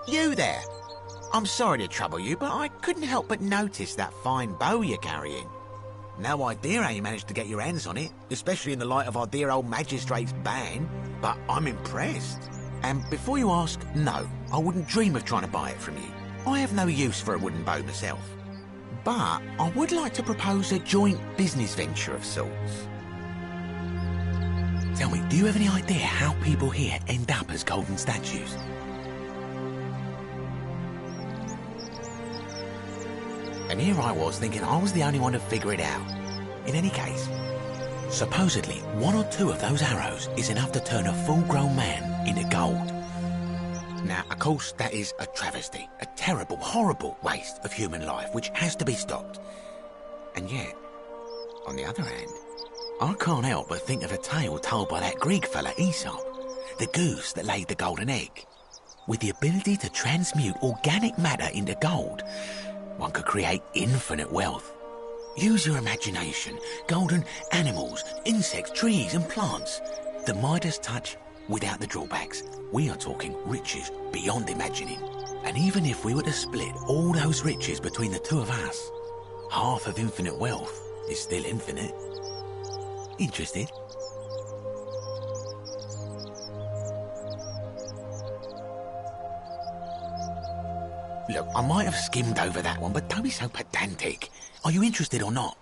You there! I'm sorry to trouble you, but I couldn't help but notice that fine bow you're carrying. No idea how you managed to get your hands on it, especially in the light of our dear old magistrate's ban, but I'm impressed. And before you ask, no, I wouldn't dream of trying to buy it from you. I have no use for a wooden bow myself. But I would like to propose a joint business venture of sorts. Tell me, do you have any idea how people here end up as golden statues? And here I was thinking I was the only one to figure it out. In any case, supposedly 1 or 2 of those arrows is enough to turn a full-grown man into gold. Now, of course, that is a travesty, a terrible, horrible waste of human life which has to be stopped. And yet, on the other hand, I can't help but think of a tale told by that Greek fella Aesop, the goose that laid the golden egg. With the ability to transmute organic matter into gold, one could create infinite wealth. Use your imagination. Golden animals, insects, trees and plants. The Midas touch without the drawbacks. We are talking riches beyond imagining. And even if we were to split all those riches between the 2 of us, half of infinite wealth is still infinite. Interested? Look, I might have skimmed over that one, but don't be so pedantic. Are you interested or not?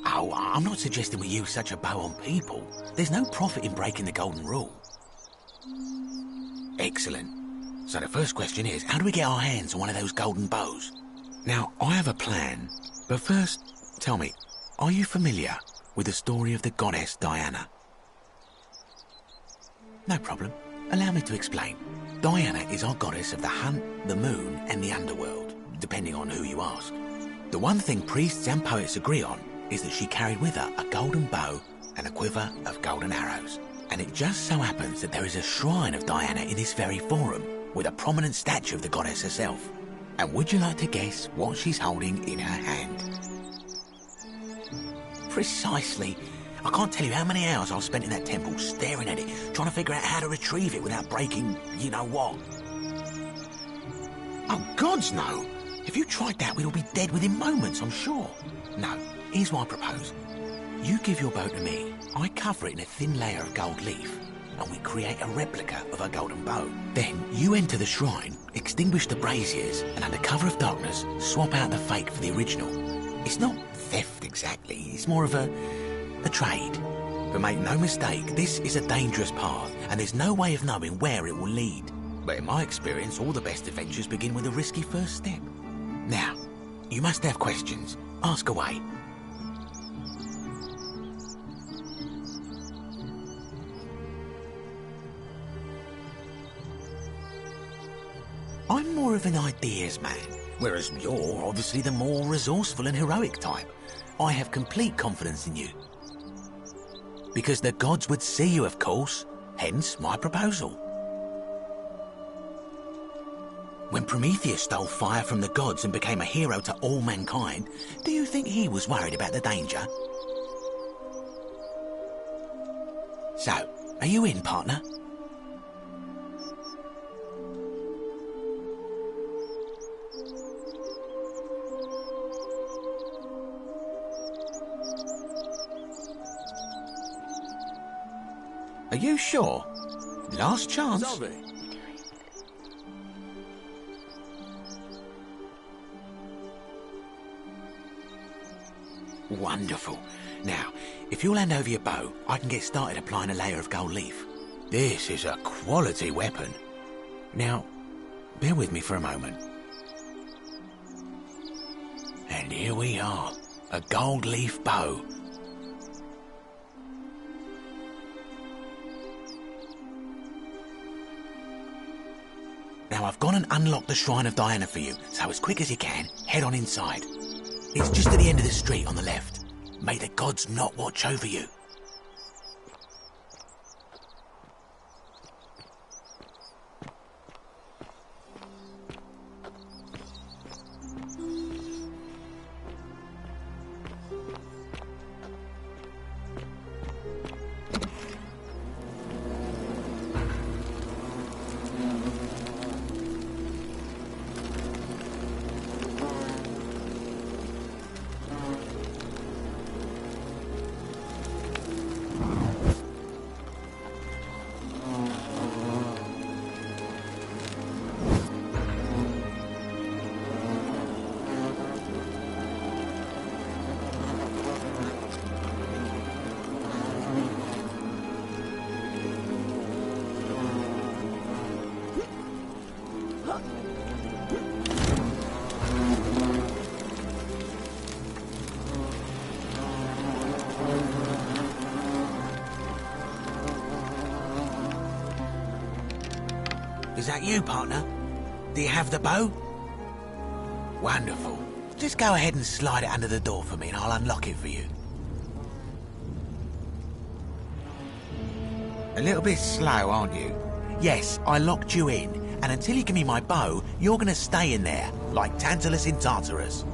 Oh, I'm not suggesting we use such a bow on people. There's no profit in breaking the golden rule. Excellent. So the first question is, how do we get our hands on one of those golden bows? Now, I have a plan, but first, tell me, are you familiar with the story of the goddess Diana? No problem. Allow me to explain. Diana is our goddess of the hunt, the moon, and the underworld, depending on who you ask. The one thing priests and poets agree on is that she carried with her a golden bow and a quiver of golden arrows. And it just so happens that there is a shrine of Diana in this very forum, with a prominent statue of the goddess herself. And would you like to guess what she's holding in her hand? Precisely. I can't tell you how many hours I've spent in that temple staring at it, trying to figure out how to retrieve it without breaking you-know-what. Oh, gods, no. If you tried that, we'd all be dead within moments, I'm sure. No, here's what I propose. You give your bow to me, I cover it in a thin layer of gold leaf, and we create a replica of a golden bow. Then you enter the shrine, extinguish the braziers, and under cover of darkness, swap out the fake for the original. It's not theft exactly, it's more of a trade. But make no mistake, this is a dangerous path, and there's no way of knowing where it will lead. But in my experience, all the best adventures begin with a risky first step. Now, you must have questions. Ask away. I'm more of an ideas man, whereas you're obviously the more resourceful and heroic type. I have complete confidence in you. Because the gods would see you, of course, hence my proposal. When Prometheus stole fire from the gods and became a hero to all mankind, do you think he was worried about the danger? So, are you in, partner? Are you sure? Last chance. Salve. Wonderful. Now, if you'll hand over your bow, I can get started applying a layer of gold leaf. This is a quality weapon. Now, bear with me for a moment. And here we are, a gold leaf bow. Now I've gone and unlocked the Shrine of Diana for you, so as quick as you can, head on inside. It's just at the end of the street on the left. May the gods not watch over you. that you, partner? Do you have the bow? Wonderful. Just go ahead and slide it under the door for me and I'll unlock it for you. A little bit slow, aren't you? Yes, I locked you in, and until you give me my bow, you're gonna stay in there, like Tantalus in Tartarus.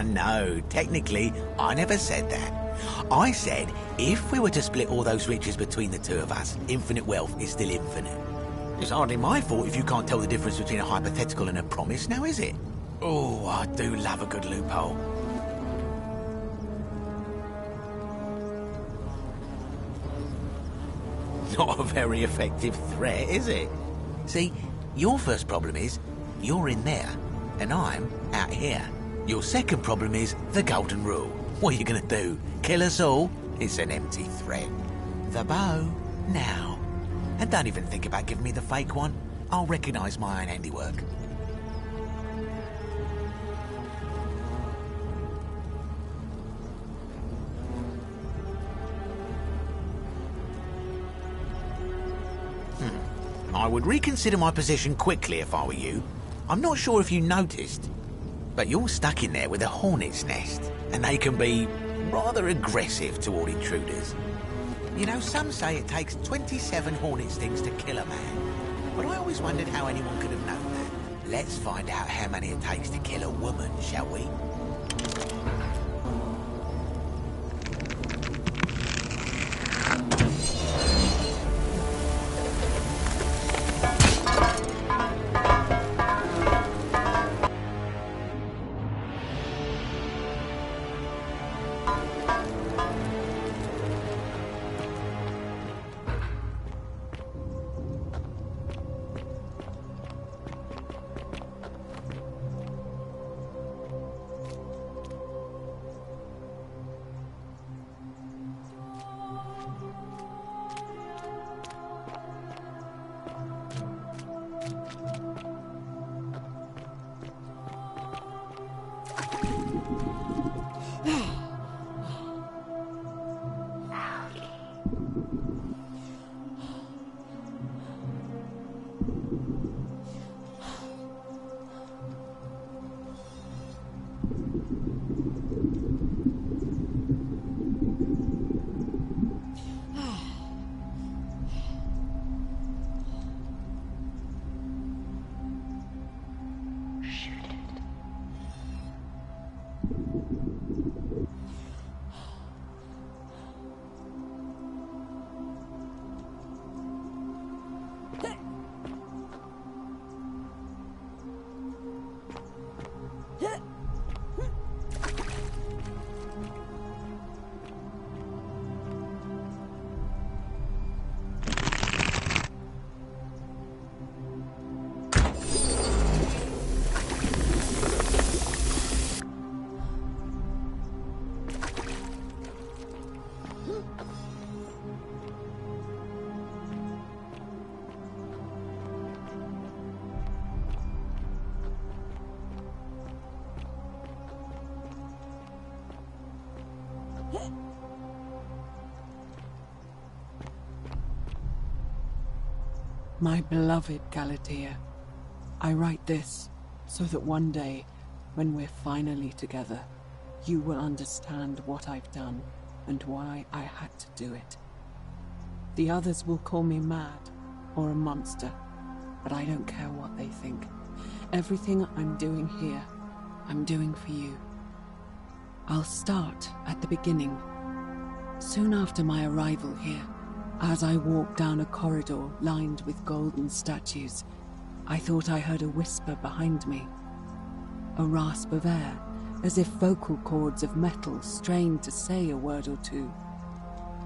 No, technically, I never said that. I said, if we were to split all those riches between the two of us, infinite wealth is still infinite. It's hardly my fault if you can't tell the difference between a hypothetical and a promise, now is it? Oh, I do love a good loophole. Not a very effective threat, is it? See, your first problem is, you're in there, and I'm out here. Your second problem is the golden rule. What are you gonna do? Kill us all? It's an empty threat. The bow, now. And don't even think about giving me the fake one. I'll recognise my own handiwork. I would reconsider my position quickly if I were you. I'm not sure if you noticed, but you're stuck in there with a hornet's nest, and they can be rather aggressive toward intruders. You know, some say it takes 27 hornet stings to kill a man, but I always wondered how anyone could have known that. Let's find out how many it takes to kill a woman, shall we? My beloved Galatea, I write this so that one day, when we're finally together, you will understand what I've done and why I had to do it. The others will call me mad or a monster, but I don't care what they think. Everything I'm doing here, I'm doing for you. I'll start at the beginning. Soon after my arrival here, as I walked down a corridor lined with golden statues, I thought I heard a whisper behind me. A rasp of air, as if vocal cords of metal strained to say a word or two.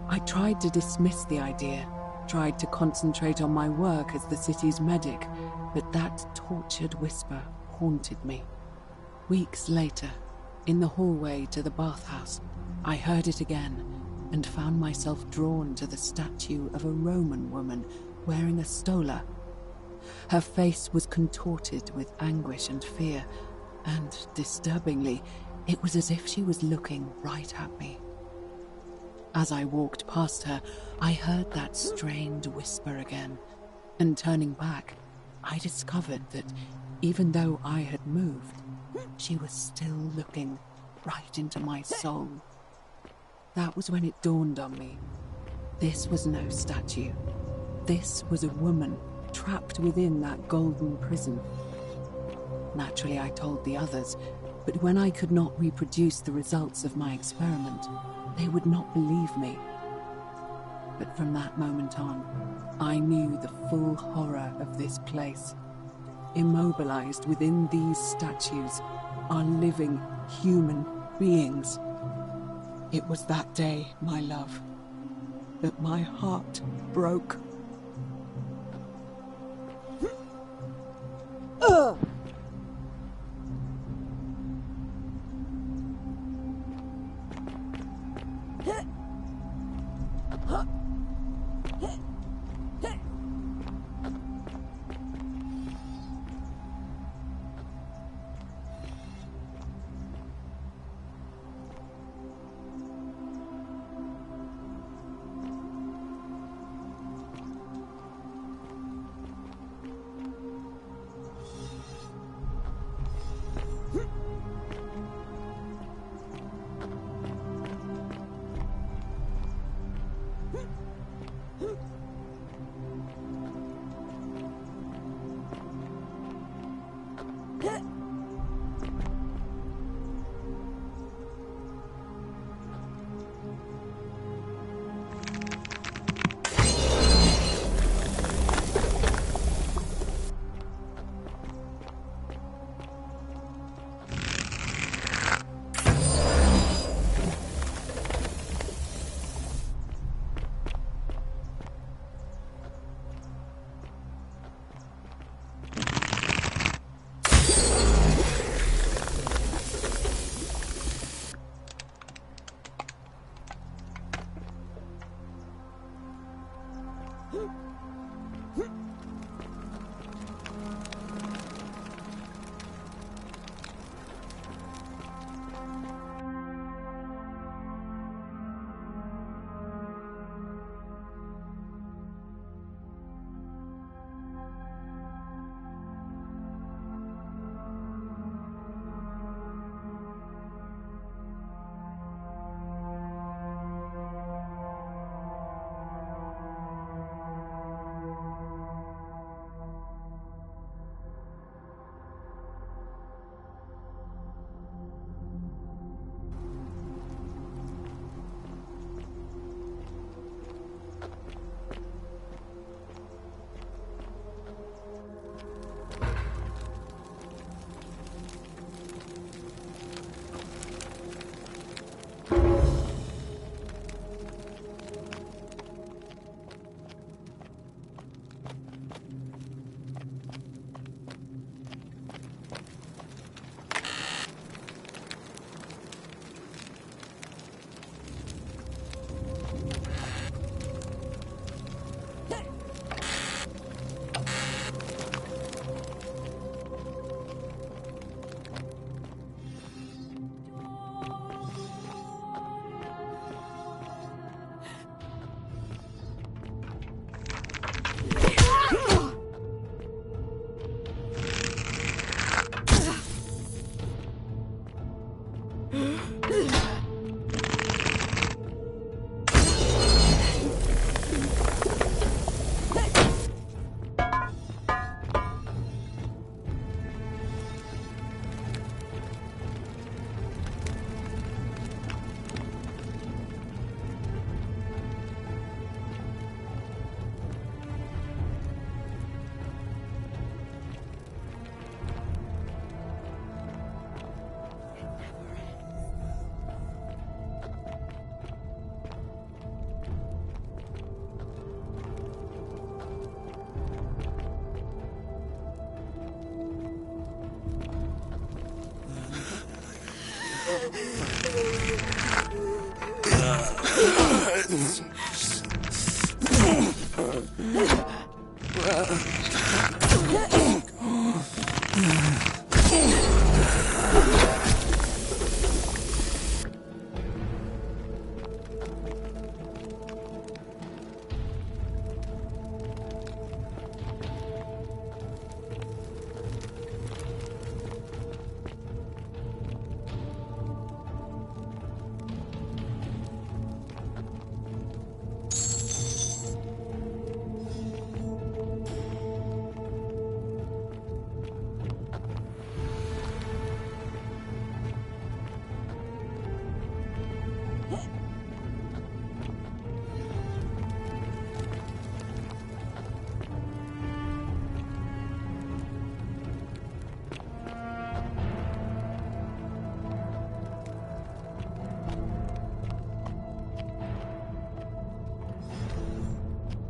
I tried to dismiss the idea, tried to concentrate on my work as the city's medic, but that tortured whisper haunted me. Weeks later, in the hallway to the bathhouse, I heard it again, and found myself drawn to the statue of a Roman woman wearing a stola. Her face was contorted with anguish and fear, and, disturbingly, it was as if she was looking right at me. As I walked past her, I heard that strained whisper again, and turning back, I discovered that even though I had moved, she was still looking right into my soul. That was when it dawned on me. This was no statue. This was a woman trapped within that golden prison. Naturally, I told the others, but when I could not reproduce the results of my experiment, they would not believe me. But from that moment on, I knew the full horror of this place. Immobilized within these statues are living human beings. It was that day, my love, that my heart broke.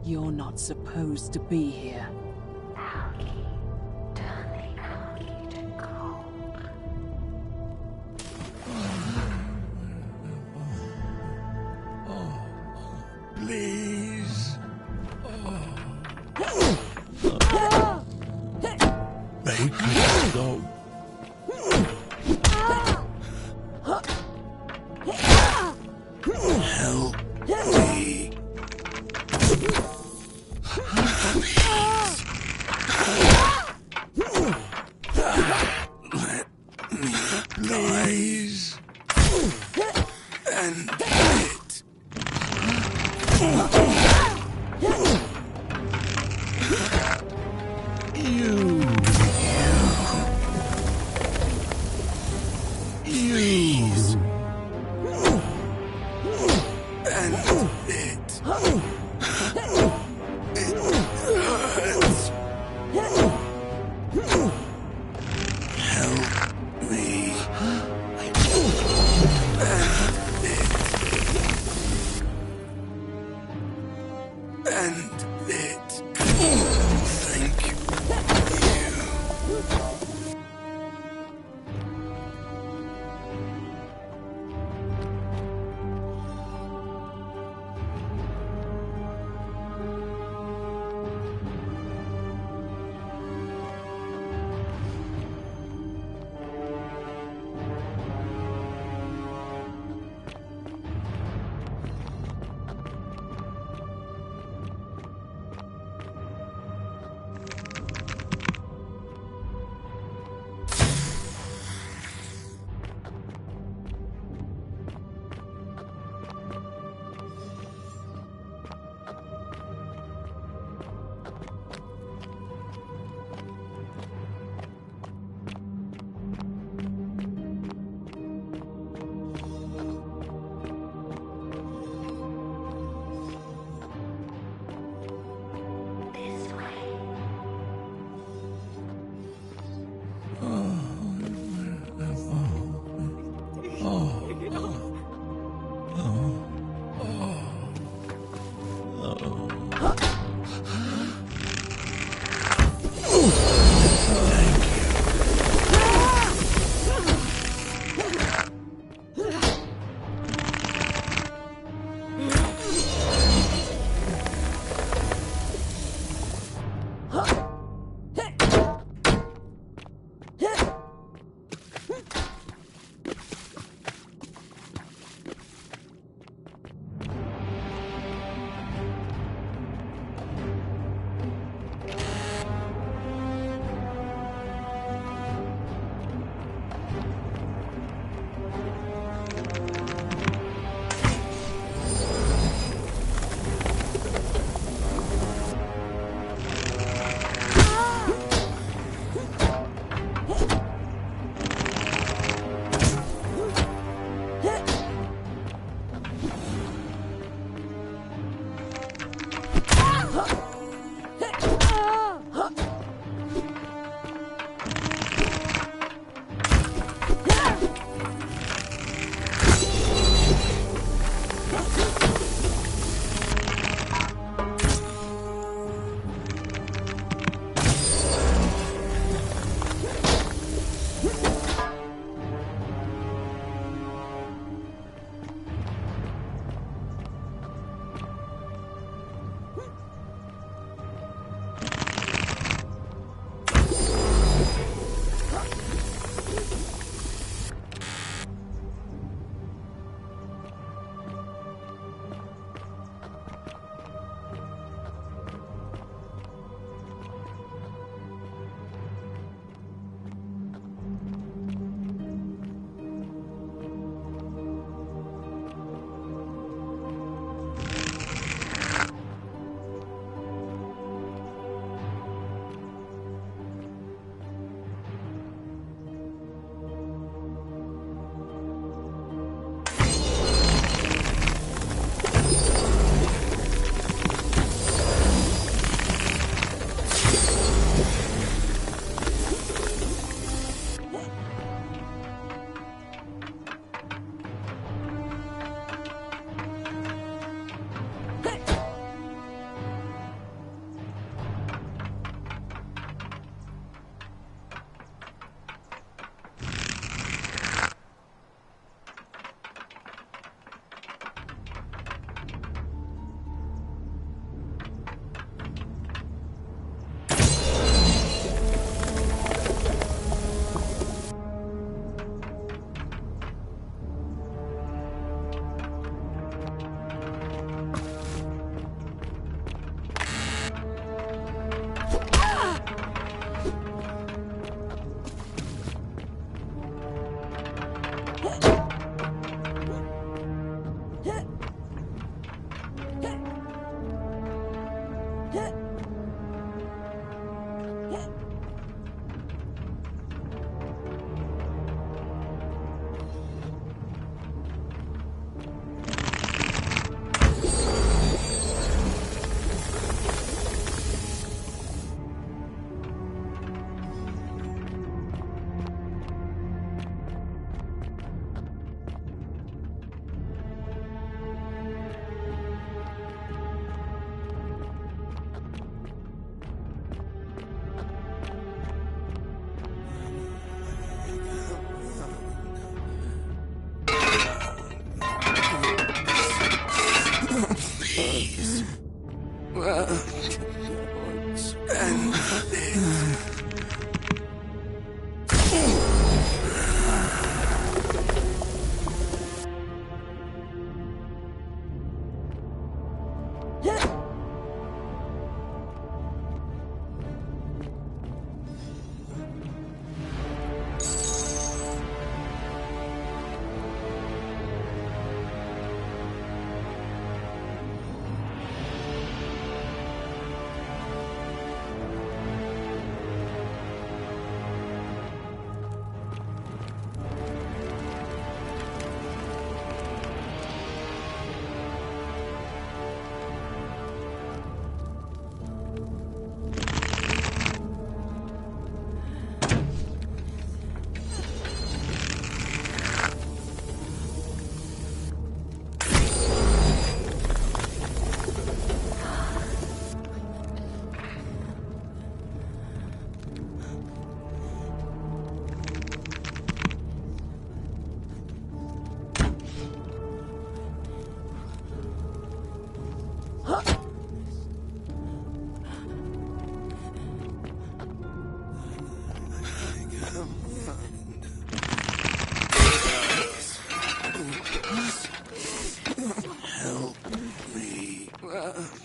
You're not supposed to be here. Turn the algae to gold. Please. Make me stop. Help me. Please. And it. You. And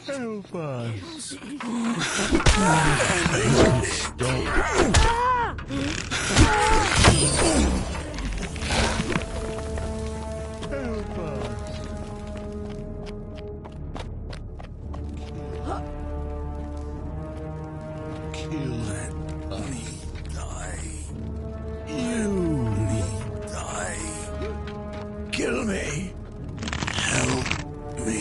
Help us. Make it stop. Help us. Kill that bunny. Die. You need die. Kill me. Help me.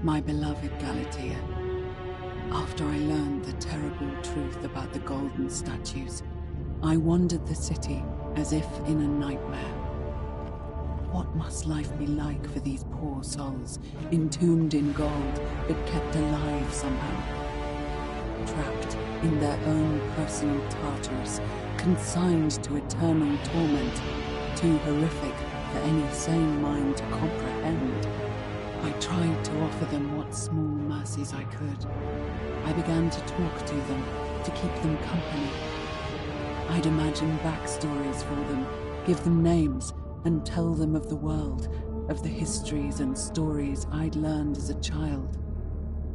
My beloved Galatea, after I learned the terrible truth about the golden statues, I wandered the city as if in a nightmare. What must life be like for these poor souls, entombed in gold, but kept alive somehow? Trapped in their own personal Tartarus, consigned to eternal torment, too horrific for any sane mind to comprehend. I tried to offer them what small mercies I could. I began to talk to them, to keep them company. I'd imagine backstories for them, give them names, and tell them of the world, of the histories and stories I'd learned as a child.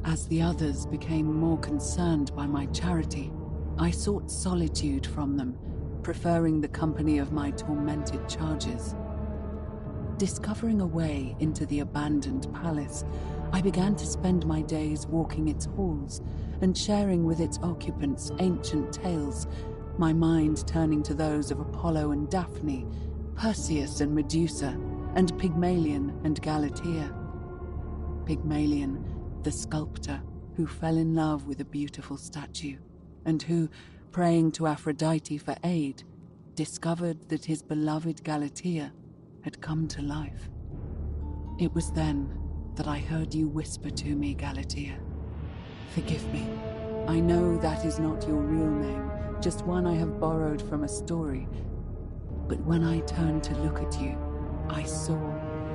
As the others became more concerned by my charity, I sought solitude from them, preferring the company of my tormented charges. Discovering a way into the abandoned palace, I began to spend my days walking its halls and sharing with its occupants ancient tales, my mind turning to those of Apollo and Daphne, Perseus and Medusa, and Pygmalion and Galatea. Pygmalion, the sculptor who fell in love with a beautiful statue, and who, praying to Aphrodite for aid, discovered that his beloved Galatea had come to life. It was then that I heard you whisper to me, Galatea. Forgive me. I know that is not your real name, just one I have borrowed from a story. But when I turned to look at you, I saw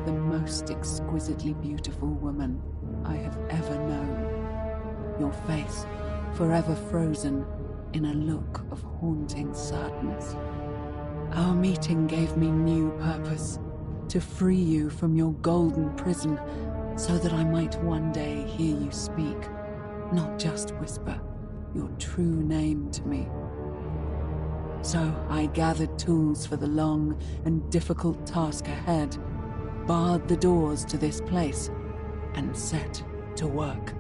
the most exquisitely beautiful woman I have ever known. Your face, forever frozen in a look of haunting sadness. Our meeting gave me new purpose, to free you from your golden prison, so that I might one day hear you speak, not just whisper your true name to me. So I gathered tools for the long and difficult task ahead, barred the doors to this place, and set to work.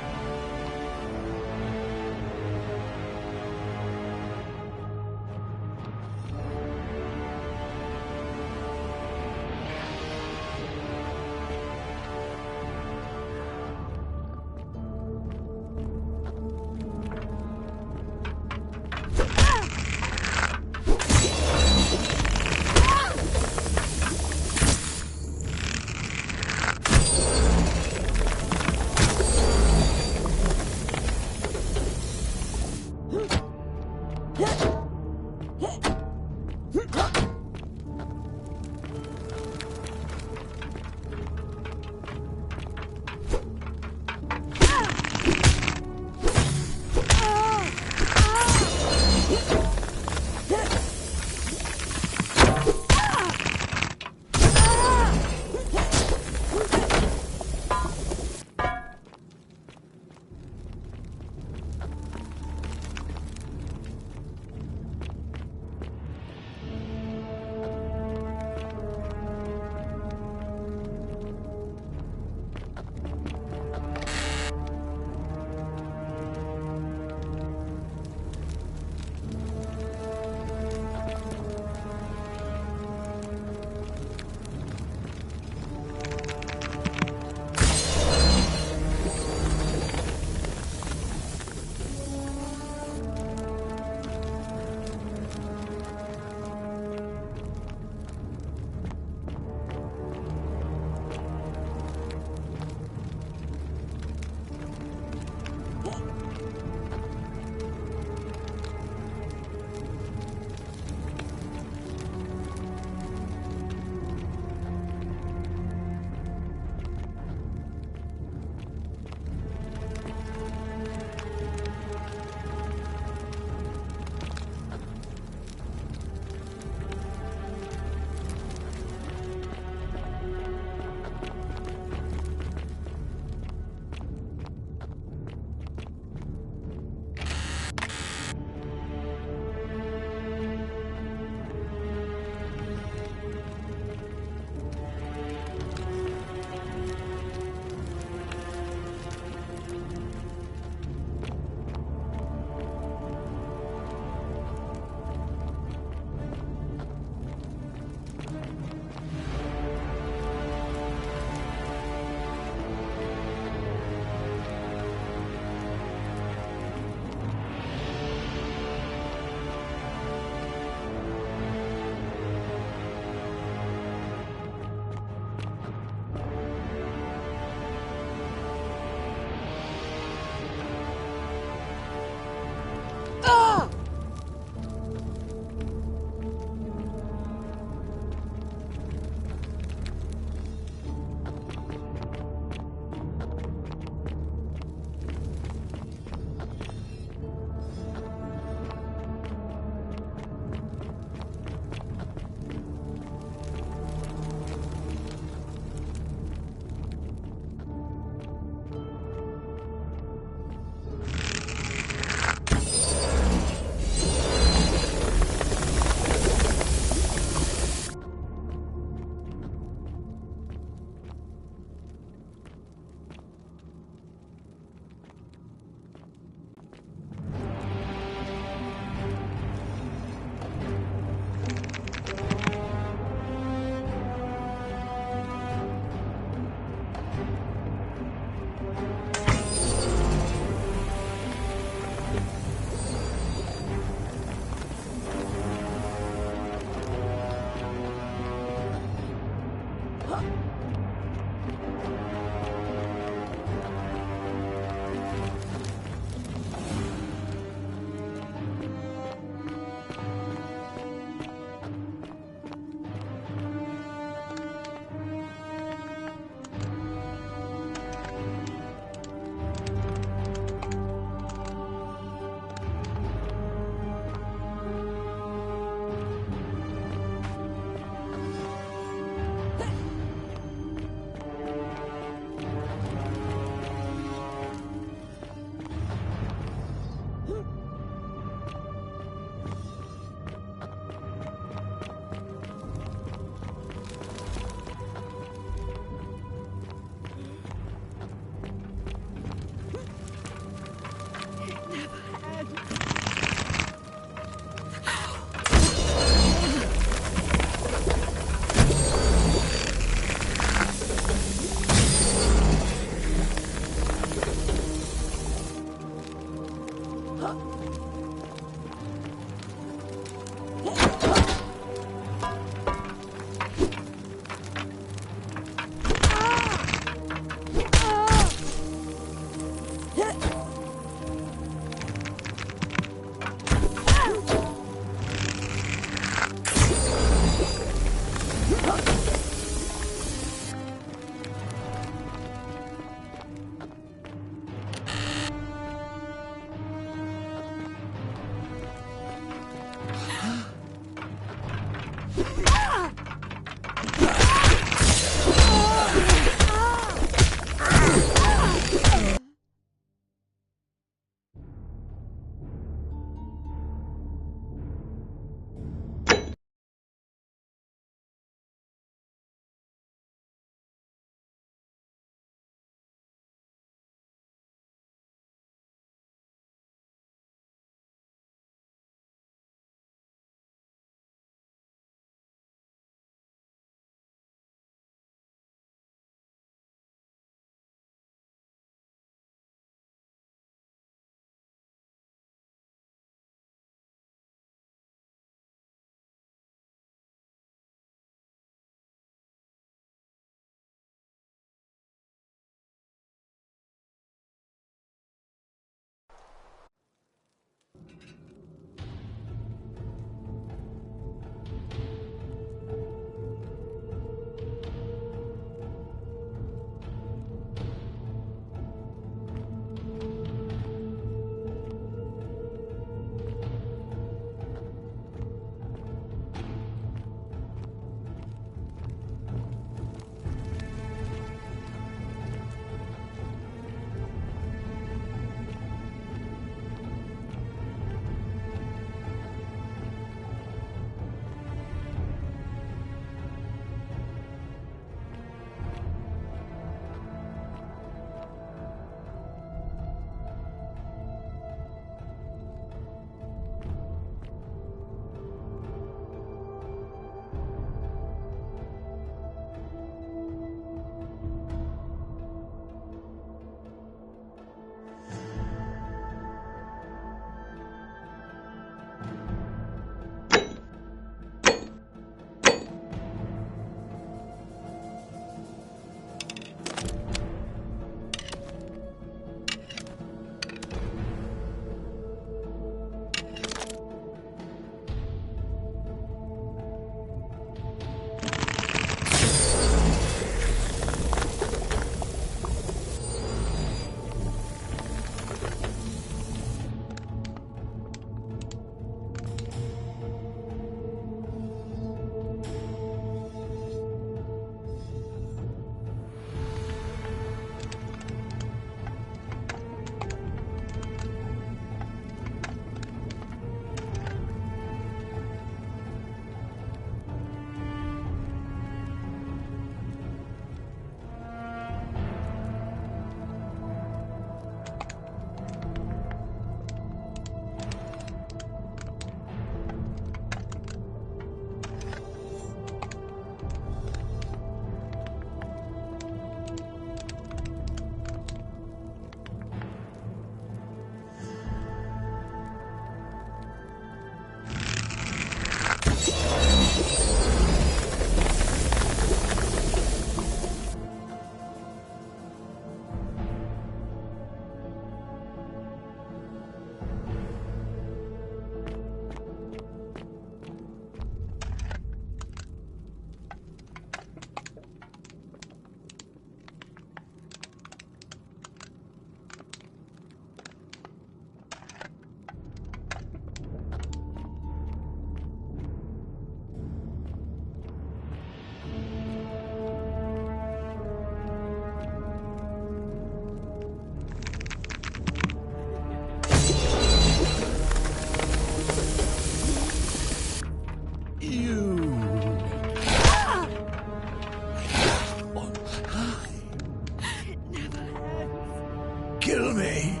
Kill me.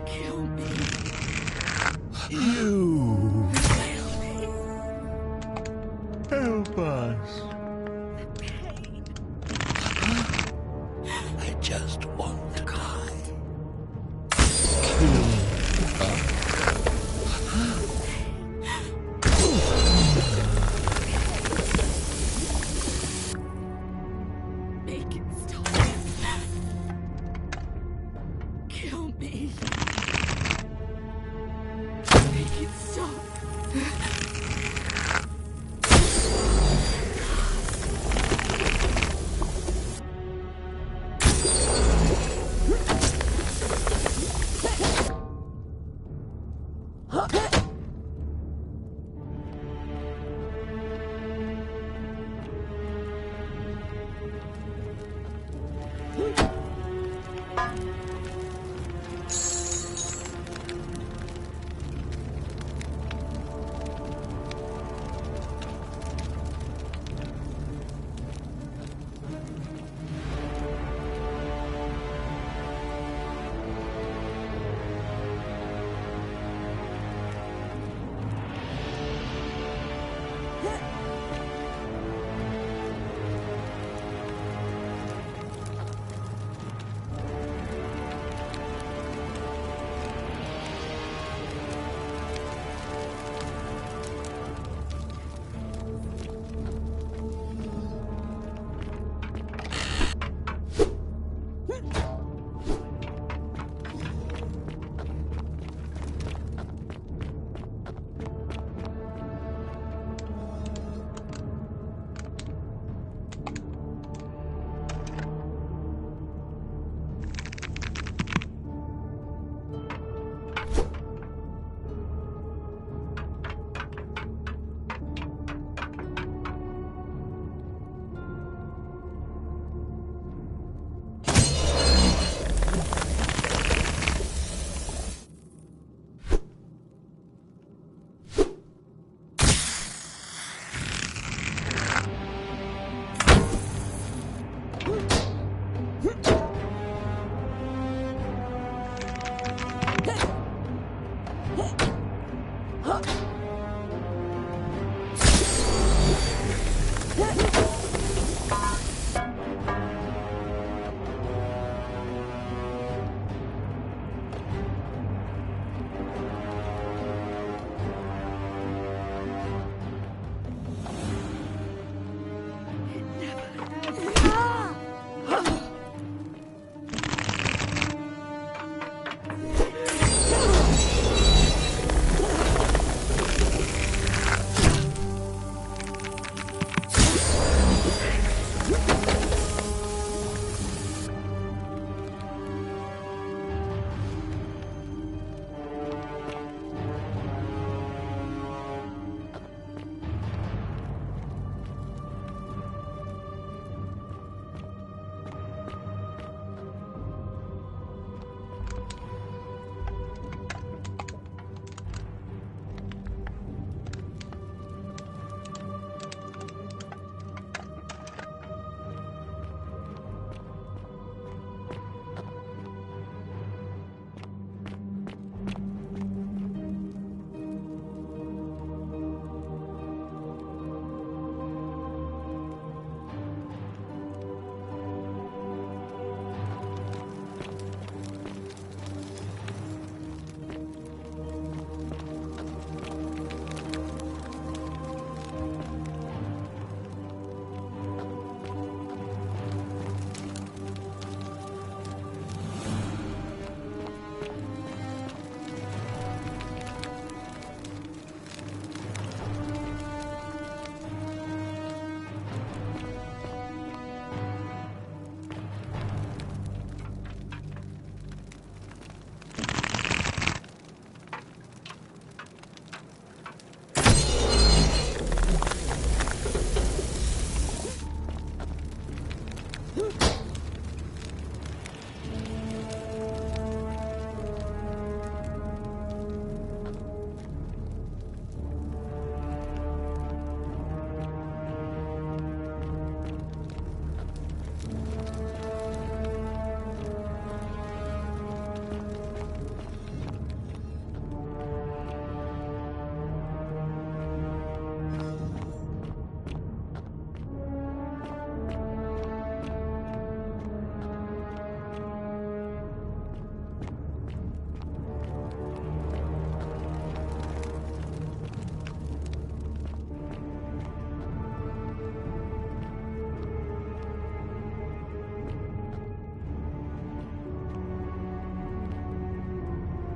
Kill me. You. Kill me. Help us. The pain. I just want to die. Make it stop. Kill me. Make it stop.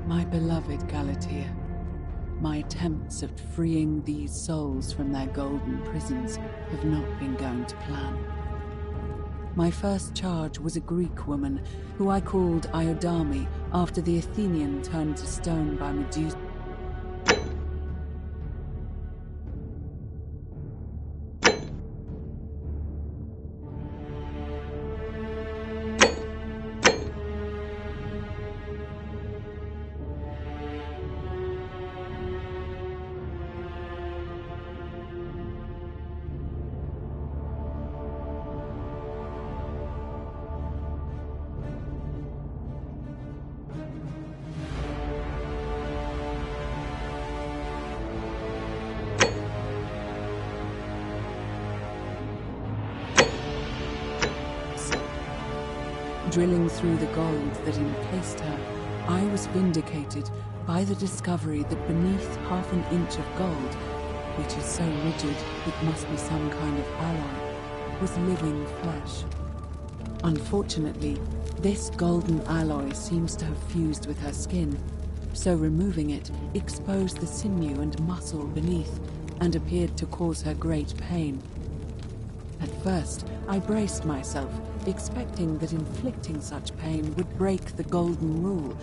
My beloved Galatea, my attempts at freeing these souls from their golden prisons have not been going to plan. My first charge was a Greek woman who I called Iodame after the Athenian turned to stone by Medusa. Drilling through the gold that encased her, I was vindicated by the discovery that beneath half an inch of gold, which is so rigid it must be some kind of alloy, was living flesh. Unfortunately, this golden alloy seems to have fused with her skin, so removing it exposed the sinew and muscle beneath and appeared to cause her great pain. At first, I braced myself, expecting that inflicting such pain would break the golden rule,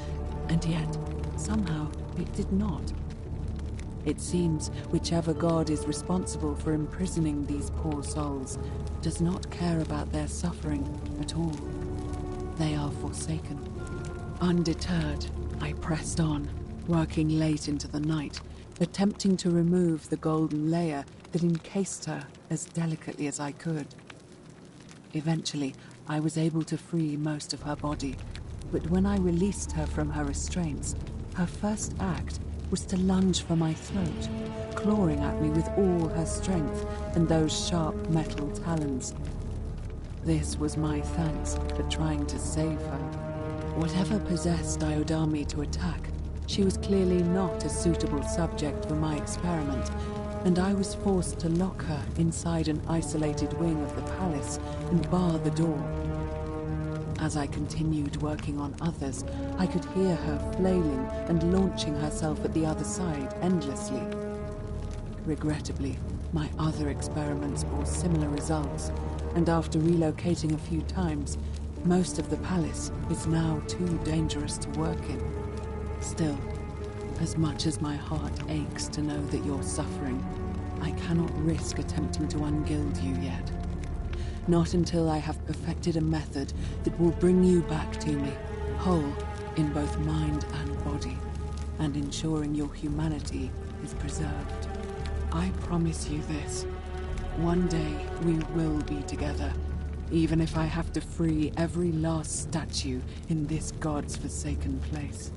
and yet, somehow, it did not. It seems whichever god is responsible for imprisoning these poor souls does not care about their suffering at all. They are forsaken. Undeterred, I pressed on, working late into the night, attempting to remove the golden layer that encased her as delicately as I could. Eventually, I was able to free most of her body, but when I released her from her restraints, her first act was to lunge for my throat, clawing at me with all her strength and those sharp metal talons. This was my thanks for trying to save her. Whatever possessed Iodame to attack, she was clearly not a suitable subject for my experiment, and I was forced to lock her inside an isolated wing of the palace and bar the door. As I continued working on others, I could hear her flailing and launching herself at the other side endlessly. Regrettably, my other experiments bore similar results, and after relocating a few times, most of the palace is now too dangerous to work in. Still, as much as my heart aches to know that you're suffering, I cannot risk attempting to ungild you yet. Not until I have perfected a method that will bring you back to me, whole in both mind and body, and ensuring your humanity is preserved. I promise you this. One day we will be together, even if I have to free every last statue in this god's forsaken place.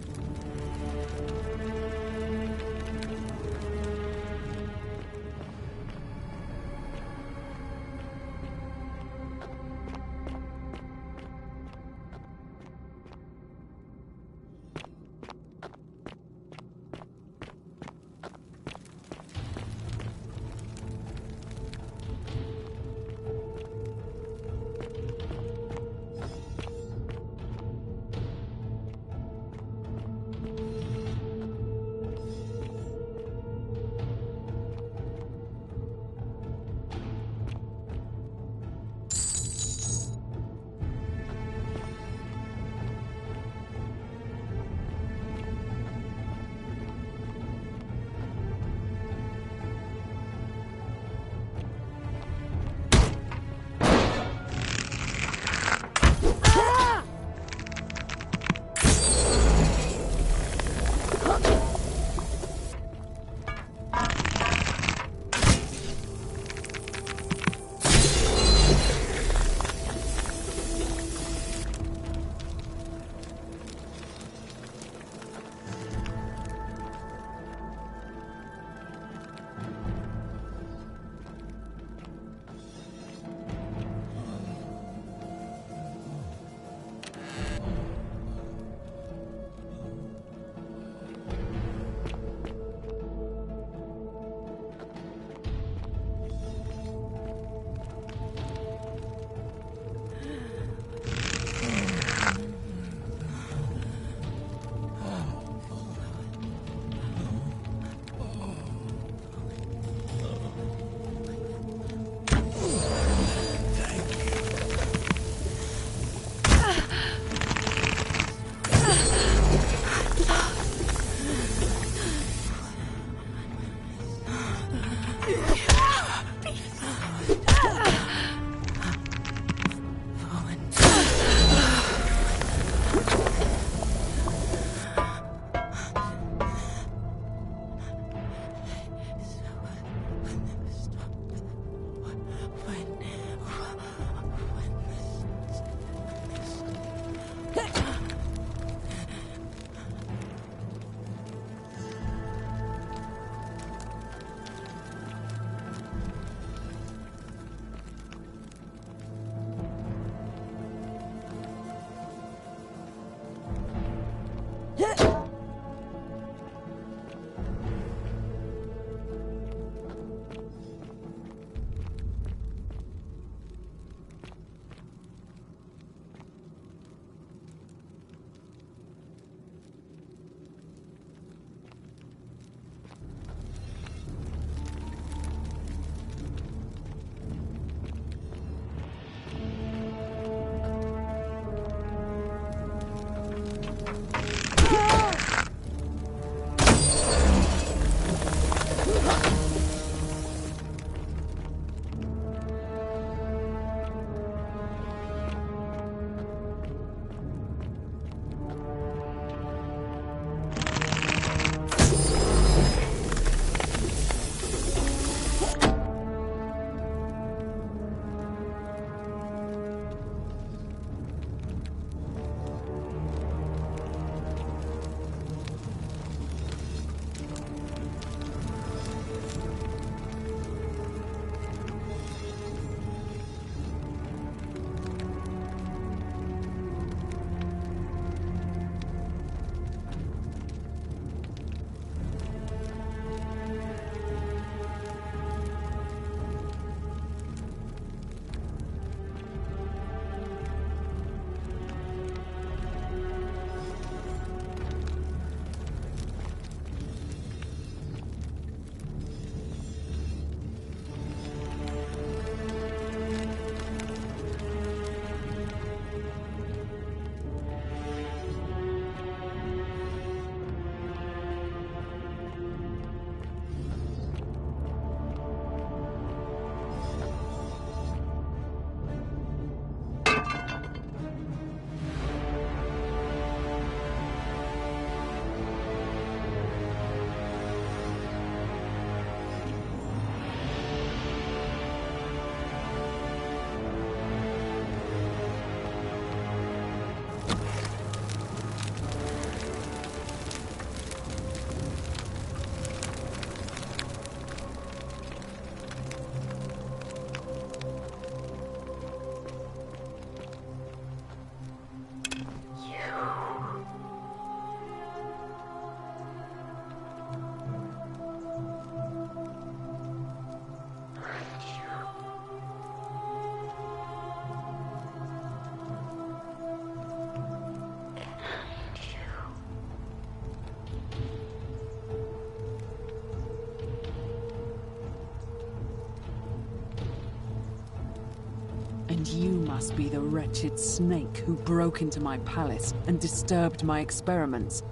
And you must be the wretched snake who broke into my palace and disturbed my experiments.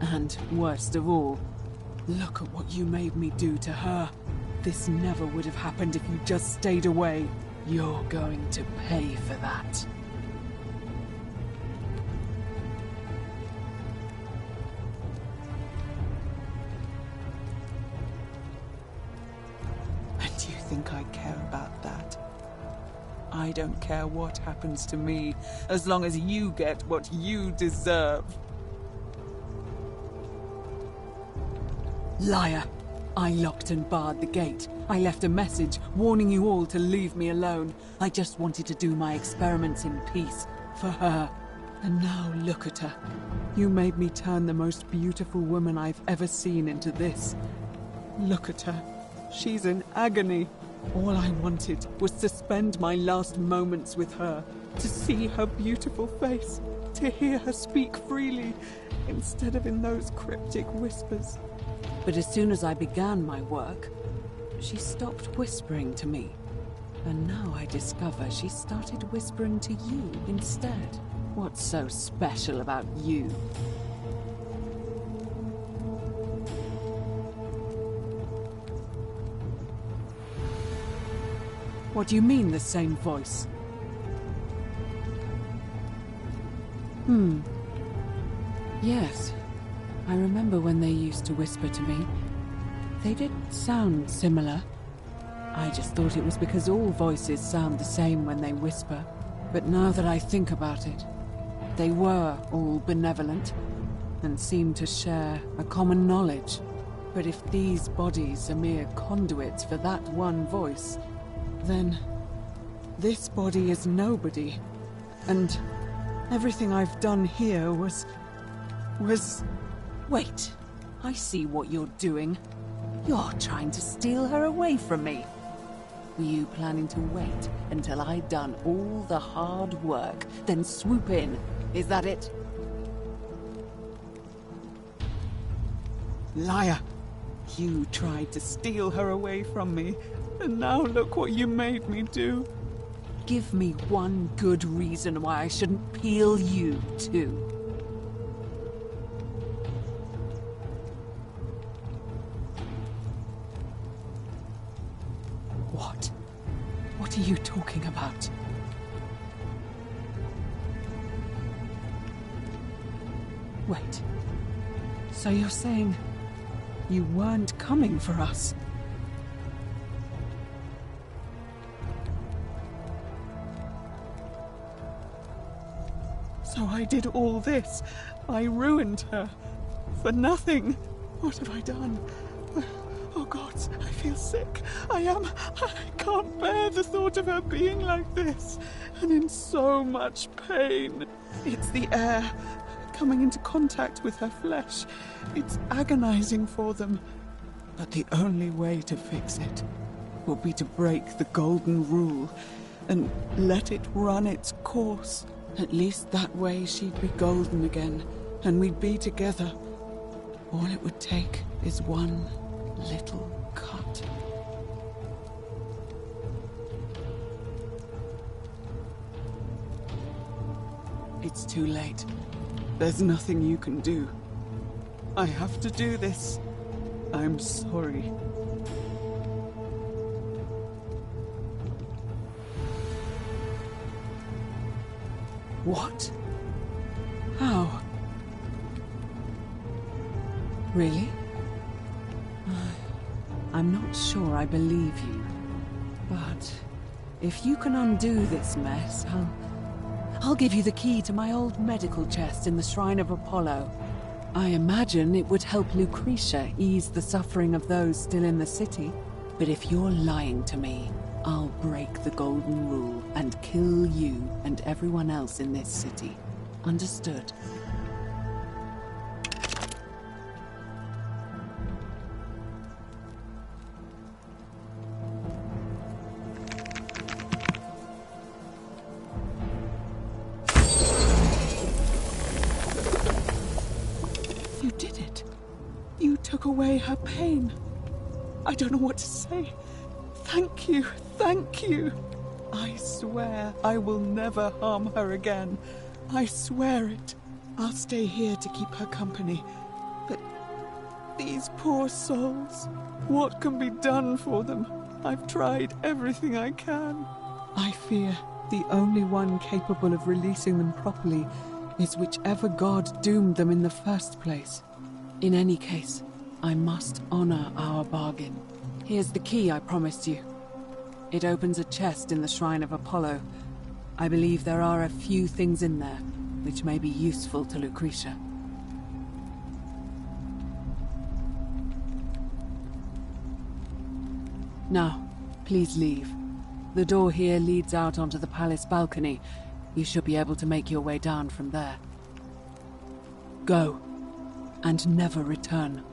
And worst of all, look at what you made me do to her. This never would have happened if you just stayed away. You're going to pay for that. And do you think I care about that? I don't care what happens to me, as long as you get what you deserve. Liar! I locked and barred the gate. I left a message warning you all to leave me alone. I just wanted to do my experiments in peace, for her. And now look at her. You made me turn the most beautiful woman I've ever seen into this. Look at her. She's in agony. All I wanted was to spend my last moments with her, to see her beautiful face, to hear her speak freely, instead of in those cryptic whispers. But as soon as I began my work, she stopped whispering to me. And now I discover she started whispering to you instead. What's so special about you? What do you mean, the same voice? Yes. I remember when they used to whisper to me. They did sound similar. I just thought it was because all voices sound the same when they whisper. But now that I think about it, they were all benevolent and seemed to share a common knowledge. But if these bodies are mere conduits for that one voice, then this body is nobody. And everything I've done here was... Wait, I see what you're doing. You're trying to steal her away from me. Were you planning to wait until I'd done all the hard work, then swoop in? Is that it? Liar! You tried to steal her away from me, and now look what you made me do. Give me one good reason why I shouldn't peel you, too. What? What are you talking about? Wait. So you're saying you weren't coming for us? So I did all this. I ruined her. For nothing. What have I done? Oh God, I feel sick. I can't bear the thought of her being like this. And in so much pain. It's the air coming into contact with her flesh. It's agonizing for them. But the only way to fix it will be to break the golden rule and let it run its course. At least that way she'd be golden again, and we'd be together. All it would take is one little cut. It's too late. There's nothing you can do. I have to do this. I'm sorry. What? How? Really? I'm not sure I believe you. But if you can undo this mess, I'll give you the key to my old medical chest in the Shrine of Apollo. I imagine it would help Lucretia ease the suffering of those still in the city. But if you're lying to me, I'll break the golden rule and kill you and everyone else in this city. Understood? You did it. You took away her pain. I don't know what to say. Thank you. Thank you. I swear I will never harm her again. I swear it. I'll stay here to keep her company. But these poor souls, what can be done for them? I've tried everything I can. I fear the only one capable of releasing them properly is whichever god doomed them in the first place. In any case, I must honor our bargain. Here's the key I promised you. It opens a chest in the Shrine of Apollo. I believe there are a few things in there which may be useful to Lucretia. Now, please leave. The door here leads out onto the palace balcony. You should be able to make your way down from there. Go, and never return.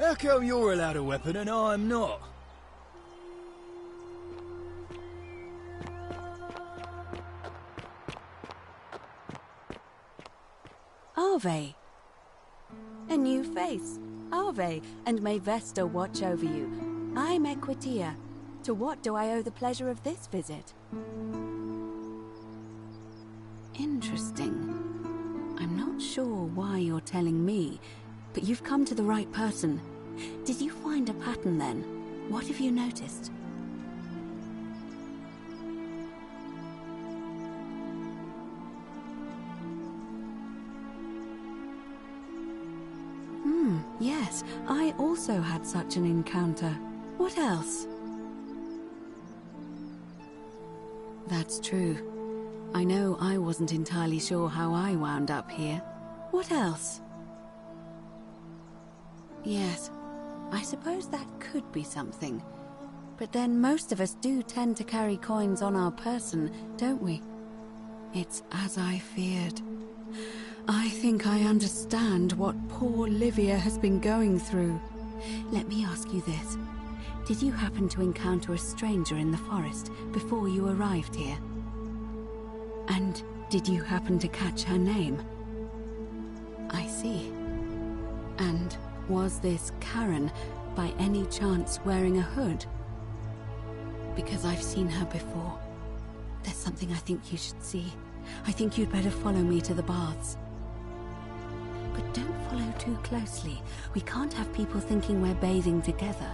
How come you're allowed a weapon and I'm not? Ave. A new face. Ave, and may Vesta watch over you. I'm Equitia. To what do I owe the pleasure of this visit? Interesting. I'm not sure why you're telling me, but you've come to the right person. Did you find a pattern then? What have you noticed? Yes, I also had such an encounter. What else? That's true. I know I wasn't entirely sure how I wound up here. What else? Yes, I suppose that could be something. But then most of us do tend to carry coins on our person, don't we? It's as I feared. I think I understand what poor Livia has been going through. Let me ask you this. Did you happen to encounter a stranger in the forest before you arrived here? And did you happen to catch her name? I see. And was this Karen, by any chance, wearing a hood? Because I've seen her before. There's something I think you should see. I think you'd better follow me to the baths. But don't follow too closely. We can't have people thinking we're bathing together.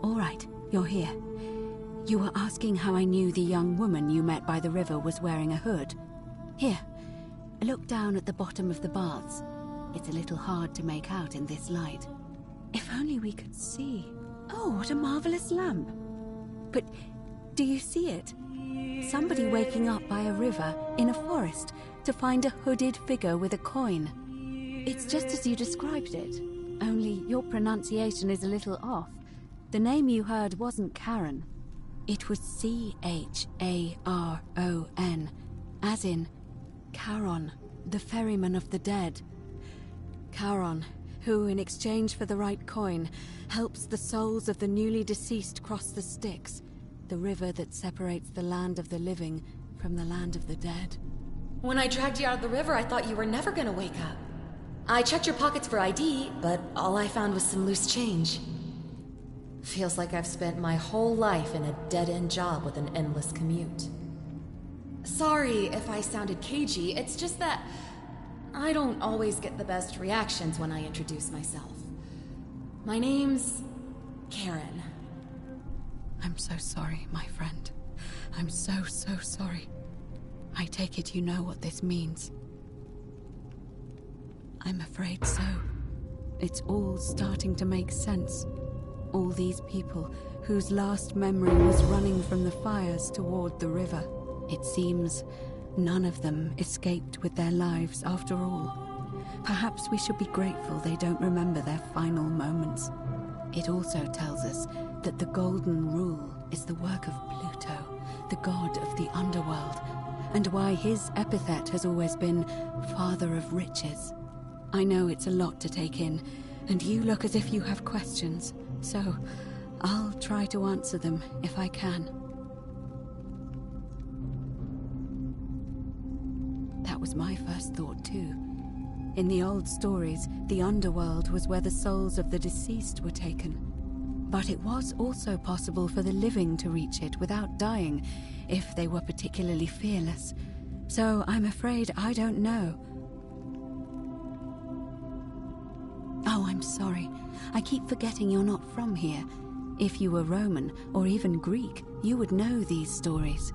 All right, you're here. You were asking how I knew the young woman you met by the river was wearing a hood. Here, look down at the bottom of the baths. It's a little hard to make out in this light. If only we could see. Oh, what a marvelous lamp. But do you see it? Somebody waking up by a river in a forest to find a hooded figure with a coin. It's just as you described it, only your pronunciation is a little off. The name you heard wasn't Karen. It was C-H-A-R-O-N, as in Charon, the ferryman of the dead. Charon, who, in exchange for the right coin, helps the souls of the newly deceased cross the Styx, the river that separates the land of the living from the land of the dead. When I dragged you out of the river, I thought you were never gonna wake up. I checked your pockets for ID, but all I found was some loose change. Feels like I've spent my whole life in a dead-end job with an endless commute. Sorry if I sounded cagey, it's just that I don't always get the best reactions when I introduce myself. My name's Karen. I'm so sorry, my friend. I'm so sorry. I take it you know what this means. I'm afraid so. It's all starting to make sense. All these people whose last memory was running from the fires toward the river. It seems none of them escaped with their lives after all. Perhaps we should be grateful they don't remember their final moments. It also tells us that the Golden Rule is the work of Pluto, the god of the underworld, and why his epithet has always been Father of Riches. I know it's a lot to take in, and you look as if you have questions. So, I'll try to answer them if I can. That was my first thought too. In the old stories, the underworld was where the souls of the deceased were taken. But it was also possible for the living to reach it without dying, if they were particularly fearless. So I'm afraid I don't know. Oh, I'm sorry. I keep forgetting you're not from here. If you were Roman, or even Greek, you would know these stories.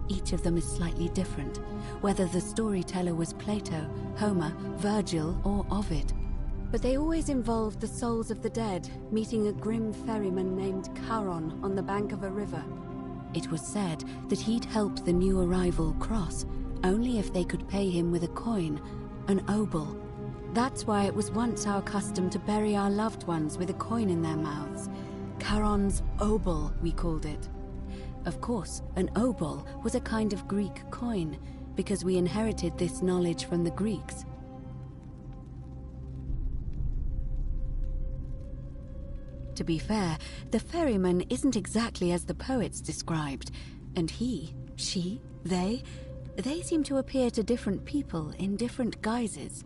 Each of them is slightly different, whether the storyteller was Plato, Homer, Virgil, or Ovid. But they always involved the souls of the dead meeting a grim ferryman named Charon on the bank of a river. It was said that he'd help the new arrival cross, only if they could pay him with a coin, an obol. That's why it was once our custom to bury our loved ones with a coin in their mouths. Charon's obol, we called it. Of course, an obol was a kind of Greek coin, because we inherited this knowledge from the Greeks. To be fair, the ferryman isn't exactly as the poets described, and he, she, they seem to appear to different people in different guises.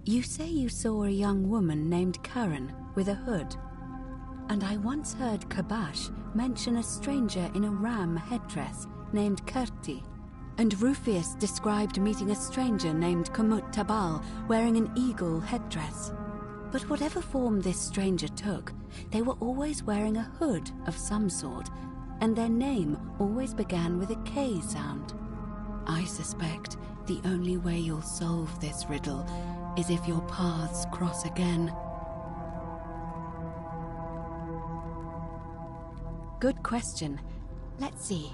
You say you saw a young woman named Karen with a hood, and I once heard Kabash mention a stranger in a ram headdress named Kerti, and Rufius described meeting a stranger named Kumut Tabal wearing an eagle headdress. But whatever form this stranger took, they were always wearing a hood of some sort, and their name always began with a K sound. I suspect the only way you'll solve this riddle is if your paths cross again. Good question. Let's see.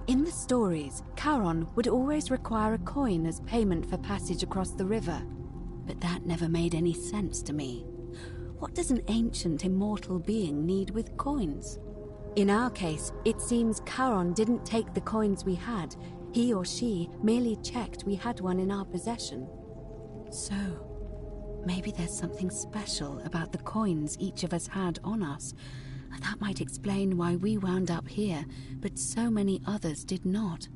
In the stories, Charon would always require a coin as payment for passage across the river. But that never made any sense to me. What does an ancient immortal being need with coins? In our case, it seems Charon didn't take the coins we had. He or she merely checked we had one in our possession. So, maybe there's something special about the coins each of us had on us. That might explain why we wound up here, but so many others did not.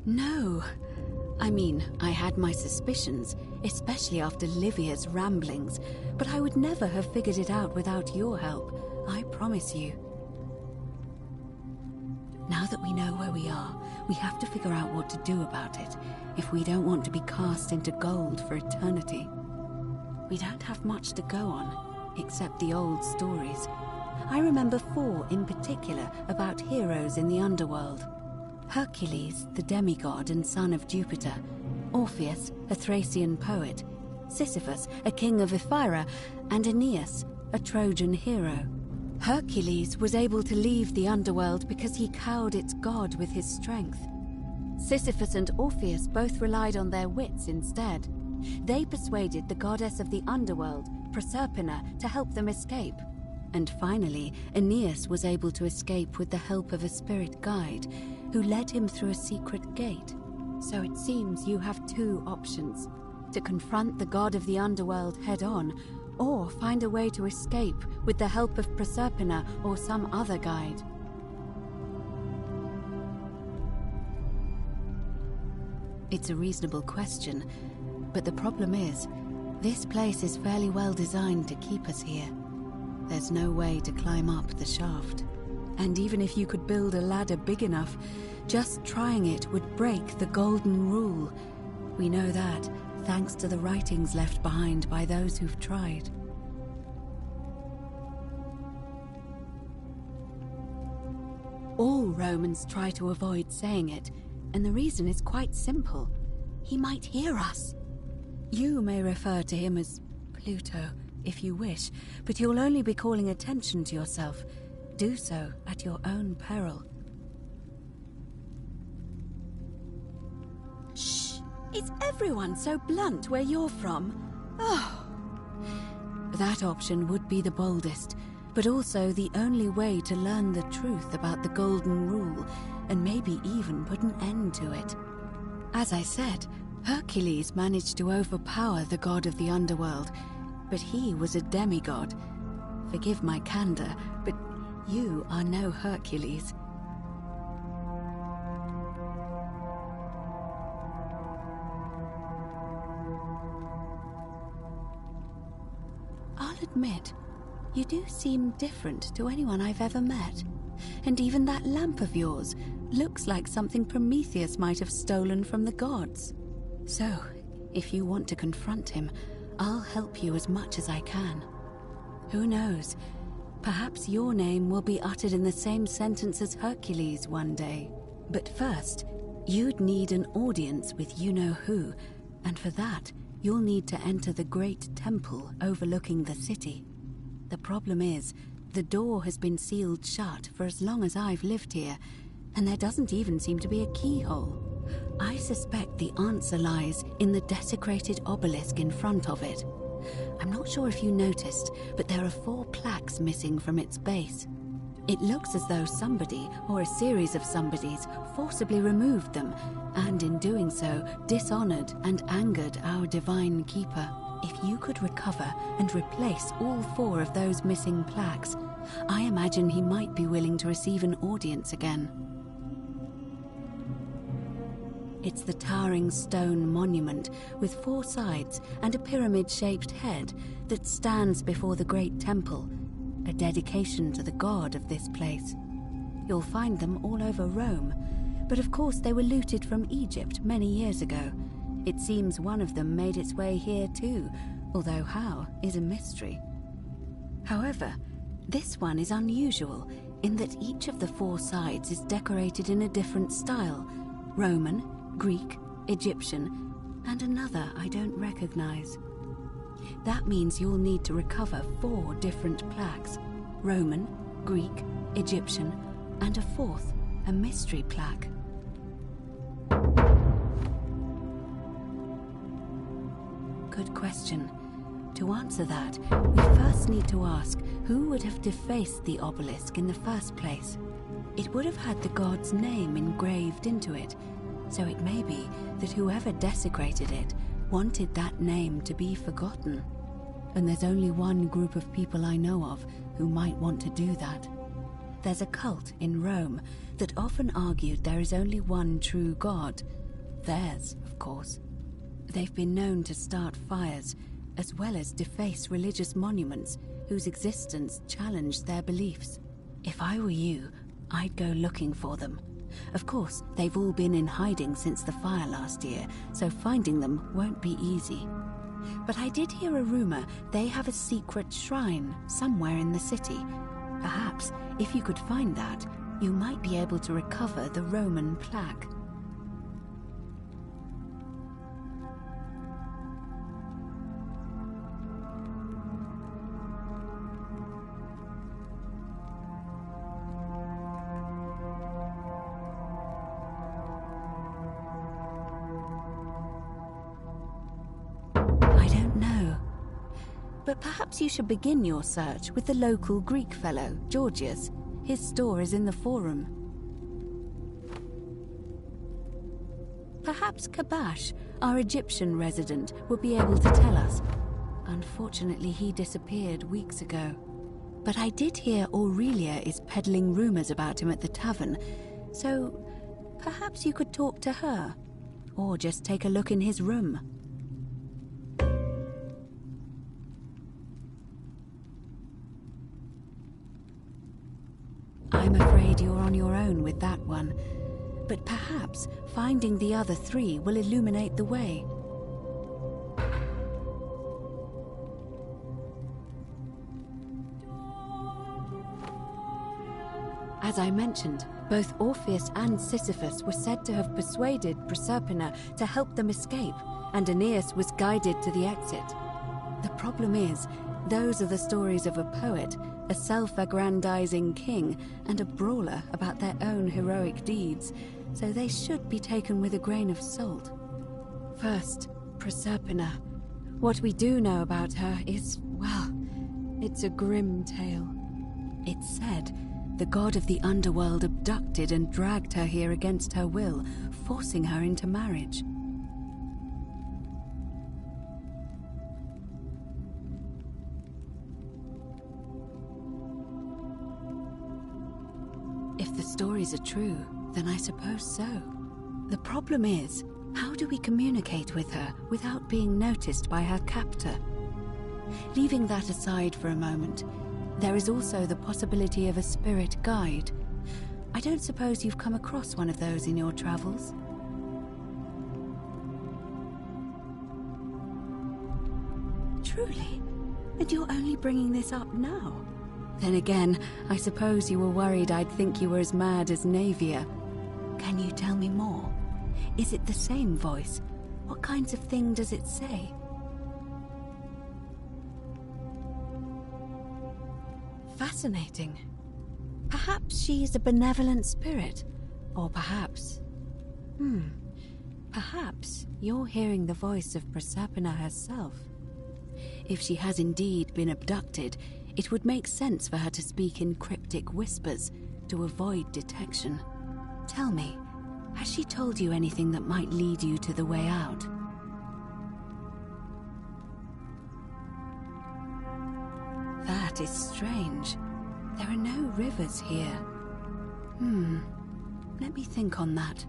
No. I mean, I had my suspicions, especially after Livia's ramblings, but I would never have figured it out without your help, I promise you. Now that we know where we are, we have to figure out what to do about it, if we don't want to be cast into gold for eternity. We don't have much to go on, except the old stories. I remember 4 in particular about heroes in the underworld. Hercules, the demigod and son of Jupiter, Orpheus, a Thracian poet, Sisyphus, a king of Ephyra, and Aeneas, a Trojan hero. Hercules was able to leave the underworld because he cowed its god with his strength. Sisyphus and Orpheus both relied on their wits instead. They persuaded the goddess of the underworld, Proserpina, to help them escape. And finally, Aeneas was able to escape with the help of a spirit guide, who led him through a secret gate. So it seems you have 2 options: to confront the god of the underworld head-on, or find a way to escape with the help of Proserpina or some other guide. It's a reasonable question, but the problem is, this place is fairly well designed to keep us here. There's no way to climb up the shaft. And even if you could build a ladder big enough, just trying it would break the golden rule. We know that, thanks to the writings left behind by those who've tried. All Romans try to avoid saying it, and the reason is quite simple. He might hear us. You may refer to him as Pluto, if you wish, but you'll only be calling attention to yourself. Do so at your own peril. Shh! Is everyone so blunt where you're from? Oh! That option would be the boldest, but also the only way to learn the truth about the Golden Rule, and maybe even put an end to it. As I said, Hercules managed to overpower the god of the underworld, but he was a demigod. Forgive my candor, but you are no Hercules. I'll admit, you do seem different to anyone I've ever met. And even that lamp of yours looks like something Prometheus might have stolen from the gods. So, If you want to confront him, I'll help you as much as I can. Who knows? Perhaps your name will be uttered in the same sentence as Hercules one day. But first, you'd need an audience with you-know-who, and for that, you'll need to enter the great temple overlooking the city. The problem is, the door has been sealed shut for as long as I've lived here, and there doesn't even seem to be a keyhole. I suspect the answer lies in the desecrated obelisk in front of it. I'm not sure if you noticed, but there are 4 plaques missing from its base. It looks as though somebody, or a series of somebodies, forcibly removed them, and in doing so, dishonored and angered our divine keeper. If you could recover and replace all 4 of those missing plaques, I imagine he might be willing to receive an audience again. It's the towering stone monument with 4 sides and a pyramid-shaped head that stands before the great temple, a dedication to the god of this place. You'll find them all over Rome, but of course they were looted from Egypt many years ago. It seems one of them made its way here too, although how is a mystery. However, this one is unusual in that each of the 4 sides is decorated in a different style: Roman, Greek, Egyptian, and another I don't recognize. That means you'll need to recover 4 different plaques: Roman, Greek, Egyptian, and a 4th, a mystery plaque. Good question. To answer that, we first need to ask who would have defaced the obelisk in the first place. It would have had the god's name engraved into it, so it may be that whoever desecrated it wanted that name to be forgotten. And there's only one group of people I know of who might want to do that. There's a cult in Rome that often argued there is only one true god. Theirs, of course. They've been known to start fires, as well as deface religious monuments whose existence challenged their beliefs. If I were you, I'd go looking for them. Of course, they've all been in hiding since the fire last year, so finding them won't be easy. But I did hear a rumor they have a secret shrine somewhere in the city. Perhaps, if you could find that, you might be able to recover the Roman plaque. But perhaps you should begin your search with the local Greek fellow, Georgius. His store is in the forum. Perhaps Kabash, our Egyptian resident, will be able to tell us. Unfortunately, he disappeared weeks ago. But I did hear Aurelia is peddling rumors about him at the tavern, so perhaps you could talk to her, or just take a look in his room. I'm afraid you're on your own with that one, but perhaps finding the other 3 will illuminate the way. As I mentioned, both Orpheus and Sisyphus were said to have persuaded Proserpina to help them escape, and Aeneas was guided to the exit. The problem is, those are the stories of a poet, a self-aggrandizing king, and a brawler about their own heroic deeds, so they should be taken with a grain of salt. First, Proserpina. What we do know about her is, well, it's a grim tale. It's said the god of the underworld abducted and dragged her here against her will, forcing her into marriage. If the stories are true, then I suppose so. The problem is, how do we communicate with her without being noticed by her captor? Leaving that aside for a moment, there is also the possibility of a spirit guide. I don't suppose you've come across one of those in your travels? Truly? And you're only bringing this up now? Then again, I suppose you were worried I'd think you were as mad as Navia. Can you tell me more? Is it the same voice? What kinds of thing does it say? Fascinating. Perhaps she's a benevolent spirit. Or perhaps... Perhaps you're hearing the voice of Proserpina herself. If she has indeed been abducted, it would make sense for her to speak in cryptic whispers to avoid detection. Tell me, has she told you anything that might lead you to the way out? That is strange. There are no rivers here. Let me think on that.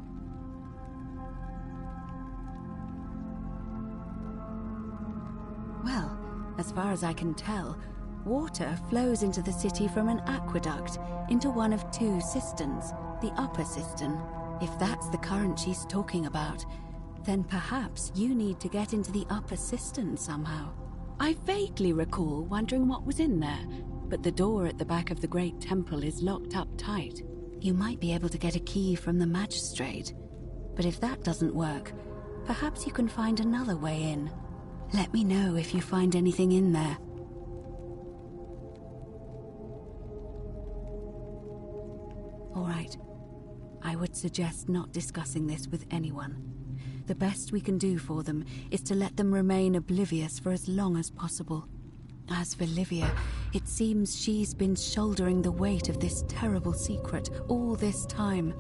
Well, as far as I can tell, water flows into the city from an aqueduct into one of two cisterns, the upper cistern. If that's the current she's talking about, then perhaps you need to get into the upper cistern somehow. I vaguely recall wondering what was in there, but the door at the back of the great temple is locked up tight. You might be able to get a key from the magistrate, but if that doesn't work, perhaps you can find another way in. Let me know if you find anything in there. All right. I would suggest not discussing this with anyone. The best we can do for them is to let them remain oblivious for as long as possible. As for Livia, it seems she's been shouldering the weight of this terrible secret all this time.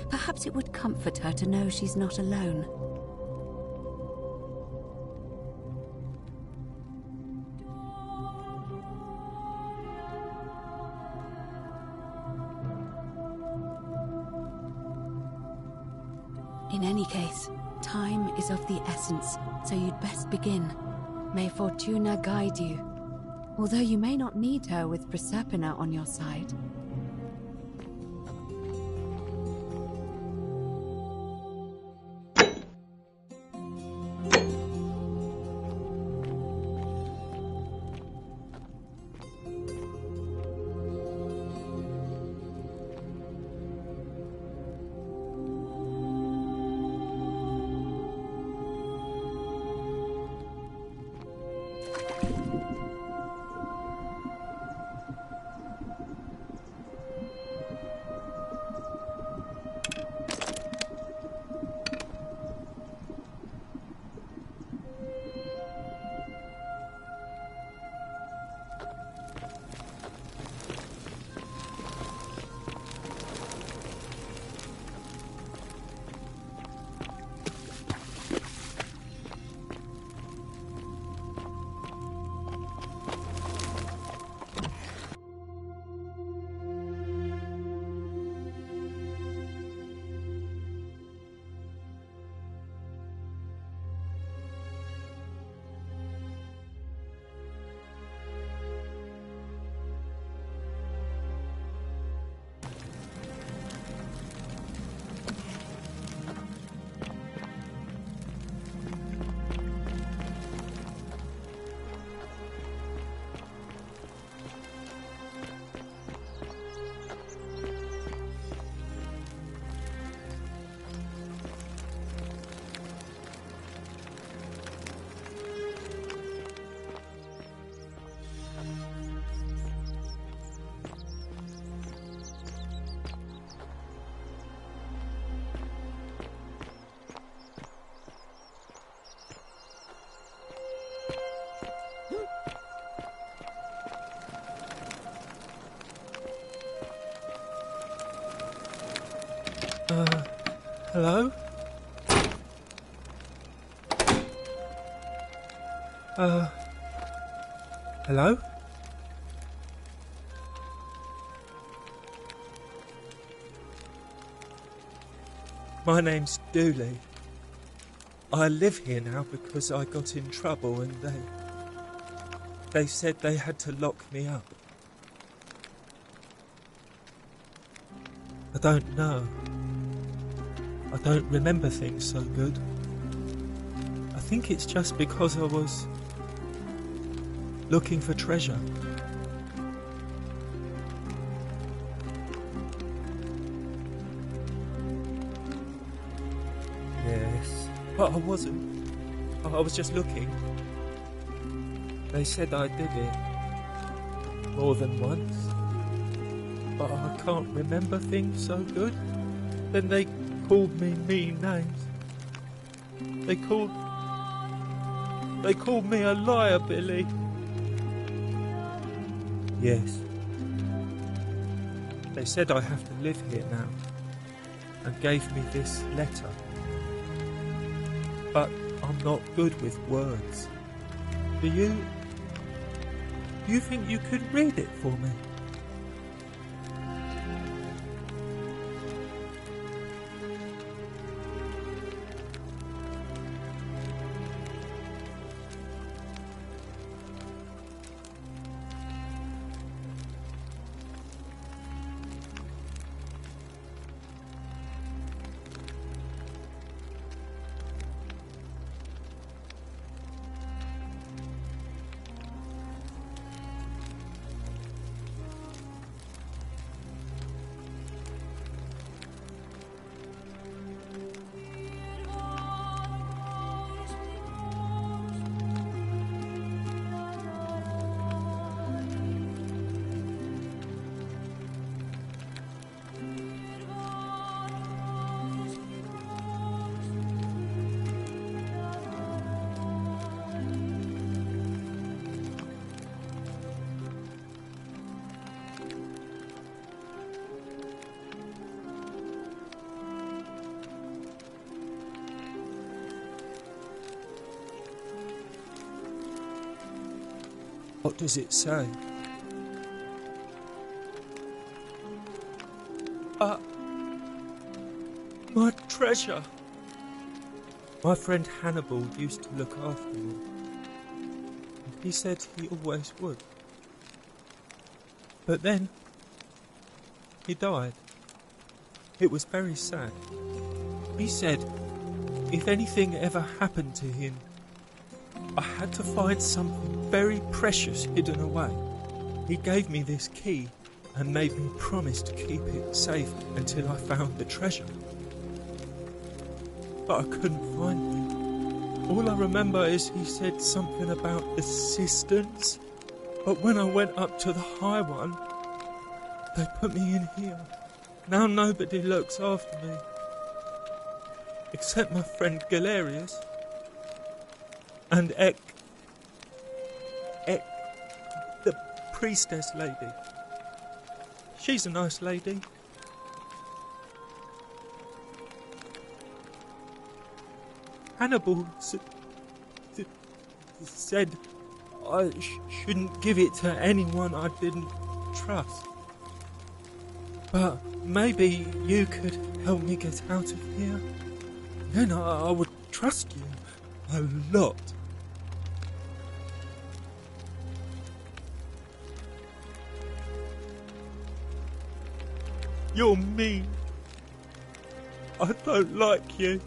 Perhaps it would comfort her to know she's not alone. In any case, time is of the essence, so you'd best begin. May Fortuna guide you. Although you may not need her with Proserpina on your side. Hello? Hello? My name's Dooley. I live here now because I got in trouble and they said they had to lock me up. I don't know. I don't remember things so good. I think it's just because I was looking for treasure. Yes, but I wasn't. I was just looking. They said I did it more than once, but I can't remember things so good. Then they called me mean names. They called me a liar, Billy. Yes. They said I have to live here now, and gave me this letter. But I'm not good with words. Do you think you could read it for me? What does it say? My treasure! My friend Hannibal used to look after me. And he said he always would. But then, he died. It was very sad. He said if anything ever happened to him, I had to find something very precious hidden away. He gave me this key and made me promise to keep it safe until I found the treasure. But I couldn't find it. All I remember is he said something about the cisterns, but when I went up to the high one, they put me in here. Now nobody looks after me, except my friend Galerius. And Ek, the priestess lady. She's a nice lady. Hannibal said I shouldn't give it to anyone I didn't trust. But maybe you could help me get out of here. Then I would trust you a lot. You're mean. I don't like you.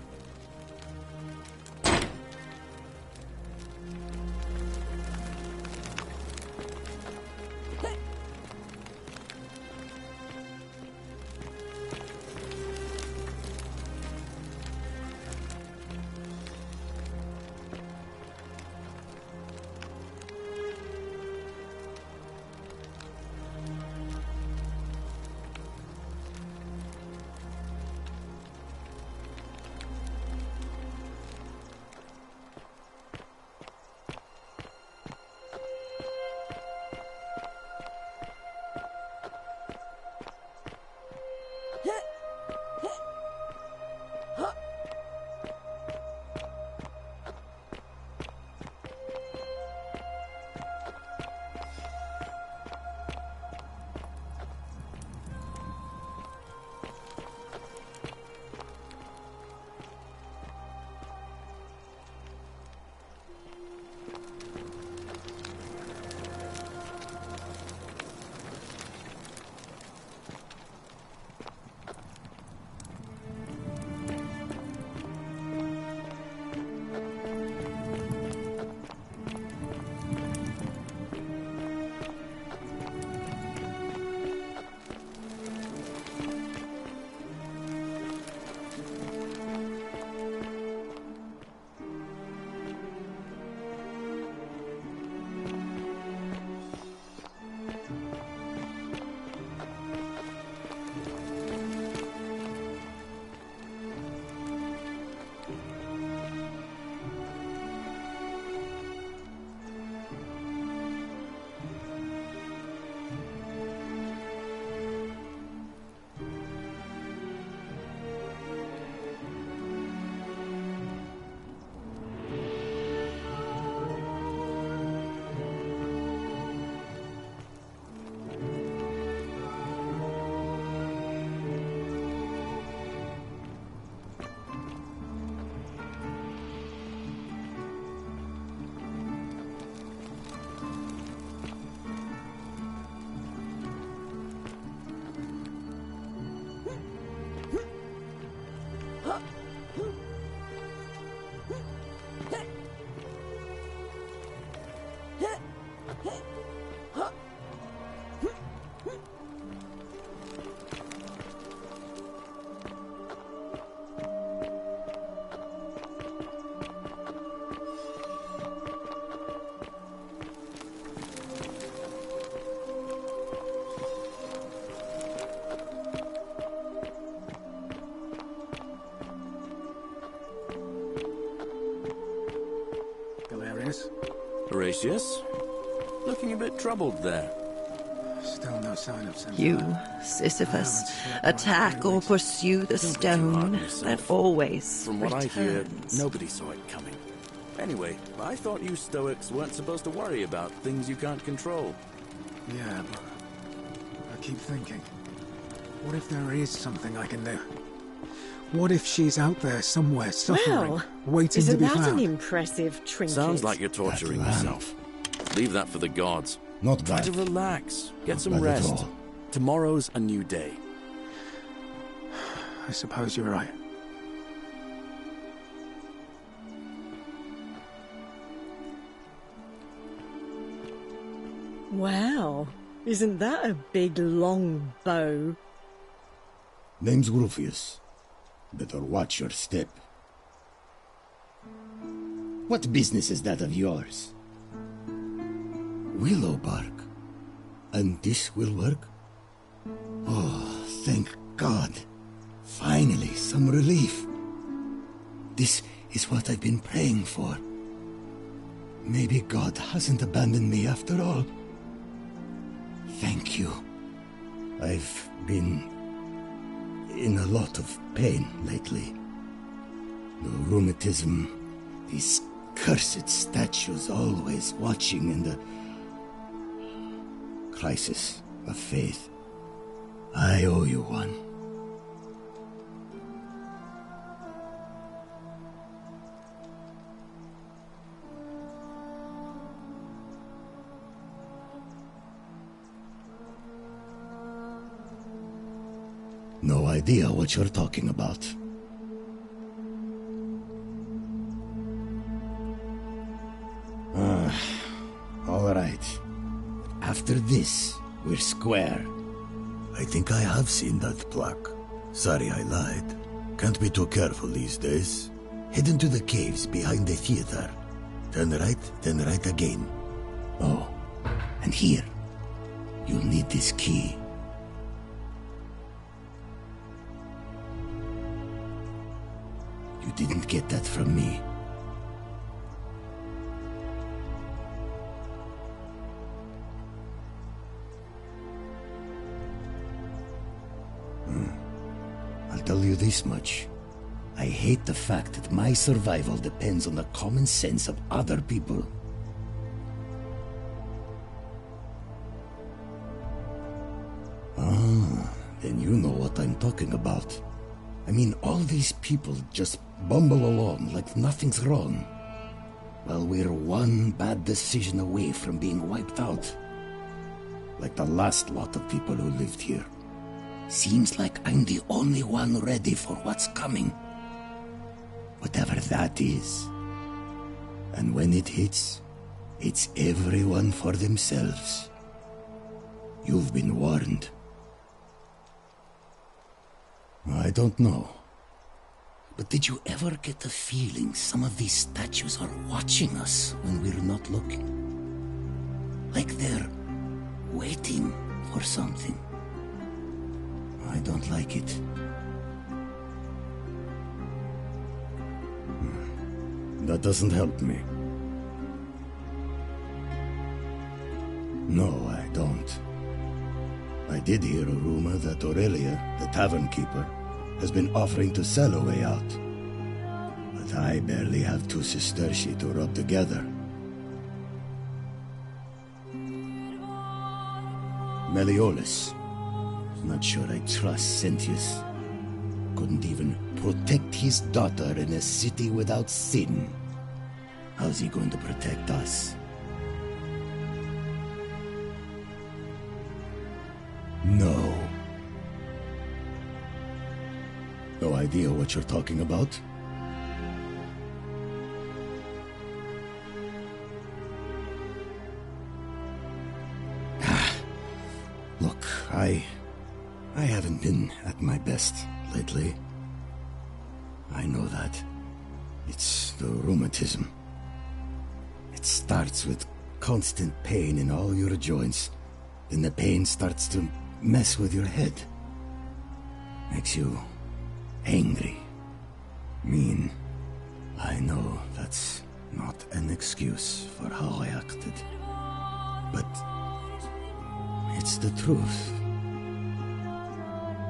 Horatius? Looking a bit troubled there. Still no sign of some. You, Sisyphus, attack or pursue the stone that always From what I hear, returns. nobody saw it coming. Anyway, I thought you Stoics weren't supposed to worry about things you can't control. Yeah, but I keep thinking, what if there is something I can do? What if she's out there somewhere suffering, waiting to isn't be that found? an impressive trinket? Sounds like you're torturing yourself. Leave that for the gods. Not Try bad. to relax. Get Not some bad at rest. all. Tomorrow's a new day. I suppose you're right. Wow, isn't that a big long bow? Name's Rufius. Better watch your step. What business is that of yours? Willow bark. And this will work? Oh, thank God. Finally, some relief. This is what I've been praying for. Maybe God hasn't abandoned me after all. Thank you. I've been in a lot of pain lately. The rheumatism, these cursed statues always watching, and the crisis of faith. I owe you one. No idea what you're talking about. All right. After this, we're square. I think I have seen that plaque. Sorry I lied. Can't be too careful these days. Head into the caves behind the theater. Turn right, then right again. Oh, and here. You'll need this key. You didn't get that from me. I'll tell you this much. I hate the fact that my survival depends on the common sense of other people. Then you know what I'm talking about. I mean, all these people just bumble along like nothing's wrong. Well, we're one bad decision away from being wiped out. Like the last lot of people who lived here. Seems like I'm the only one ready for what's coming. Whatever that is. And when it hits, it's everyone for themselves. You've been warned. I don't know. But did you ever get the feeling some of these statues are watching us when we're not looking? Like they're waiting for something. I don't like it. That doesn't help me. No, I don't. I did hear a rumor that Aurelia, the tavern keeper, has been offering to sell a way out. But I barely have two sesterci to rub together. Meliodas. Not sure I trust Sentius. Couldn't even protect his daughter in a city without sin. How's he going to protect us? No. No idea what you're talking about? Look, I haven't been at my best lately. I know that. It's the rheumatism. It starts with constant pain in all your joints. Then the pain starts to mess with your head. Makes you angry, mean. I know that's not an excuse for how I acted. But it's the truth.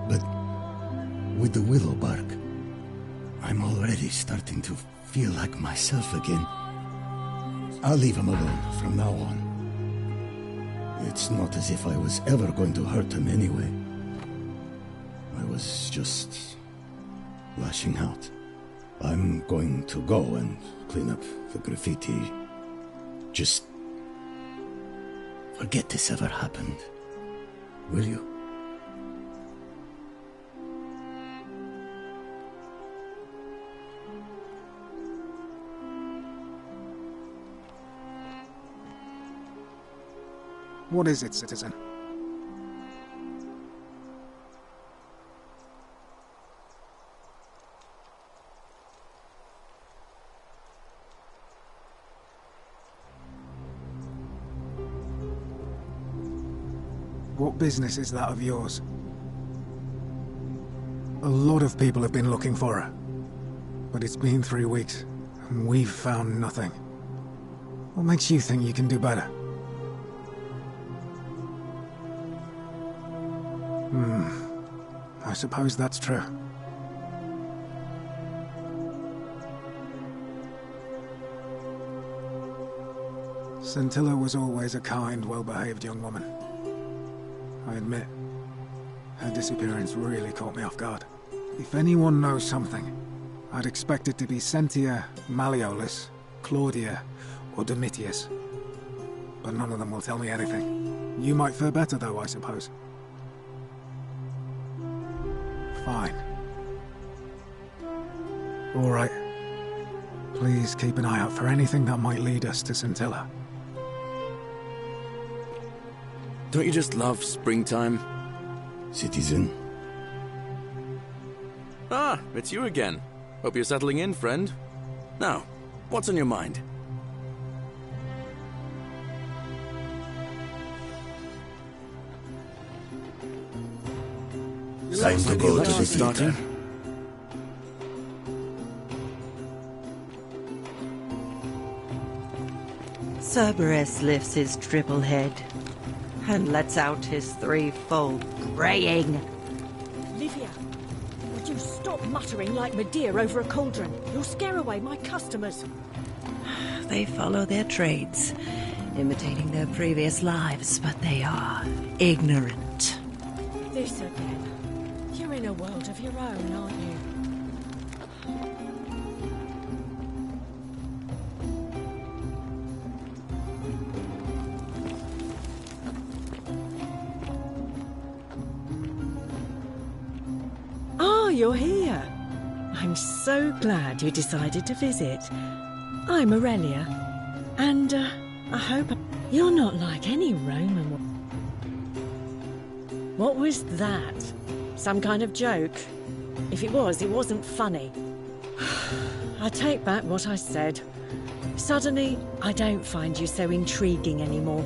But with the willow bark, I'm already starting to feel like myself again. I'll leave him alone from now on. It's not as if I was ever going to hurt him anyway. I was just lashing out. I'm going to go and clean up the graffiti. Just forget this ever happened, will you? What is it, citizen? What business is that of yours? A lot of people have been looking for her. But it's been 3 weeks, and we've found nothing. What makes you think you can do better? I suppose that's true. Scintilla was always a kind, well-behaved young woman. I admit, her disappearance really caught me off guard. If anyone knows something, I'd expect it to be Sentia, Malleolus, Claudia, or Domitius. But none of them will tell me anything. You might fare better though, I suppose. Fine. All right. Please keep an eye out for anything that might lead us to Scintilla. Don't you just love springtime? Citizen. Ah, it's you again. Hope you're settling in, friend. Now, what's on your mind? Time to go to the starting. Cerberus lifts his triple head and lets out his threefold braying. Livia, would you stop muttering like Medea over a cauldron? You'll scare away my customers. They follow their trades, imitating their previous lives, but they are ignorant. This again. You're in a world of your own, aren't you? Ah, you're here. I'm so glad you decided to visit. I'm Aurelia, and I hope you're not like any Roman woman. What was that? Some kind of joke? If it was, it wasn't funny. I take back what I said. Suddenly, I don't find you so intriguing anymore.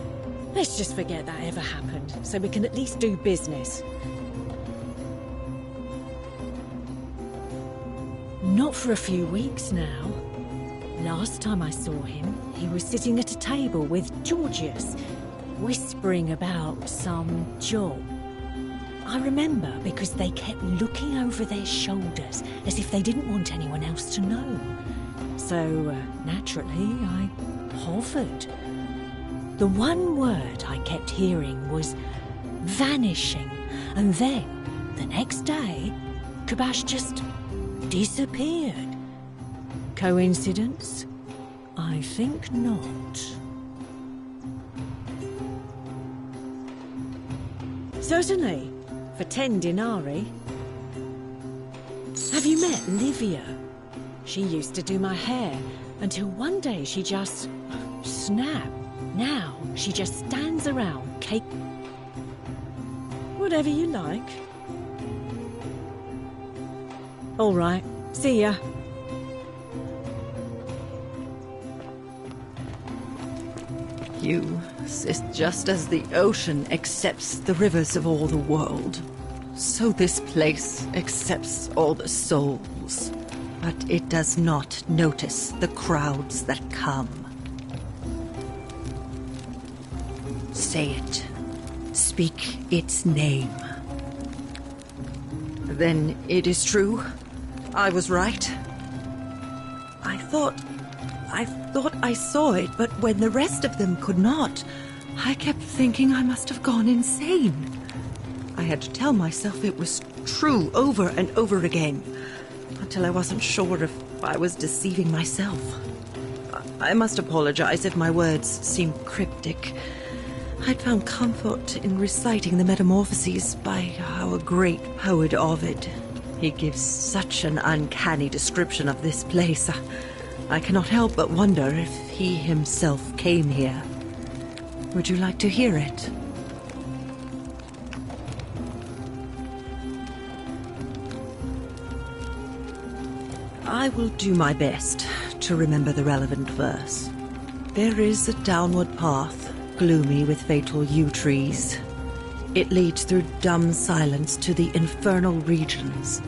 Let's just forget that ever happened, so we can at least do business. Not for a few weeks now. Last time I saw him, he was sitting at a table with Georgius, whispering about some job. I remember because they kept looking over their shoulders as if they didn't want anyone else to know. So, naturally, I hovered. The one word I kept hearing was vanishing, and then, the next day, Kabash just disappeared. Coincidence? I think not. Certainly. For 10 denarii. Have you met Livia? She used to do my hair, until one day she just snapped. Now she just stands around Whatever you like. All right. See ya. You, just as the ocean accepts the rivers of all the world, so this place accepts all the souls. But it does not notice the crowds that come. Say it. Speak its name. Then it is true. I was right. I thought I saw it, but when the rest of them could not, I kept thinking I must have gone insane. I had to tell myself it was true over and over again, until I wasn't sure if I was deceiving myself. I must apologize if my words seem cryptic. I'd found comfort in reciting the Metamorphoses by our great poet Ovid. He gives such an uncanny description of this place. I cannot help but wonder if he himself came here. Would you like to hear it? I will do my best to remember the relevant verse. There is a downward path, gloomy with fatal yew trees. It leads through dumb silence to the infernal regions.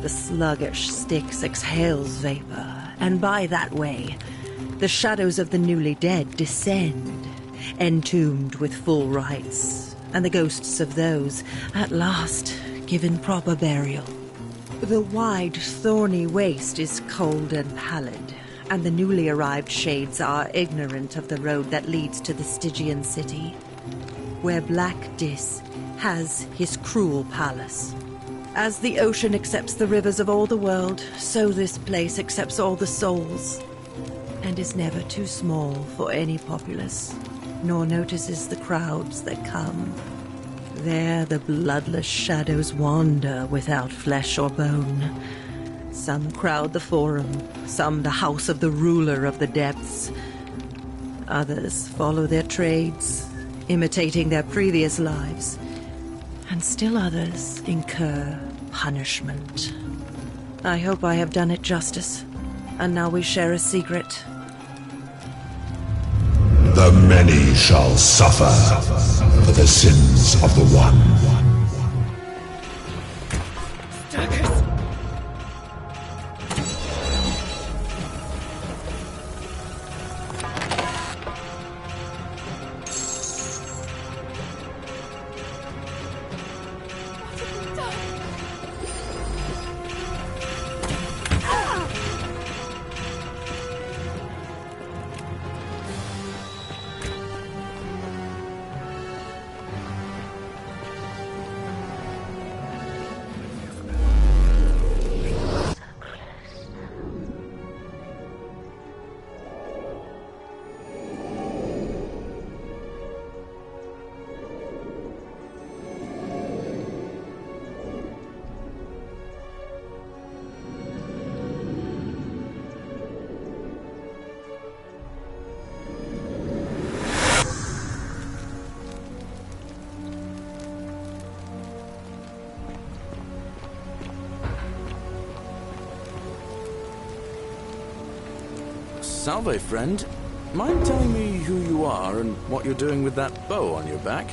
The sluggish Styx exhales vapor, and by that way, the shadows of the newly dead descend, entombed with full rites, and the ghosts of those, at last, given proper burial. The wide, thorny waste is cold and pallid, and the newly arrived shades are ignorant of the road that leads to the Stygian city, where Black Dis has his cruel palace. As the ocean accepts the rivers of all the world, so this place accepts all the souls, and is never too small for any populace, nor notices the crowds that come. There the bloodless shadows wander without flesh or bone. Some crowd the forum, some the house of the ruler of the depths. Others follow their trades, imitating their previous lives. And still others incur punishment. I hope I have done it justice, and now we share a secret. The many shall suffer for the sins of the one. Salve, friend. Mind telling me who you are and what you're doing with that bow on your back?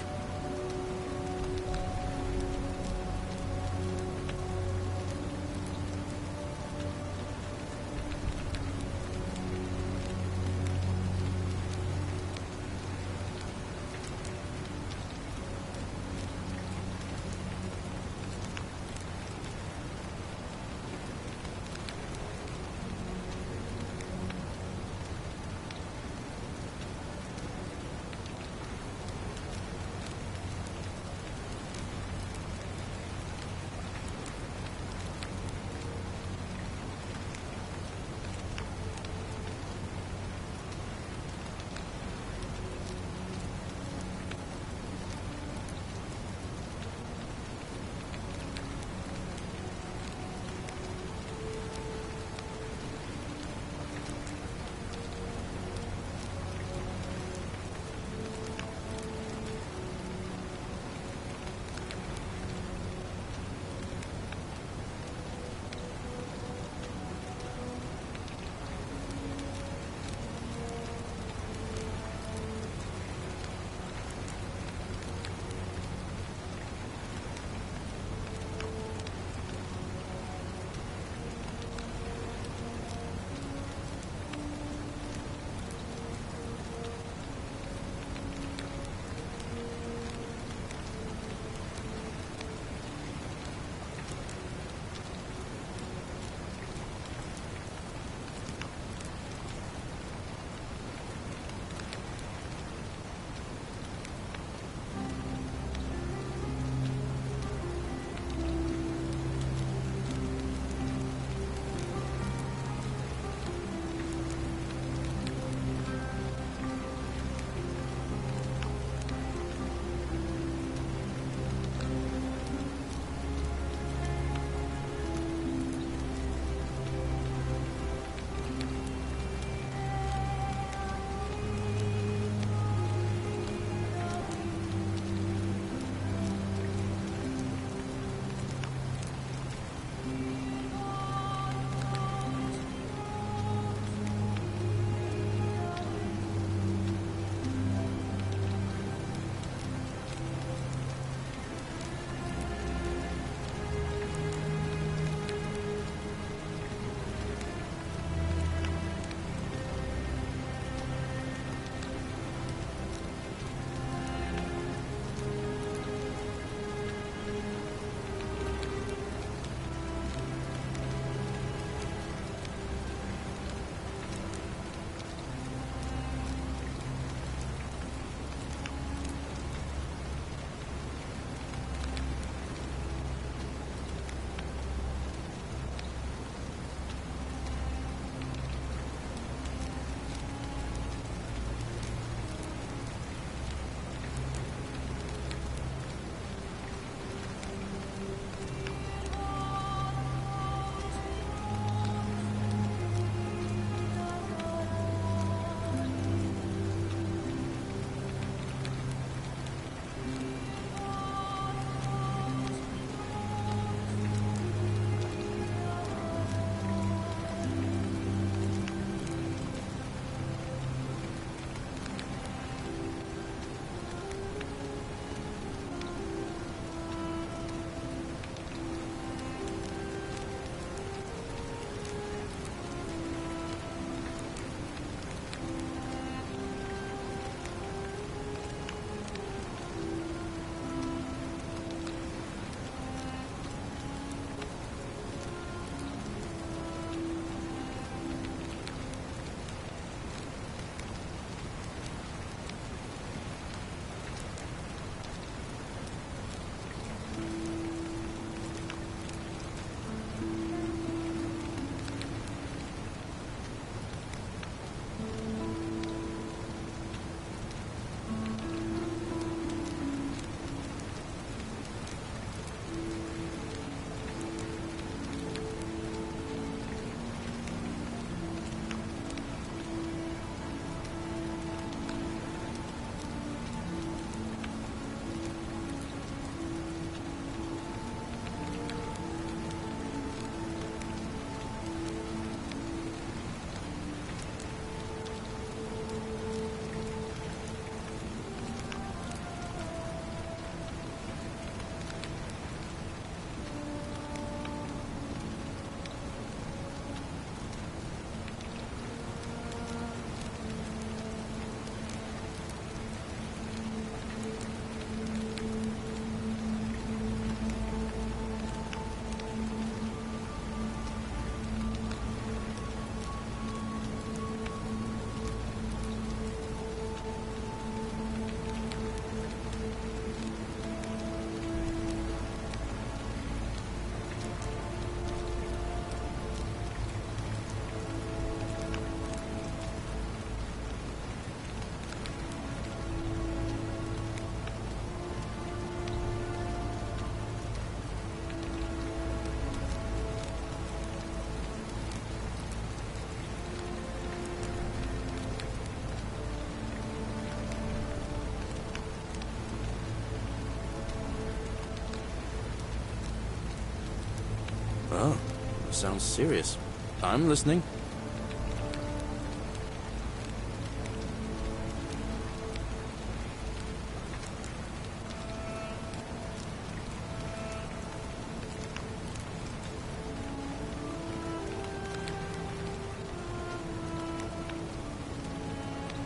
sounds serious. I'm listening.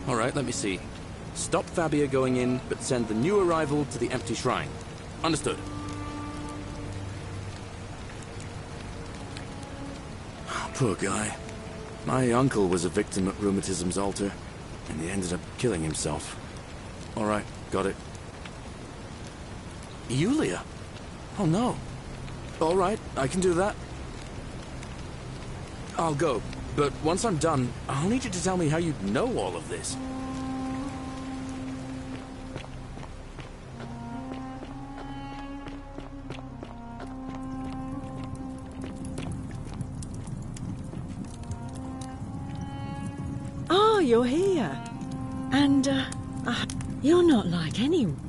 All right, let me see. Stop Fabia going in, but send the new arrival to the empty shrine. Understood. Poor guy. My uncle was a victim at rheumatism's altar, and he ended up killing himself. All right, got it. Yulia? Oh no. All right, I can do that. I'll go, but once I'm done, I'll need you to tell me how you know all of this. Oh, you're here. And, you're not like anyone.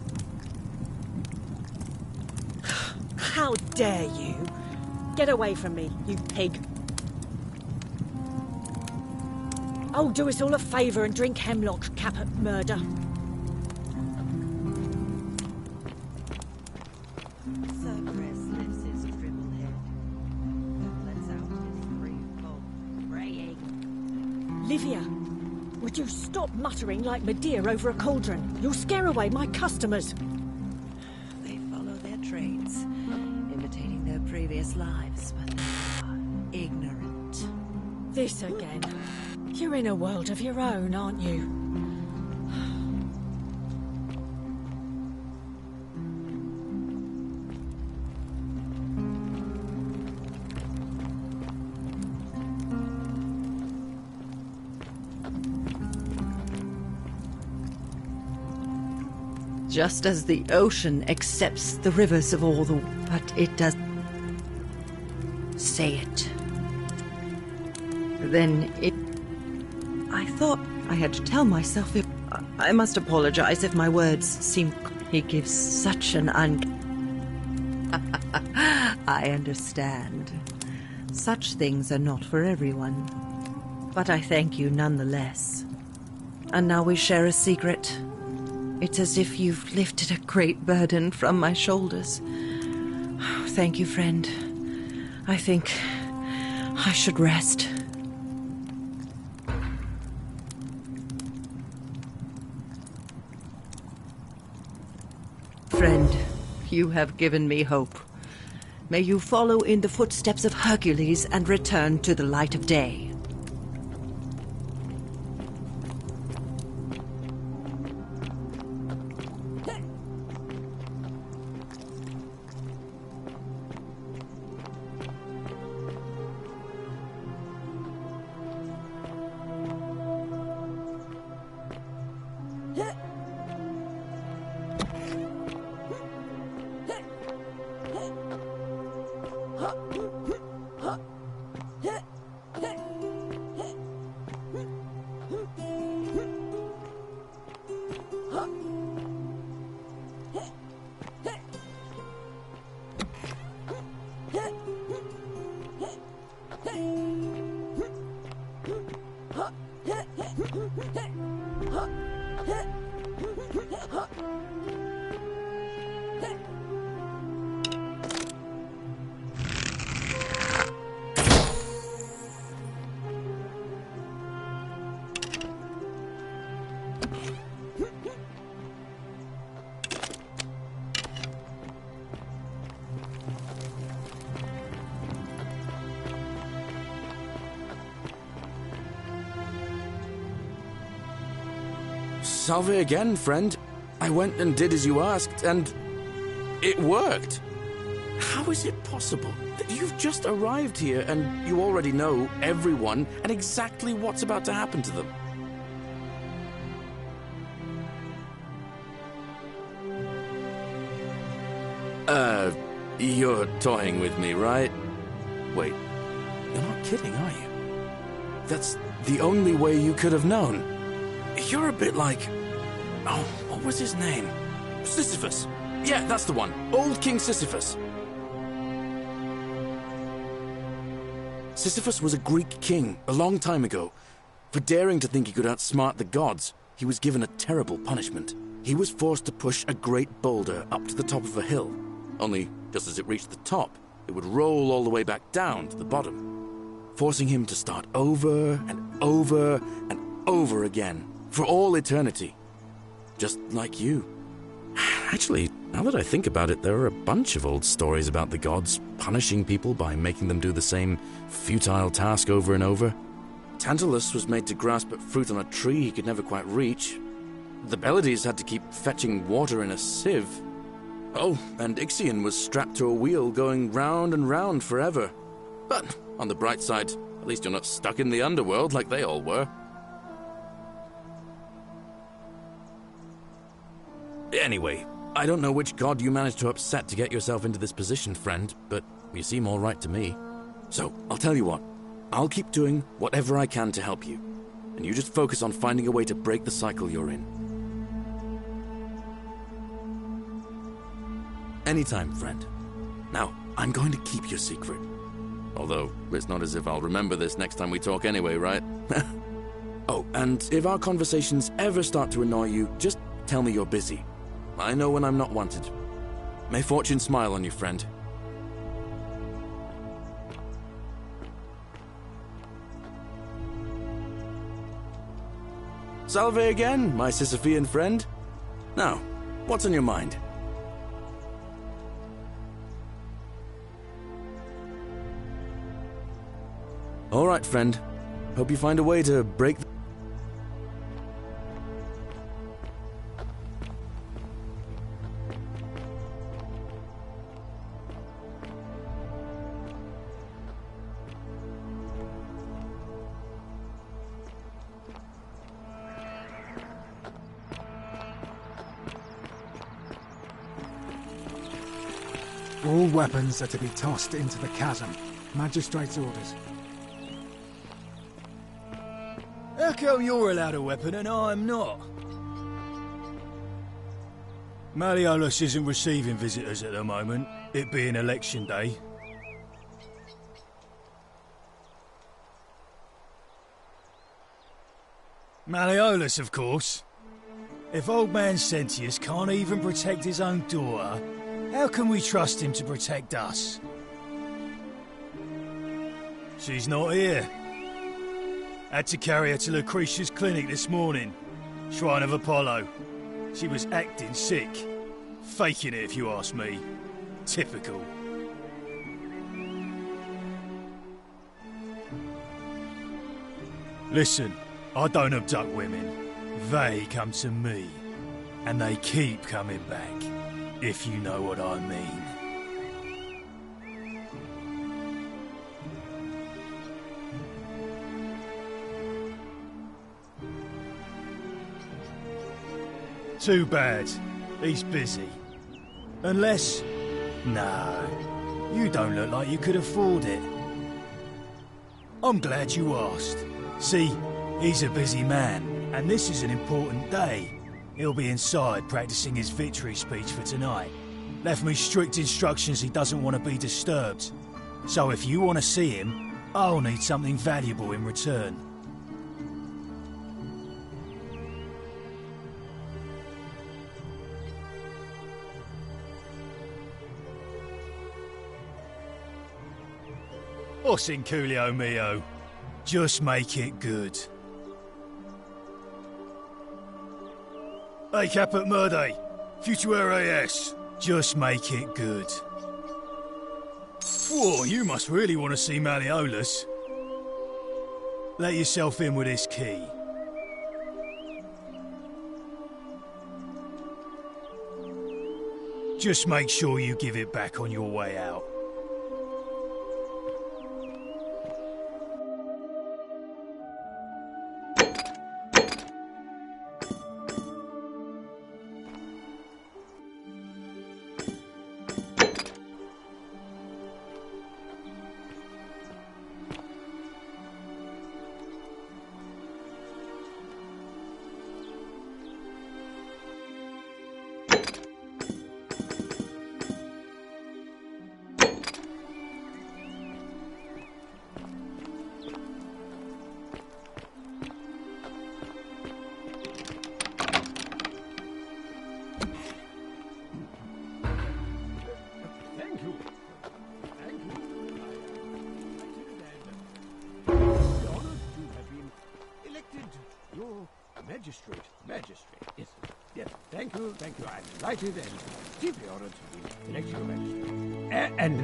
How dare you? Get away from me, you pig. Oh, do us all a favour and drink hemlock, cap at murder. Cerberus lifts his dribble head and lets out his brief cold braying. Livia, would you stop muttering like Medea over a cauldron? You'll scare away my customers. They follow their trades, imitating their previous lives, but they are ignorant. This again. You're in a world of your own, aren't you? Just as the ocean accepts the rivers of all the... But it does... Say it. Then it... I thought I had to tell myself if... I must apologize if my words seem... He gives such an I understand. Such things are not for everyone. But I thank you nonetheless. And now we share a secret. It's as if you've lifted a great burden from my shoulders. Thank you, friend. I think I should rest. Friend, you have given me hope. May you follow in the footsteps of Hercules and return to the light of day. Salve again, friend. I went and did as you asked, and it worked. How is it possible that you've just arrived here and you already know everyone and exactly what's about to happen to them? You're toying with me, right? Wait, you're not kidding, are you? That's the only way you could have known. You're a bit like... Oh, what was his name? Sisyphus. Yeah, that's the one. Old King Sisyphus. Sisyphus was a Greek king a long time ago. For daring to think he could outsmart the gods, he was given a terrible punishment. He was forced to push a great boulder up to the top of a hill. Only, just as it reached the top, it would roll all the way back down to the bottom, forcing him to start over and over and over again, for all eternity. Just like you. Actually, now that I think about it, there are a bunch of old stories about the gods punishing people by making them do the same futile task over and over. Tantalus was made to grasp at fruit on a tree he could never quite reach. The Bellides had to keep fetching water in a sieve. Oh, and Ixion was strapped to a wheel going round and round forever. But, on the bright side, at least you're not stuck in the underworld like they all were. Anyway, I don't know which god you managed to upset to get yourself into this position, friend, but you seem all right to me. So, I'll tell you what. I'll keep doing whatever I can to help you. And you just focus on finding a way to break the cycle you're in. Anytime, friend. Now, I'm going to keep your secret. Although, it's not as if I'll remember this next time we talk anyway, right? Oh, and if our conversations ever start to annoy you, just tell me you're busy. I know when I'm not wanted. May fortune smile on you, friend. Salve again, my Sisyphean friend. Now, what's on your mind? All right, friend. Hope you find a way to break the... All weapons are to be tossed into the chasm. Magistrate's orders. How come you're allowed a weapon and I'm not? Malleolus isn't receiving visitors at the moment, it being election day. Malleolus, of course. If old man Sentius can't even protect his own daughter, how can we trust him to protect us? She's not here. Had to carry her to Lucretia's clinic this morning. Shrine of Apollo. She was acting sick. Faking it, if you ask me. Typical. Listen, I don't abduct women. They come to me. And they keep coming back. If you know what I mean. Too bad. He's busy. Unless... No. You don't look like you could afford it. I'm glad you asked. See, he's a busy man, and this is an important day. He'll be inside practicing his victory speech for tonight. Left me strict instructions he doesn't want to be disturbed. So if you want to see him, I'll need something valuable in return. Os in Coolio mio. Just make it good. Hey, Caput Murde. Futuere es. Just make it good. Whoa, you must really want to see Malleolus. Let yourself in with this key. Just make sure you give it back on your way out. Magistrate. Yes. Yes. Thank you. I'm delighted and deeply honored to be election of magistrate. And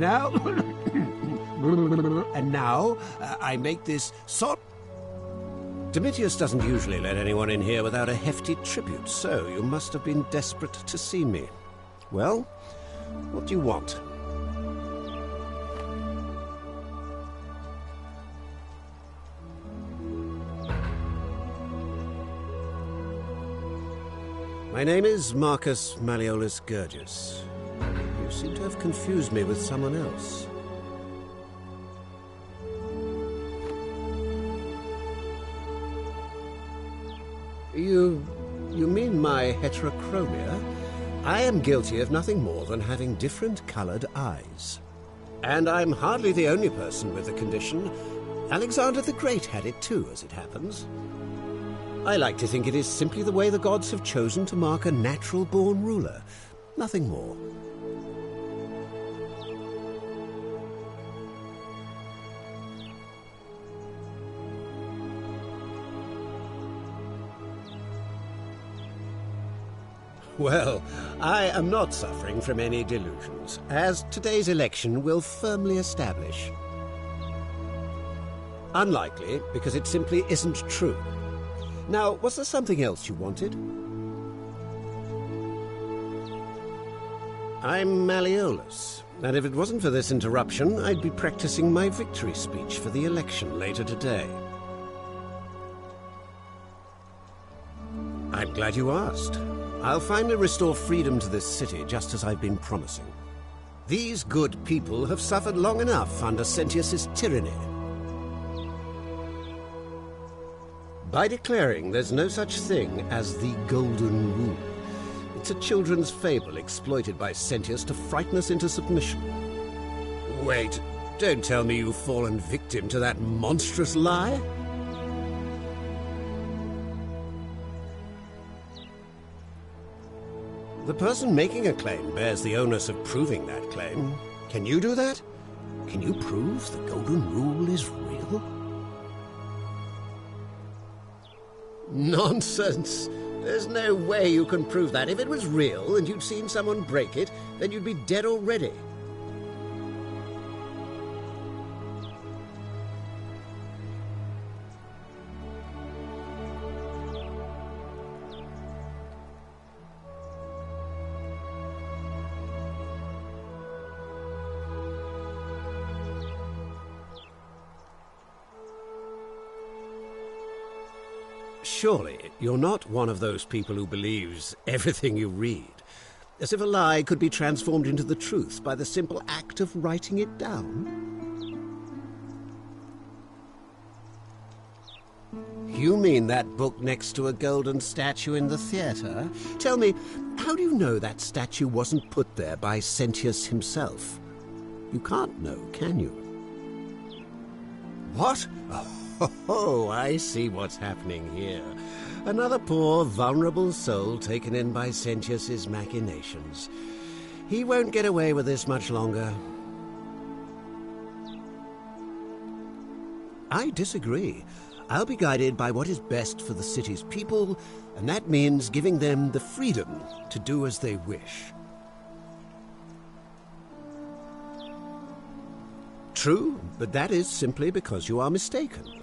now, I make this sort... Domitius doesn't usually let anyone in here without a hefty tribute, so you must have been desperate to see me. Well, what do you want? My name is Marcus Malleolus Gurgis. You seem to have confused me with someone else. You mean my heterochromia? I am guilty of nothing more than having different coloured eyes. And I'm hardly the only person with the condition. Alexander the Great had it too, as it happens. I like to think it is simply the way the gods have chosen to mark a natural-born ruler. Nothing more. Well, I am not suffering from any delusions, as today's election will firmly establish. Unlikely, because it simply isn't true. Now, was there something else you wanted? I'm Malleolus, and if it wasn't for this interruption, I'd be practicing my victory speech for the election later today. I'm glad you asked. I'll finally restore freedom to this city, just as I've been promising. These good people have suffered long enough under Sentius's tyranny. By declaring there's no such thing as the Golden Rule. It's a children's fable exploited by Sentius to frighten us into submission. Wait, don't tell me you've fallen victim to that monstrous lie? The person making a claim bears the onus of proving that claim. Can you do that? Can you prove the Golden Rule is real? Nonsense! There's no way you can prove that. If it was real and you'd seen someone break it, then you'd be dead already. Surely, you're not one of those people who believes everything you read, as if a lie could be transformed into the truth by the simple act of writing it down? You mean that book next to a golden statue in the theatre? Tell me, how do you know that statue wasn't put there by Sentius himself? You can't know, can you? What? Oh, I see what's happening here. Another poor, vulnerable soul taken in by Sentius's machinations. He won't get away with this much longer. I disagree. I'll be guided by what is best for the city's people, and that means giving them the freedom to do as they wish. True, but that is simply because you are mistaken.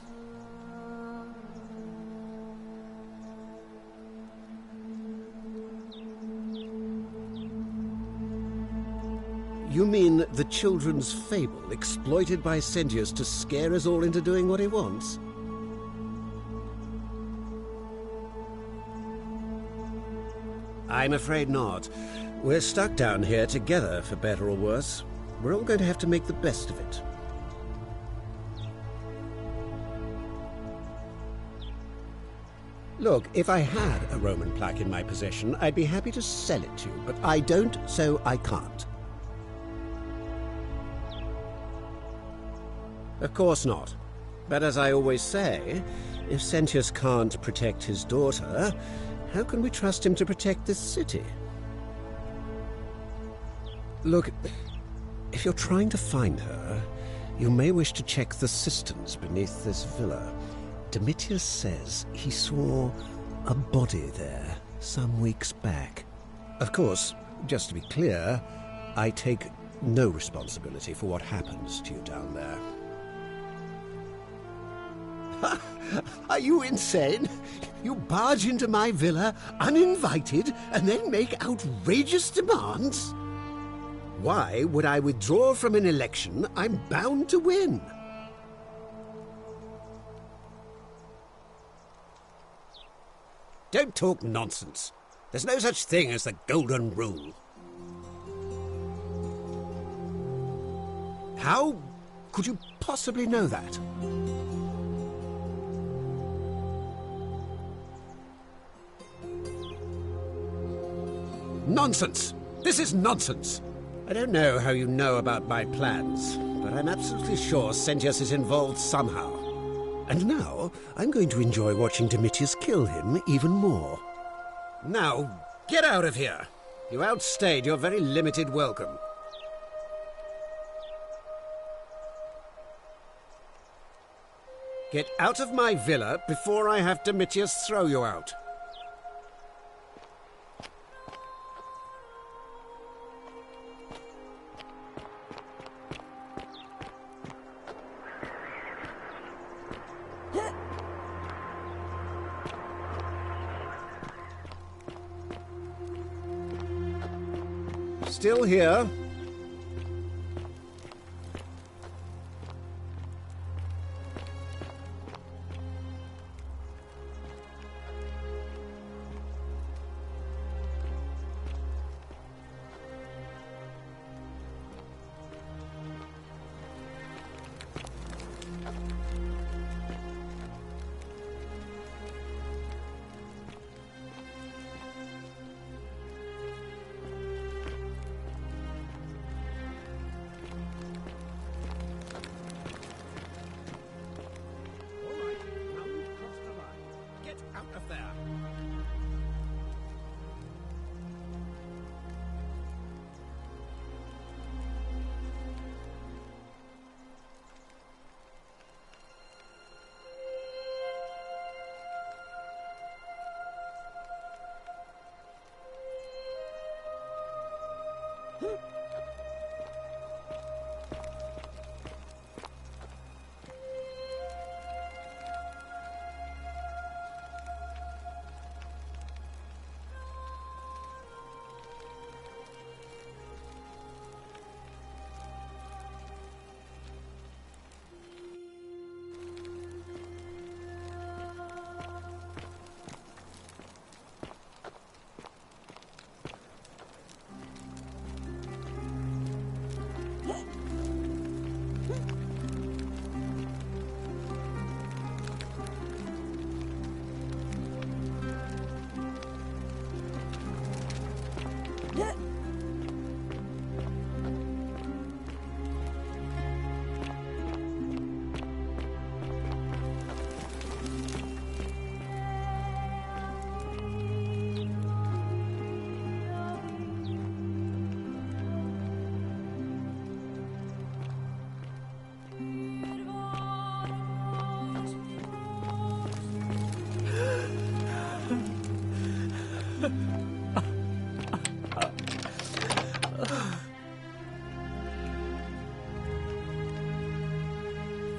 You mean the children's fable exploited by Sentius to scare us all into doing what he wants? I'm afraid not. We're stuck down here together, for better or worse. We're all going to have to make the best of it. Look, if I had a Roman plaque in my possession, I'd be happy to sell it to you, but I don't, so I can't. Of course not. But as I always say, if Sentius can't protect his daughter, how can we trust him to protect this city? Look, if you're trying to find her, you may wish to check the cisterns beneath this villa. Domitius says he saw a body there some weeks back. Of course, just to be clear, I take no responsibility for what happens to you down there. Are you insane? You barge into my villa uninvited and then make outrageous demands? Why would I withdraw from an election I'm bound to win? Don't talk nonsense. There's no such thing as the golden rule. How could you possibly know that? Nonsense! This is nonsense! I don't know how you know about my plans, but I'm absolutely sure Sentius is involved somehow. And now, I'm going to enjoy watching Domitius kill him even more. Now, get out of here! You outstayed your very limited welcome. Get out of my villa before I have Domitius throw you out. Still here?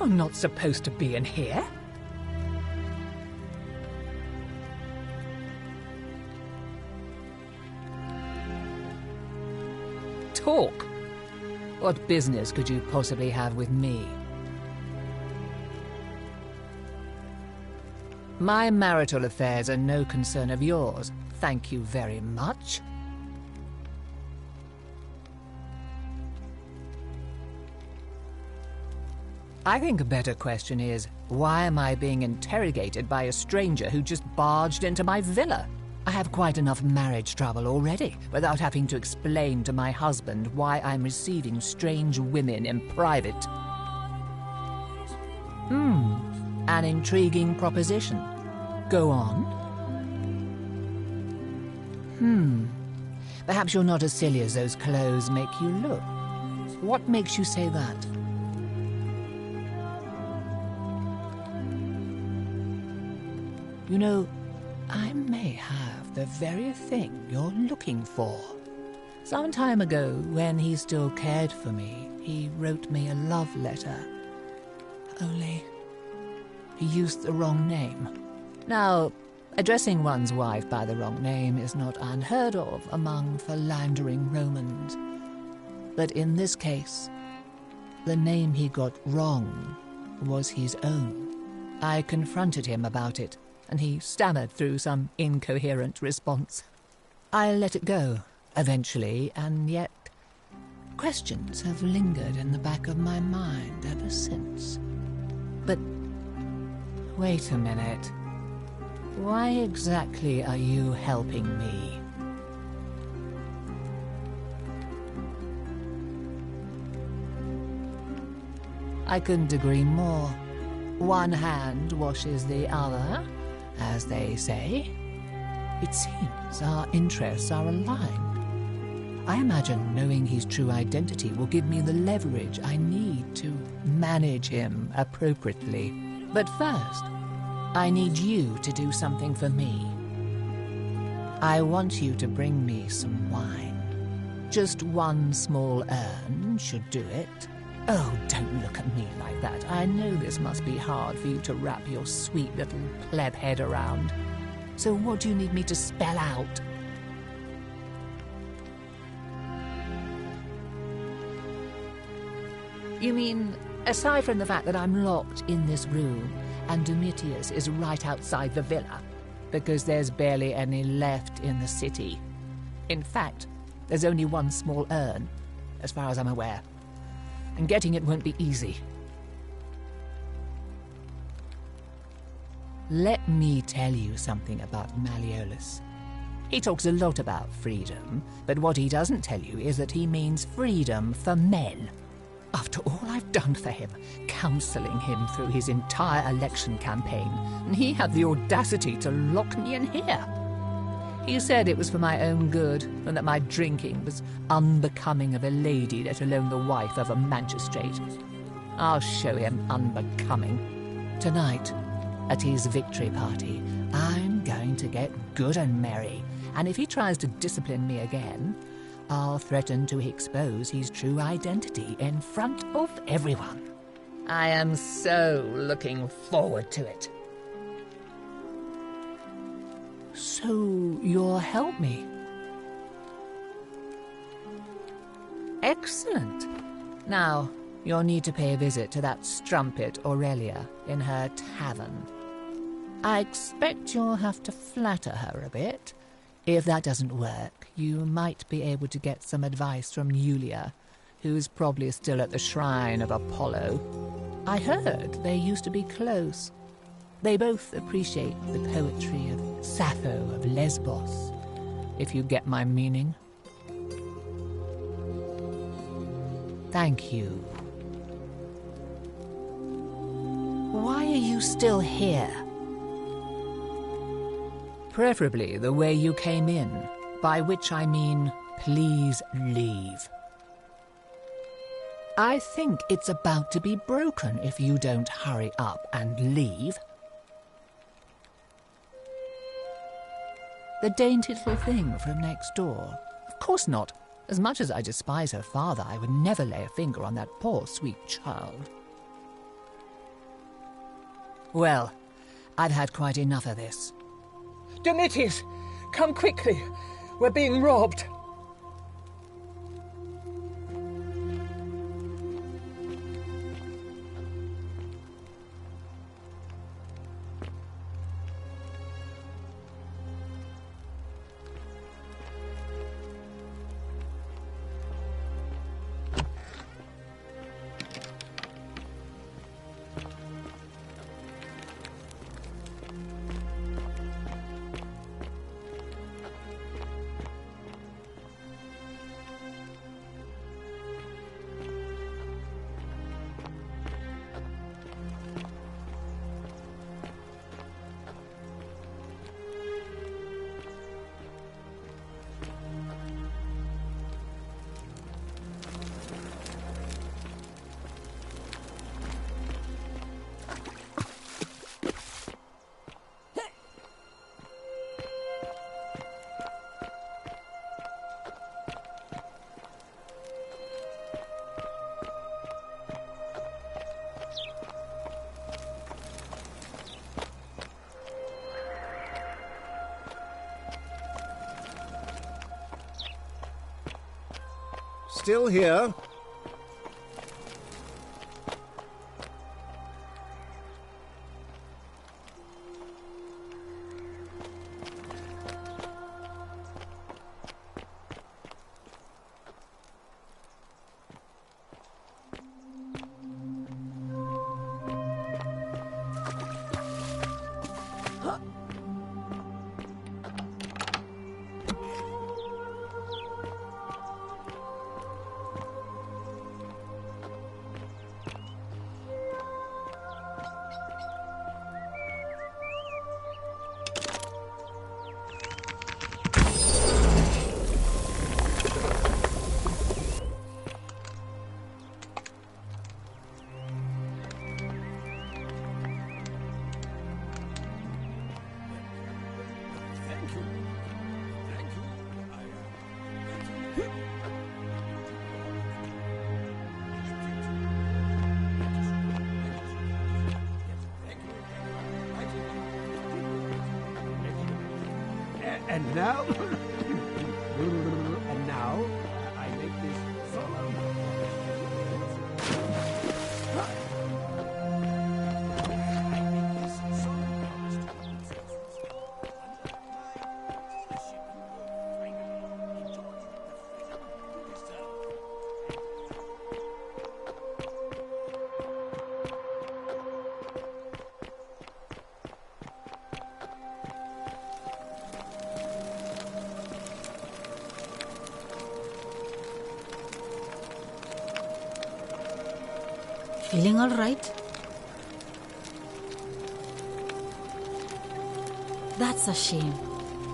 I'm not supposed to be in here. Talk. What business could you possibly have with me? My marital affairs are no concern of yours. Thank you very much. I think a better question is, why am I being interrogated by a stranger who just barged into my villa? I have quite enough marriage trouble already, without having to explain to my husband why I'm receiving strange women in private. An intriguing proposition. Go on. Perhaps you're not as silly as those clothes make you look. What makes you say that? You know, I may have the very thing you're looking for. Some time ago, when he still cared for me, he wrote me a love letter. Only he used the wrong name. Now, addressing one's wife by the wrong name is not unheard of among philandering Romans. But in this case, the name he got wrong was his own. I confronted him about it, and he stammered through some incoherent response. I let it go, eventually, and yet questions have lingered in the back of my mind ever since. But wait a minute. Why exactly are you helping me? I couldn't agree more. One hand washes the other, as they say. It seems our interests are aligned. I imagine knowing his true identity will give me the leverage I need to manage him appropriately. But first, I need you to do something for me. I want you to bring me some wine. Just one small urn should do it. Oh, don't look at me like that. I know this must be hard for you to wrap your sweet little pleb head around. So what do you need me to spell out? You mean, aside from the fact that I'm locked in this room and Domitius is right outside the villa, because there's barely any left in the city. In fact, there's only one small urn, as far as I'm aware. And getting it won't be easy. Let me tell you something about Malleolus. He talks a lot about freedom, but what he doesn't tell you is that he means freedom for men. After all I've done for him, counselling him through his entire election campaign, and he had the audacity to lock me in here. He said it was for my own good, and that my drinking was unbecoming of a lady, let alone the wife of a magistrate. I'll show him unbecoming. Tonight, at his victory party, I'm going to get good and merry, and if he tries to discipline me again, I'll threaten to expose his true identity in front of everyone. I am so looking forward to it. So you'll help me? Excellent. Now, you'll need to pay a visit to that strumpet Aurelia in her tavern. I expect you'll have to flatter her a bit. If that doesn't work, you might be able to get some advice from Yulia, who's probably still at the shrine of Apollo. I heard they used to be close. They both appreciate the poetry of Sappho of Lesbos, if you get my meaning. Thank you. Why are you still here? Preferably the way you came in, by which I mean, please leave. I think it's about to be broken if you don't hurry up and leave. The dainty little thing from next door? Of course not. As much as I despise her father, I would never lay a finger on that poor, sweet child. Well, I've had quite enough of this. Domitius, come quickly. We're being robbed. Still here. And now, I make this solemn. Feeling all right? That's a shame.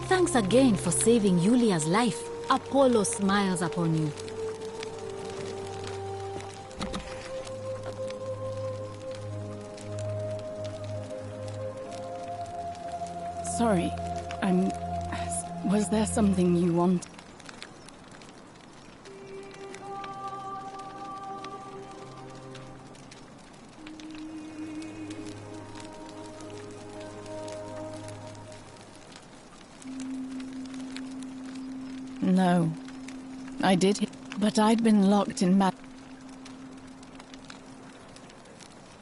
Thanks again for saving Yulia's life. Apollo smiles upon you. Sorry, was there something you want? No, I did, but I'd been locked in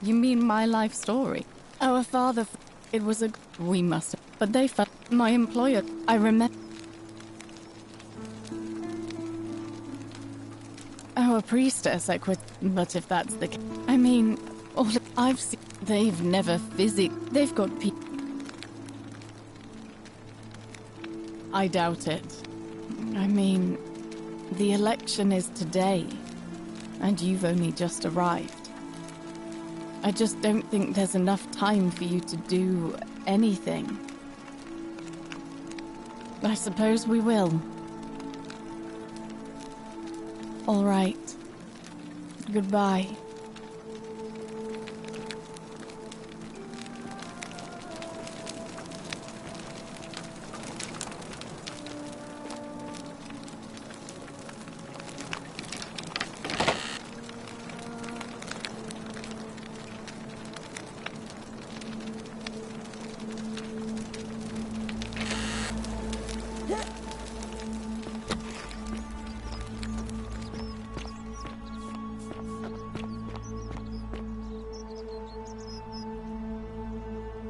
You mean my life story? Our father, it was we must have, but they felt my employer, I remember. Our priestess, I quit, but if that's the case, I mean, all I've seen, they've never they've got people. I doubt it. I mean, the election is today, and you've only just arrived. I just don't think there's enough time for you to do anything. I suppose we will. All right. Goodbye.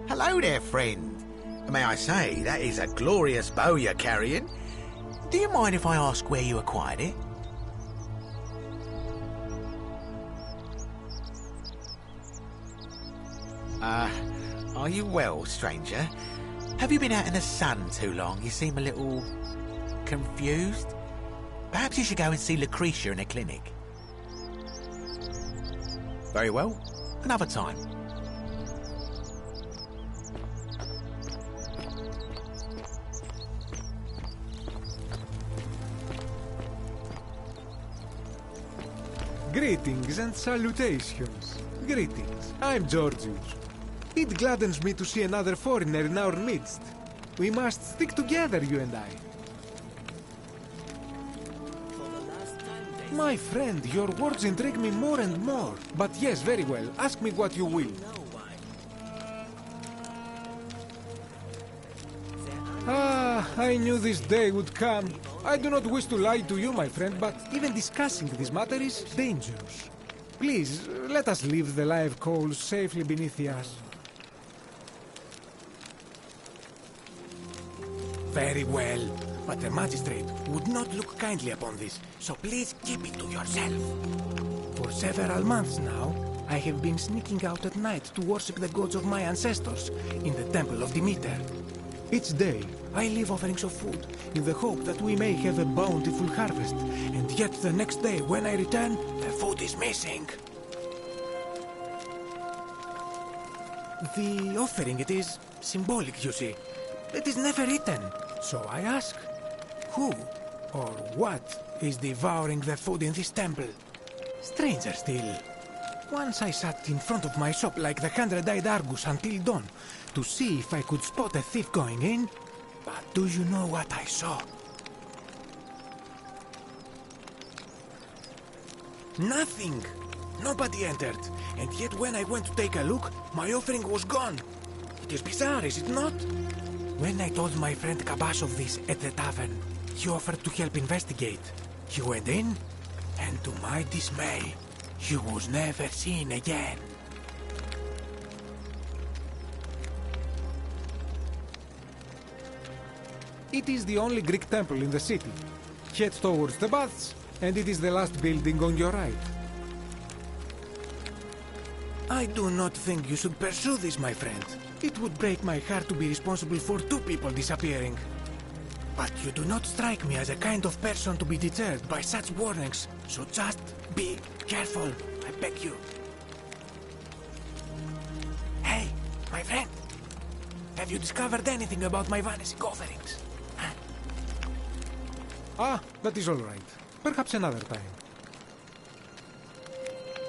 Hello there, friend. May I say, that is a glorious bow you're carrying. Do you mind if I ask where you acquired it? Are you well, stranger? Have you been out in the sun too long? You seem a little confused. Perhaps you should go and see Lucretia in a clinic. Very well, another time. Greetings and salutations. Greetings. I'm Georgius. It gladdens me to see another foreigner in our midst. We must stick together, you and I. My friend, your words intrigue me more and more. But yes, very well. Ask me what you will. I knew this day would come. I do not wish to lie to you, my friend, but even discussing this matter is dangerous. Please, let us leave the live coals safely beneath the ash. Very well, but the magistrate would not look kindly upon this, so please keep it to yourself. For several months now, I have been sneaking out at night to worship the gods of my ancestors in the temple of Demeter. Each day, I leave offerings of food in the hope that we may have a bountiful harvest, and yet the next day when I return, the food is missing. The offering, it is symbolic, you see. It is never eaten, so I ask, who or what is devouring the food in this temple? Stranger still. Once I sat in front of my shop like the 100-eyed Argus until dawn to see if I could spot a thief going in. But do you know what I saw? Nothing. Nobody entered. And yet when I went to take a look, my offering was gone. It is bizarre, is it not? When I told my friend Kabash of this at the tavern, he offered to help investigate. He went in, and to my dismay, he was never seen again. It is the only Greek temple in the city. Head towards the baths, and it is the last building on your right. I do not think you should pursue this, my friend. It would break my heart to be responsible for 2 people disappearing. But you do not strike me as a kind of person to be deterred by such warnings, so just be careful, I beg you. Hey, my friend. Have you discovered anything about my vanishing offerings? Huh? Ah, that is all right. Perhaps another time.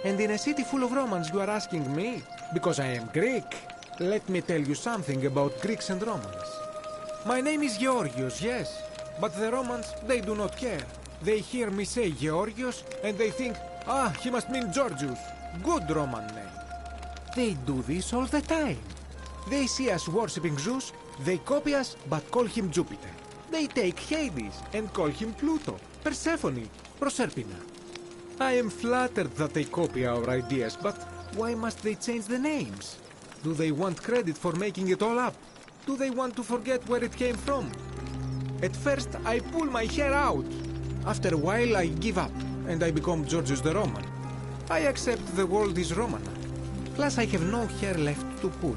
And in a city full of Romans you are asking me? Because I am Greek. Let me tell you something about Greeks and Romans. My name is Georgios, yes. But the Romans, they do not care. They hear me say Georgios and they think, ah, he must mean Georgios. Good Roman name. They do this all the time. They see us worshipping Zeus, they copy us but call him Jupiter. They take Hades and call him Pluto, Persephone, Proserpina. I am flattered that they copy our ideas, but why must they change the names? Do they want credit for making it all up? Do they want to forget where it came from? At first, I pull my hair out. After a while, I give up, and I become Georgios the Roman. I accept the world is Roman. Plus, I have no hair left to pull.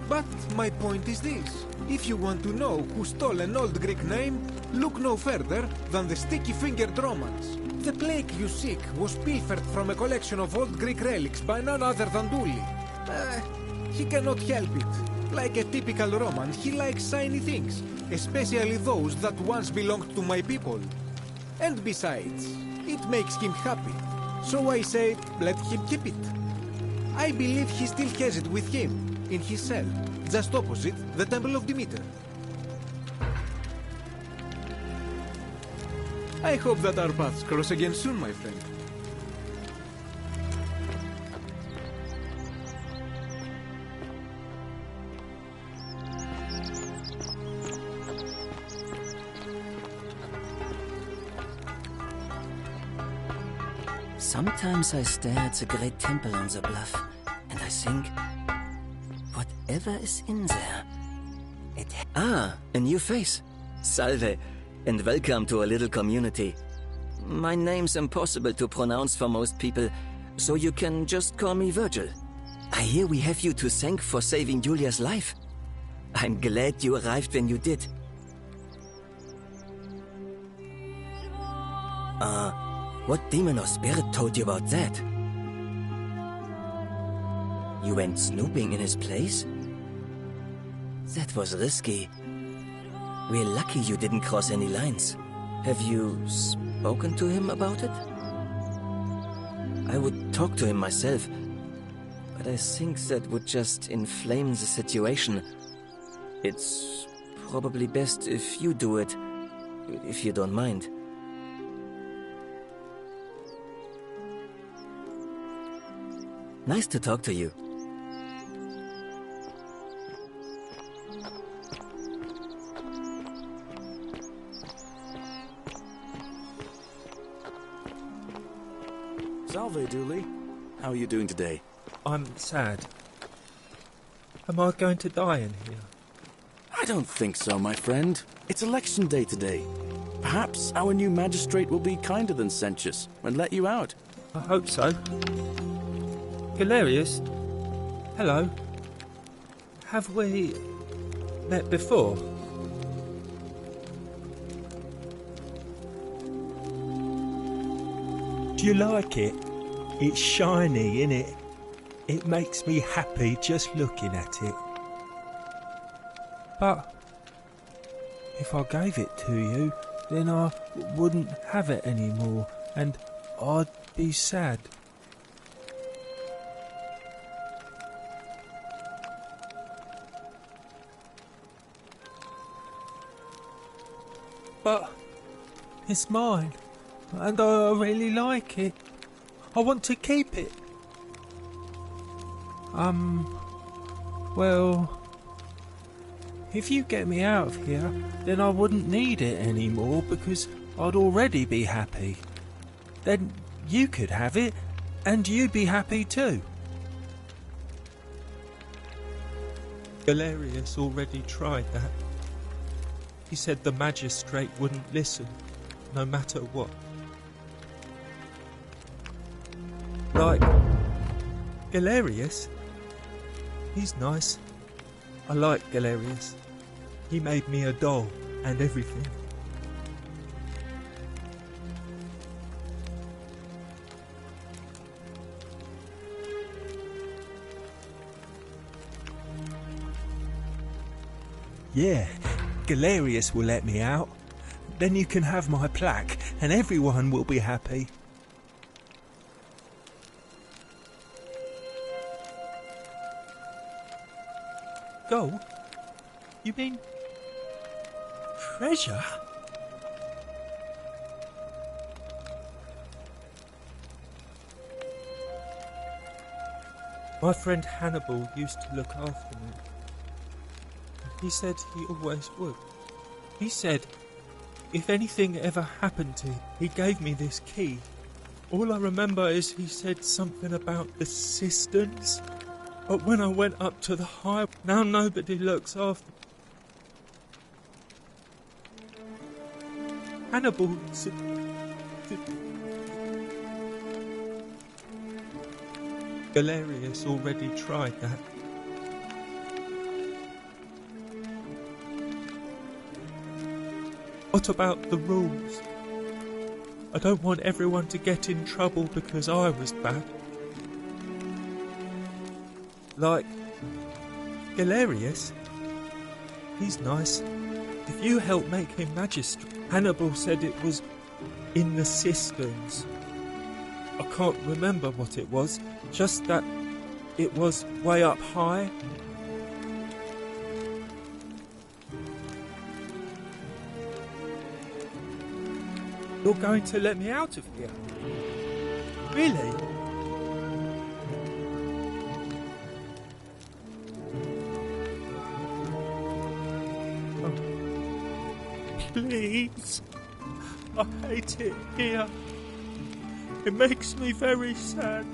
But my point is this. If you want to know who stole an old Greek name, look no further than the sticky-fingered Romans. The plague you seek was pilfered from a collection of old Greek relics by none other than Duli. He cannot help it. Like a typical Roman, he likes shiny things, especially those that once belonged to my people. And besides, it makes him happy. So I say, let him keep it. I believe he still has it with him, in his cell, just opposite the Temple of Demeter. I hope that our paths cross again soon, my friend. Sometimes I stare at the great temple on the bluff, and I think, whatever is in there, it... Ah, a new face. Salve, and welcome to a little community. My name's impossible to pronounce for most people, so you can just call me Virgil. I hear we have you to thank for saving Julia's life. I'm glad you arrived when you did. What demon or spirit told you about that? You went snooping in his place? That was risky. We're lucky you didn't cross any lines. Have you spoken to him about it? I would talk to him myself, but I think that would just inflame the situation. It's probably best if you do it, if you don't mind. Nice to talk to you. Salve, Dooley. How are you doing today? I'm sad. Am I going to die in here? I don't think so, my friend. It's election day today. Perhaps our new magistrate will be kinder than Sentius and let you out. I hope so. Galerius, hello. Have we met before? Do you like it? It's shiny, innit? It makes me happy just looking at it. But if I gave it to you, then I wouldn't have it anymore, and I'd be sad. But it's mine, and I really like it. I want to keep it. Well, if you get me out of here, then I wouldn't need it anymore because I'd already be happy. Then you could have it, and you'd be happy too. Galerius already tried that. He said the magistrate wouldn't listen, no matter what. Like, Galerius? He's nice. I like Galerius. He made me a doll and everything. Yeah, Galerius will let me out. Then you can have my plaque and everyone will be happy. Gold? You mean treasure? My friend Hannibal used to look after me. He said he always would. He said if anything ever happened to him, he gave me this key. All I remember is he said something about the cisterns. But when I went up to the highway, now nobody looks after me. Hannibal said... Galerius already tried that. What about the rules? I don't want everyone to get in trouble because I was bad. Like, Galerius? He's nice. If you help make him magistrate... Hannibal said it was in the cisterns. I can't remember what it was, just that it was way up high. You're going to let me out of here? Really? Please. I hate it here. It makes me very sad.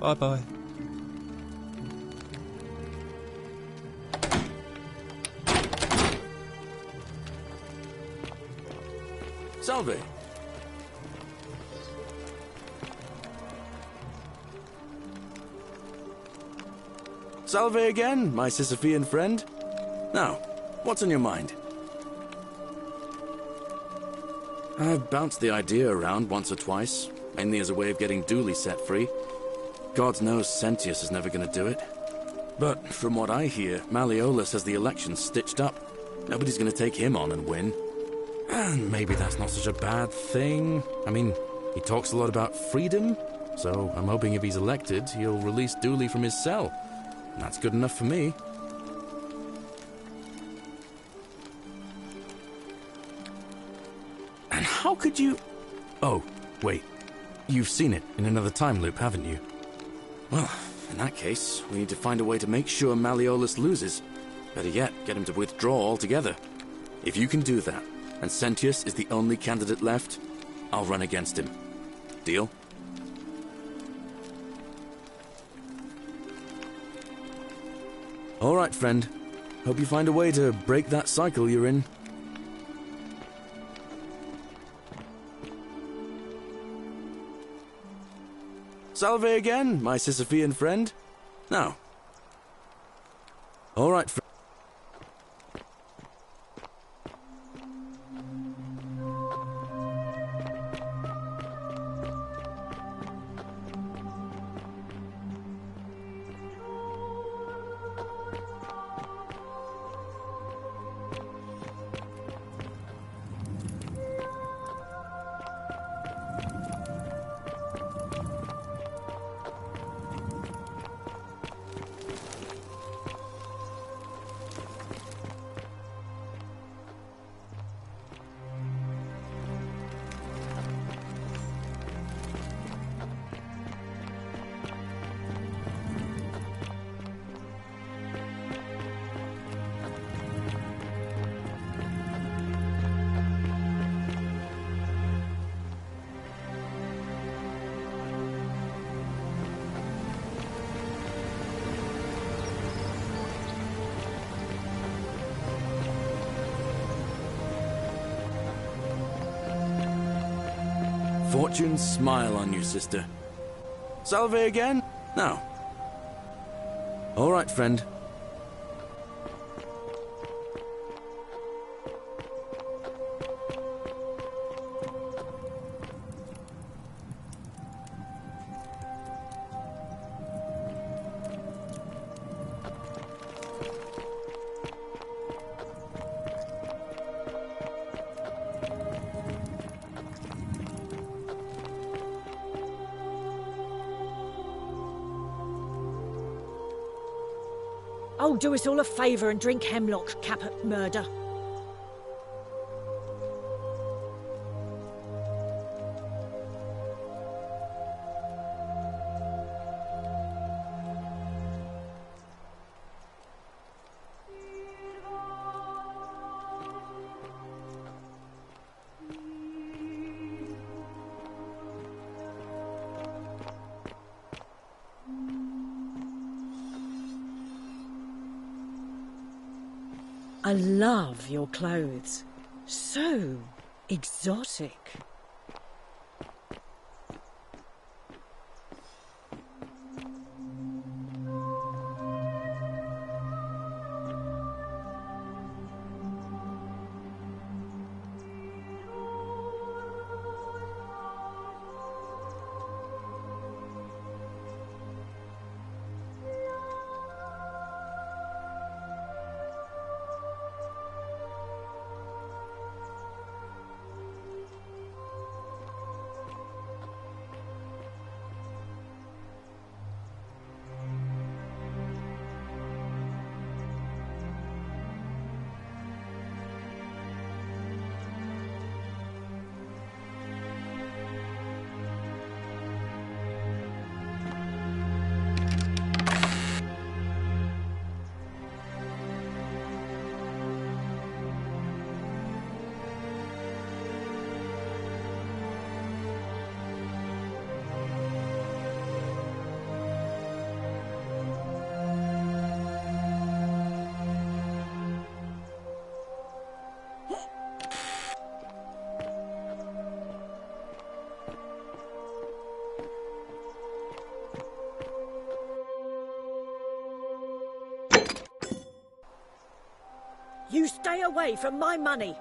Bye-bye. Salve. Salve again, my Sisyphean friend. Now, what's on your mind? I've bounced the idea around once or twice, mainly as a way of getting Dooley set free. God knows Sentius is never going to do it. But from what I hear, Malleolus has the election stitched up. Nobody's going to take him on and win. And maybe that's not such a bad thing. I mean, he talks a lot about freedom, so I'm hoping if he's elected, he'll release Dooley from his cell. And that's good enough for me. And how could you... Oh, wait. You've seen it in another time loop, haven't you? Well, in that case, we need to find a way to make sure Malleolus loses. Better yet, get him to withdraw altogether. If you can do that, and Sentius is the only candidate left, I'll run against him. Deal? All right, friend. Hope you find a way to break that cycle you're in. Salve again, my Sisyphean friend. Now. All right, friend. Fortune's smile on you, sister. Salve again? Now. All right, friend. Oh, do us all a favour and drink hemlock, Caput Murder. I love your clothes. So exotic. You stay away from my money.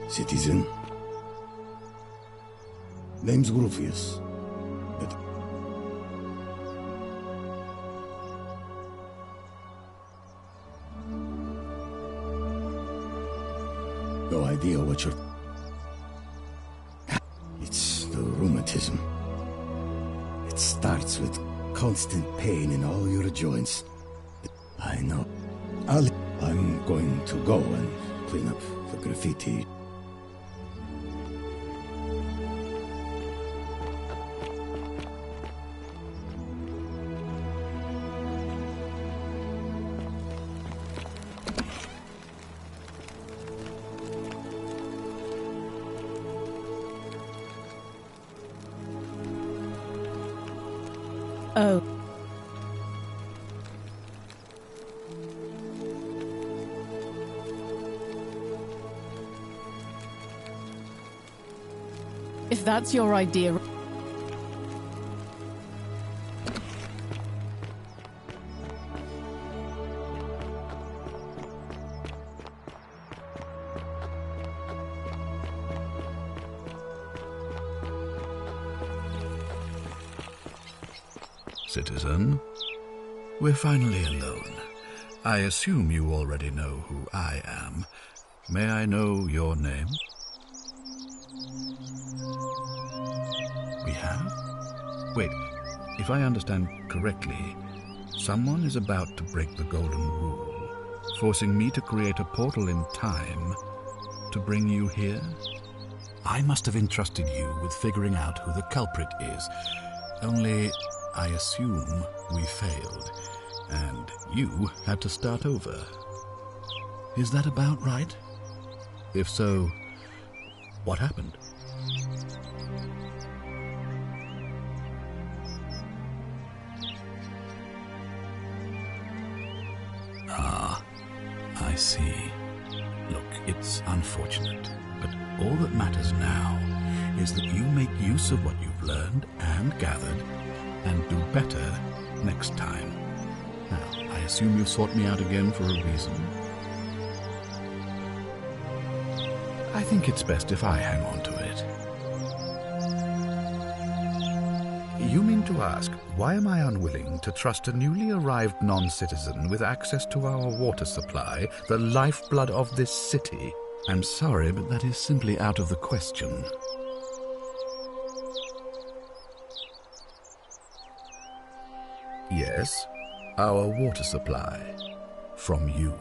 Citizen? Name's Grufius. But no idea what you're... It's the rheumatism. It starts with constant pain in all your joints. I know. I'm going to go and clean up the graffiti. Oh. If that's your idea... Citizen, we're finally alone. I assume you already know who I am. May I know your name? We have? Wait, if I understand correctly, someone is about to break the golden rule, forcing me to create a portal in time to bring you here? I must have entrusted you with figuring out who the culprit is. Only I assume we failed, and you had to start over. Is that about right? If so, what happened? Ah, I see. Look, it's unfortunate, but all that matters now is that you make use of what you've learned and gathered and do better next time. Now, I assume you sought me out again for a reason. I think it's best if I hang on to it. You mean to ask, why am I unwilling to trust a newly arrived non-citizen with access to our water supply, the lifeblood of this city? I'm sorry, but that is simply out of the question. Yes, our water supply. From you.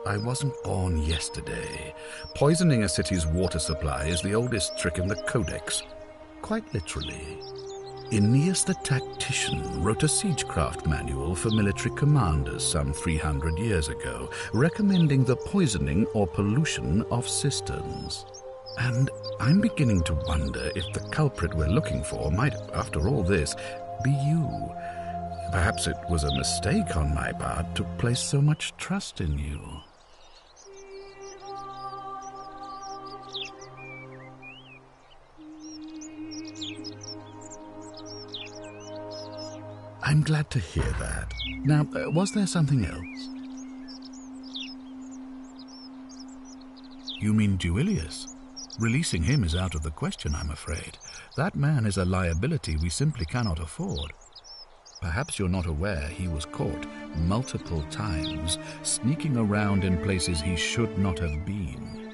I wasn't born yesterday. Poisoning a city's water supply is the oldest trick in the Codex. Quite literally. Aeneas the Tactician wrote a siegecraft manual for military commanders some 300 years ago, recommending the poisoning or pollution of cisterns. And I'm beginning to wonder if the culprit we're looking for might, after all this, be you. Perhaps it was a mistake on my part to place so much trust in you. I'm glad to hear that. Now, was there something else? You mean Duilius? Releasing him is out of the question, I'm afraid. That man is a liability we simply cannot afford. Perhaps you're not aware he was caught multiple times, sneaking around in places he should not have been.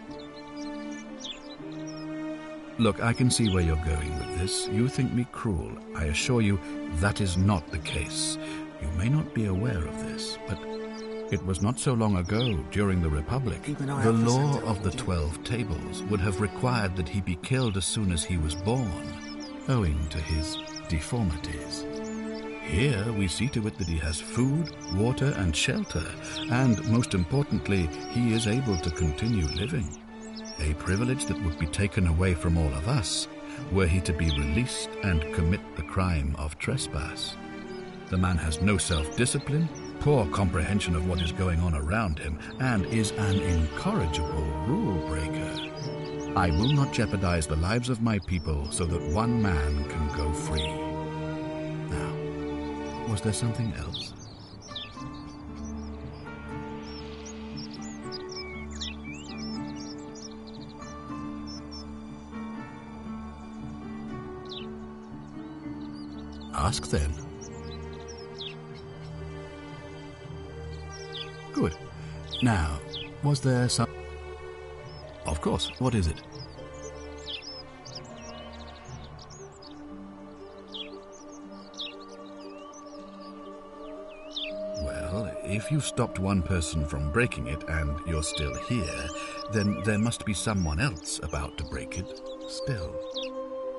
Look, I can see where you're going with this. You think me cruel. I assure you that is not the case. You may not be aware of this, but it was not so long ago, during the Republic, the law of the 12 Tables would have required that he be killed as soon as he was born, owing to his deformities. Here we see to it that he has food, water and shelter, and most importantly, he is able to continue living. A privilege that would be taken away from all of us were he to be released and commit the crime of trespass. The man has no self-discipline, poor comprehension of what is going on around him, and is an incorrigible rule-breaker. I will not jeopardize the lives of my people so that one man can go free. Now, was there something else? Ask then. Good. Now, was there some... Of course, what is it? Well, if you stopped one person from breaking it and you're still here, then there must be someone else about to break it still.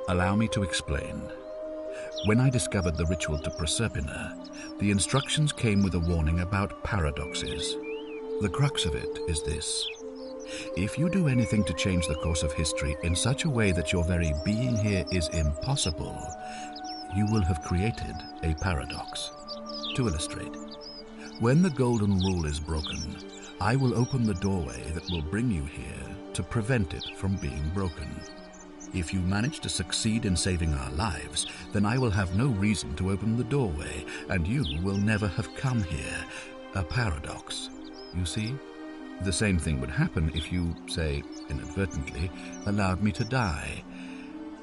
Allow me to explain. When I discovered the ritual to Proserpina, the instructions came with a warning about paradoxes. The crux of it is this. If you do anything to change the course of history in such a way that your very being here is impossible, you will have created a paradox. To illustrate, when the golden rule is broken, I will open the doorway that will bring you here to prevent it from being broken. If you manage to succeed in saving our lives, then I will have no reason to open the doorway, and you will never have come here. A paradox, you see? The same thing would happen if you, say, inadvertently, allowed me to die.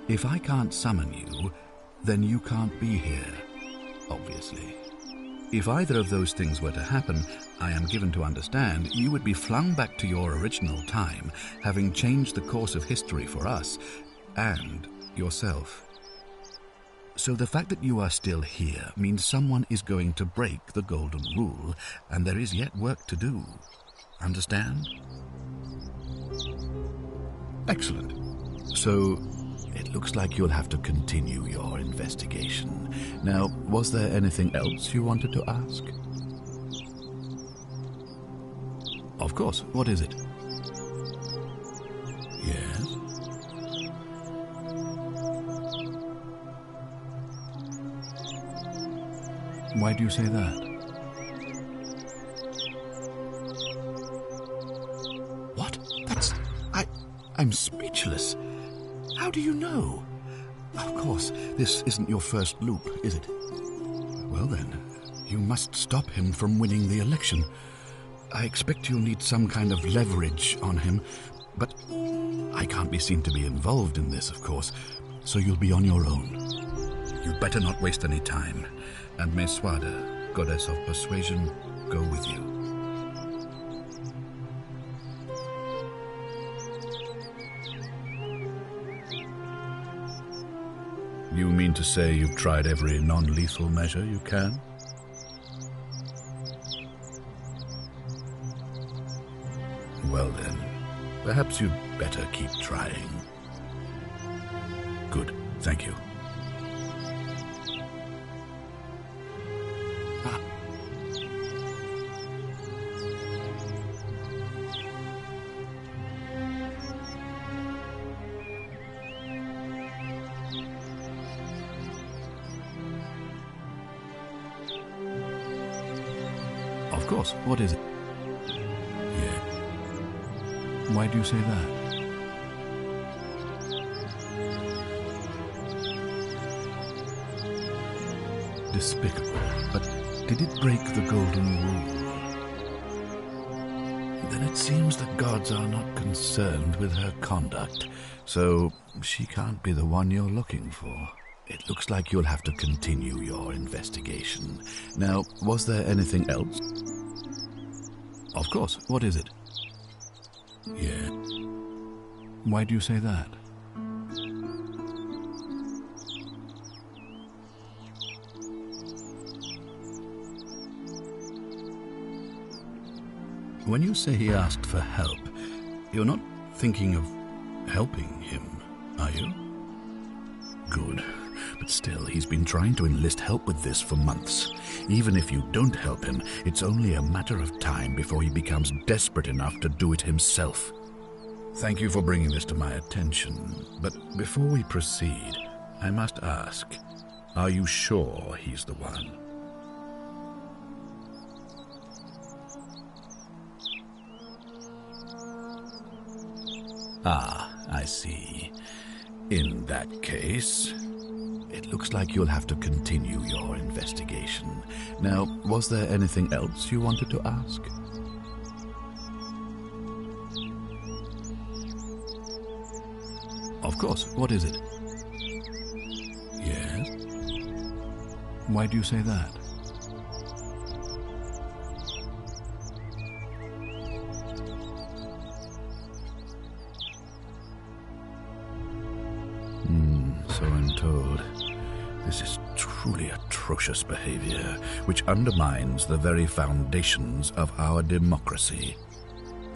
If I can't summon you, then you can't be here, obviously. If either of those things were to happen, I am given to understand you would be flung back to your original time, having changed the course of history for us and yourself. So the fact that you are still here means someone is going to break the golden rule, and there is yet work to do. Understand? Excellent. So it looks like you'll have to continue your investigation. Now, was there anything else you wanted to ask? Of course. What is it? Yes? Why do you say that? What? I'm speechless. How do you know? Of course, this isn't your first loop, is it? Well then, you must stop him from winning the election. I expect you'll need some kind of leverage on him, but I can't be seen to be involved in this, of course, so you'll be on your own. You'd better not waste any time, and may Swada, goddess of persuasion, go with you. You mean to say you've tried every non-lethal measure you can? Well then, perhaps you'd better keep trying. Good, thank you. Of course, what is it? Yeah. Why do you say that? Despicable, but did it break the golden rule? Then it seems the gods are not concerned with her conduct, so she can't be the one you're looking for. It looks like you'll have to continue your investigation. Now, was there anything else? Of course, what is it? Yeah. Why do you say that? When you say he asked for help, you're not thinking of helping him, are you? Good. But still, he's been trying to enlist help with this for months. Even if you don't help him, it's only a matter of time before he becomes desperate enough to do it himself. Thank you for bringing this to my attention, but before we proceed, I must ask, are you sure he's the one? Ah, I see. In that case, it looks like you'll have to continue your investigation. Now, was there anything else you wanted to ask? Of course, what is it? Yes? Why do you say that? So I'm told. This is truly atrocious behavior, which undermines the very foundations of our democracy.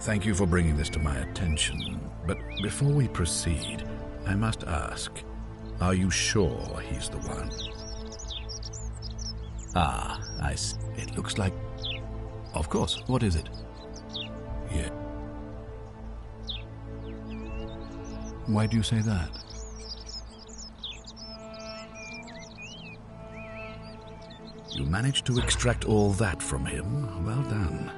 Thank you for bringing this to my attention, but before we proceed, I must ask, are you sure he's the one? Ah, I see. It looks like... Of course, what is it? Yeah. Why do you say that? You managed to extract all that from him. Well done.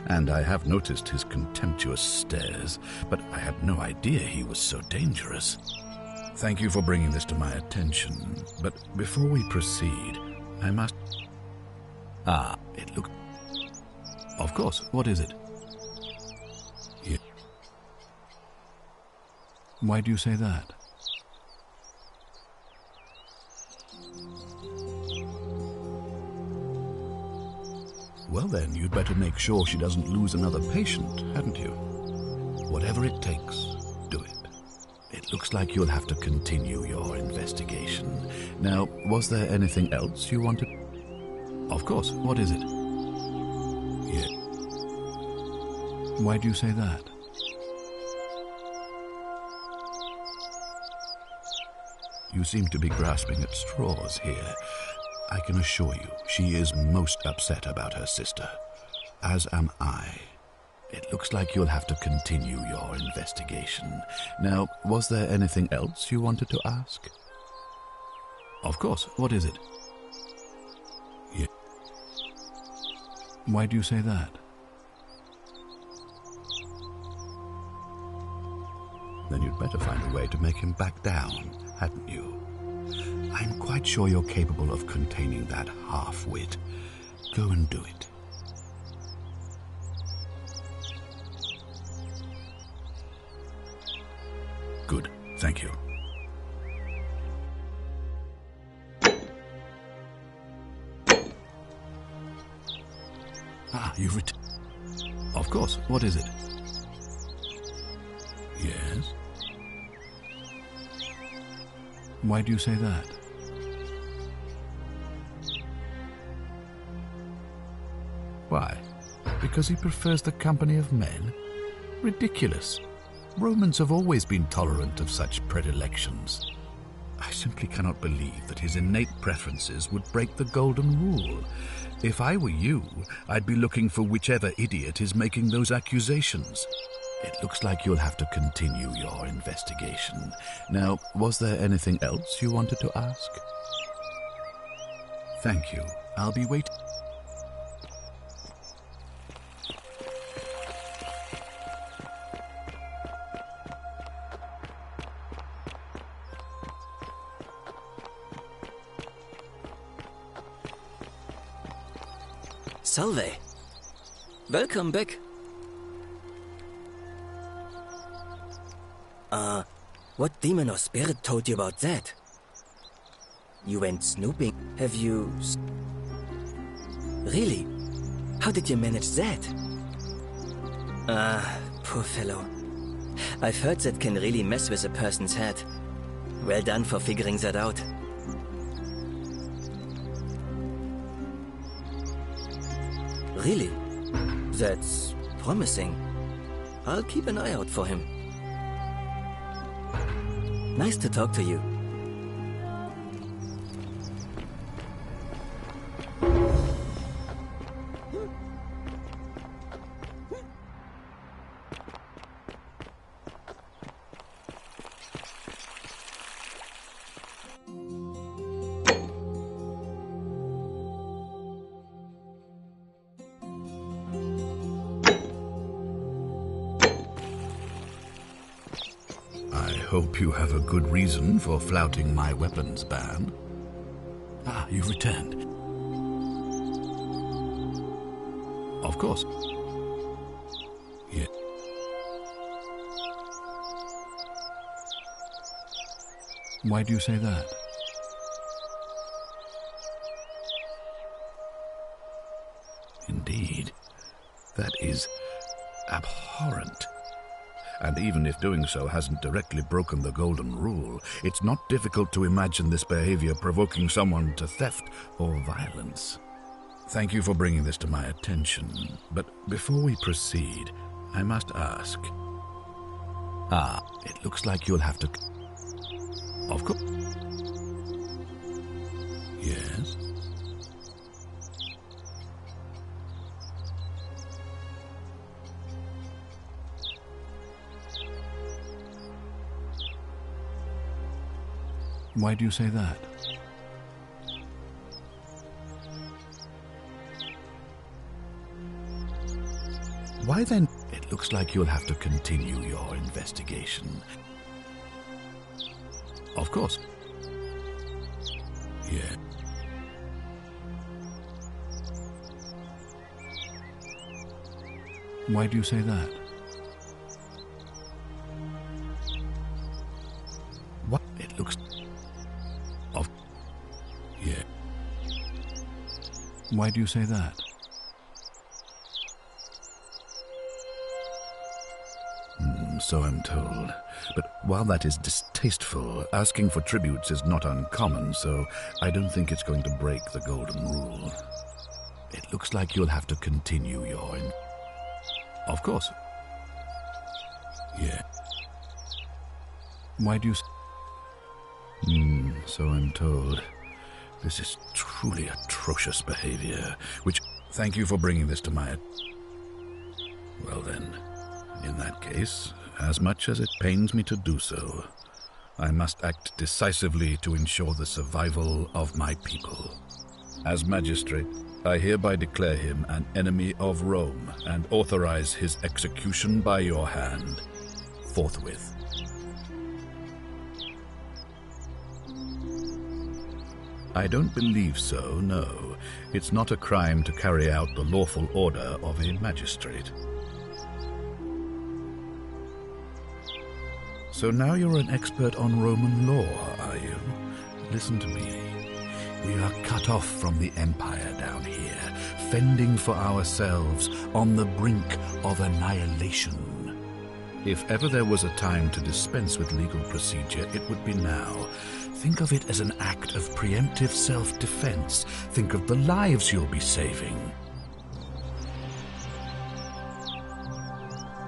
And I have noticed his contemptuous stares, but I had no idea he was so dangerous. Thank you for bringing this to my attention, but before we proceed, I must... Ah, it looks... Of course, what is it? Yeah. Why do you say that? Well then, you'd better make sure she doesn't lose another patient, hadn't you? Whatever it takes, do it. It looks like you'll have to continue your investigation. Now, was there anything else you wanted? Of course, what is it? Yeah. Why do you say that? You seem to be grasping at straws here. I can assure you, she is most upset about her sister, as am I. It looks like you'll have to continue your investigation. Now, was there anything else you wanted to ask? Of course, what is it? Yeah. Why do you say that? Then you'd better find a way to make him back down, hadn't you? I'm quite sure you're capable of containing that half-wit. Go and do it. Good, thank you. Ah, you've returned. Of course, what is it? Yes? Why do you say that? Why? Because he prefers the company of men? Ridiculous. Romans have always been tolerant of such predilections. I simply cannot believe that his innate preferences would break the golden rule. If I were you, I'd be looking for whichever idiot is making those accusations. It looks like you'll have to continue your investigation. Now, was there anything else you wanted to ask? Thank you. I'll be waiting. Salve. Welcome back. What demon or spirit told you about that? You went snooping. Have you... Really? How did you manage that? Poor fellow. I've heard that can really mess with a person's head. Well done for figuring that out. Really? That's promising. I'll keep an eye out for him. Nice to talk to you. Hope you have a good reason for flouting my weapons ban. Ah, you've returned. Of course. Yeah. Why do you say that? indeed. That is abhorrent. And even if doing so hasn't directly broken the golden rule, it's not difficult to imagine this behavior provoking someone to theft or violence. Thank you for bringing this to my attention, but before we proceed, I must ask. It looks like you'll have to... Of course. Yes? Why do you say that? Why then? It looks like you'll have to continue your investigation. Of course. Yeah. Why do you say that? What? It looks... Of... Yeah. Why do you say that? So I'm told. But while that is distasteful, asking for tributes is not uncommon, so I don't think it's going to break the golden rule. It looks like you'll have to continue your... Of course. Yeah. Why do you... So I'm told. This is truly atrocious behavior, which... Thank you for bringing this to my... Well then, in that case... As much as it pains me to do so, I must act decisively to ensure the survival of my people. As magistrate, I hereby declare him an enemy of Rome and authorize his execution by your hand, forthwith. I don't believe so, no. It's not a crime to carry out the lawful order of a magistrate. So now you're an expert on Roman law, are you? Listen to me. We are cut off from the empire down here, fending for ourselves on the brink of annihilation. If ever there was a time to dispense with legal procedure, it would be now. Think of it as an act of preemptive self-defense. Think of the lives you'll be saving.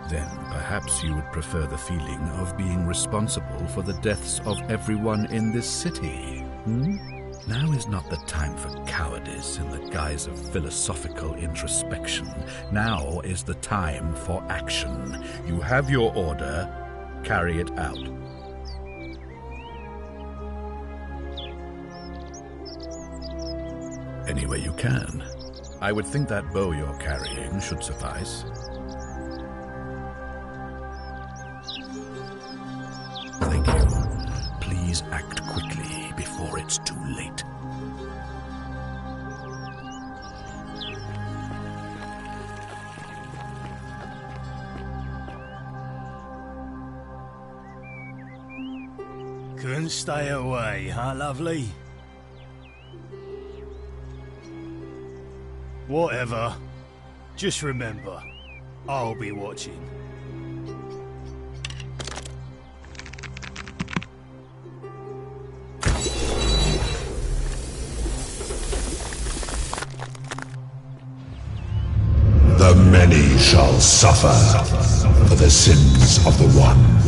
Then perhaps you would prefer the feeling of being responsible for the deaths of everyone in this city. Now is not the time for cowardice in the guise of philosophical introspection. Now is the time for action. You have your order. Carry it out. Any way you can. I would think that bow you're carrying should suffice. Thank you. Please act quickly before it's too late. Couldn't stay away, huh, lovely? Whatever. Just remember, I'll be watching. The many shall suffer for the sins of the one.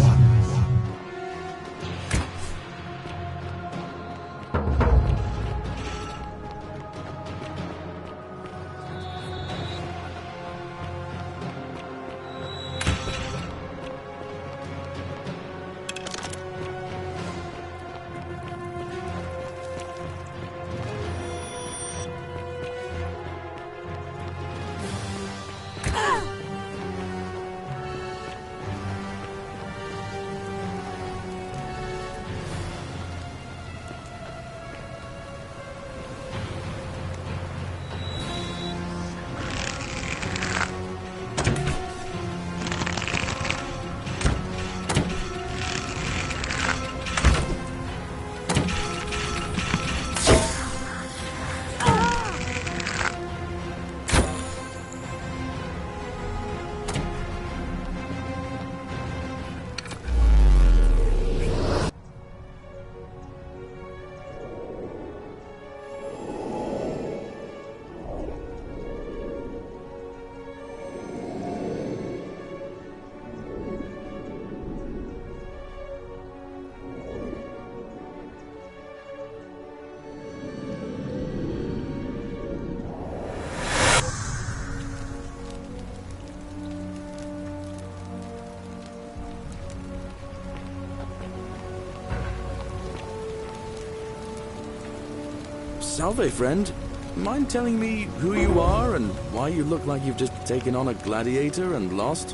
Salve, friend. Mind telling me who you are and why you look like you've just taken on a gladiator and lost?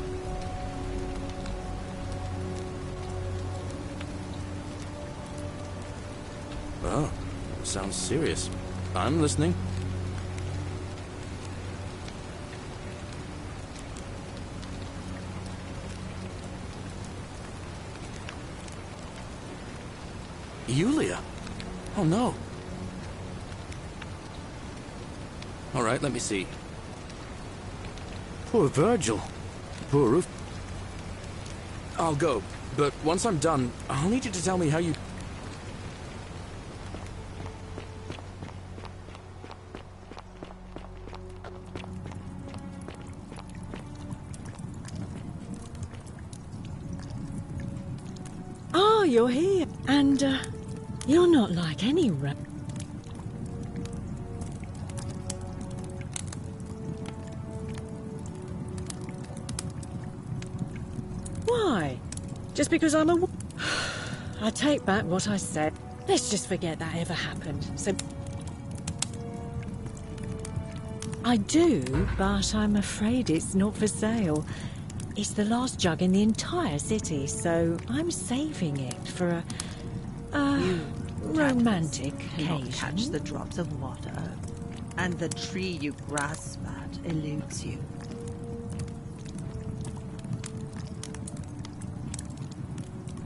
Oh, sounds serious. I'm listening. Yulia? Oh no. All right, let me see. Poor Virgil. Poor Roof. I'll go, but once I'm done, I'll need you to tell me how you... Oh, you're here. And, you're not like any Why? Just because I'm a... I take back what I said. Let's just forget that ever happened. So... I do, but I'm afraid it's not for sale. It's the last jug in the entire city, so I'm saving it for a romantic occasion. Catch the drops of water, and the tree you grasp at eludes you.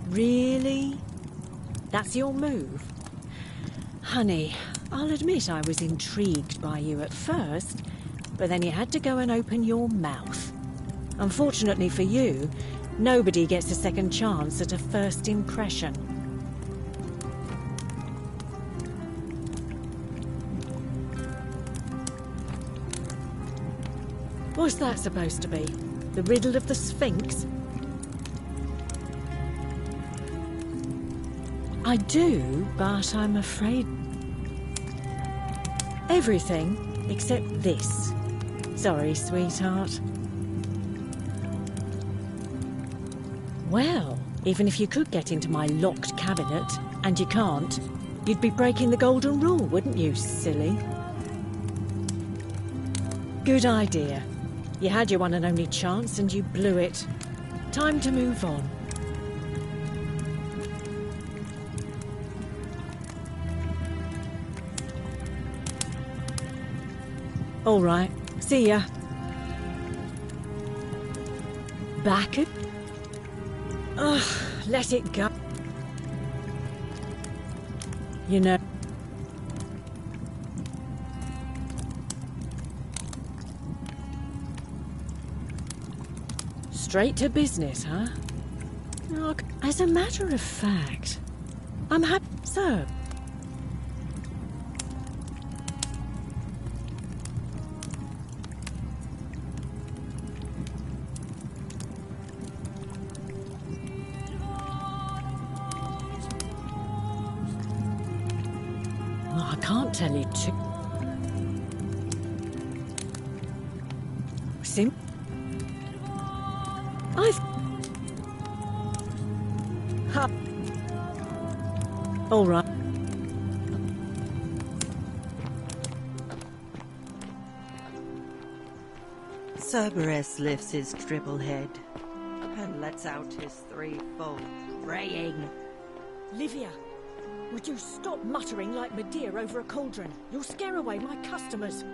Really? That's your move? Honey, I'll admit I was intrigued by you at first, but then you had to go and open your mouth. Unfortunately for you, nobody gets a second chance at a first impression. What's that supposed to be? The riddle of the Sphinx? I do, but I'm afraid... Everything except this. Sorry, sweetheart. Well, even if you could get into my locked cabinet, and you can't, you'd be breaking the golden rule, wouldn't you, silly? Good idea. You had your one and only chance and you blew it. Time to move on. All right. See ya. Back it? Ugh, let it go. You know... Straight to business, huh? Look, as a matter of fact, I'm happy, sir. I can't tell you to... Sim? Ha. All right. Cerberus lifts his triple head and lets out his threefold braying. Livia, would you stop muttering like Medea over a cauldron? You'll scare away my customers.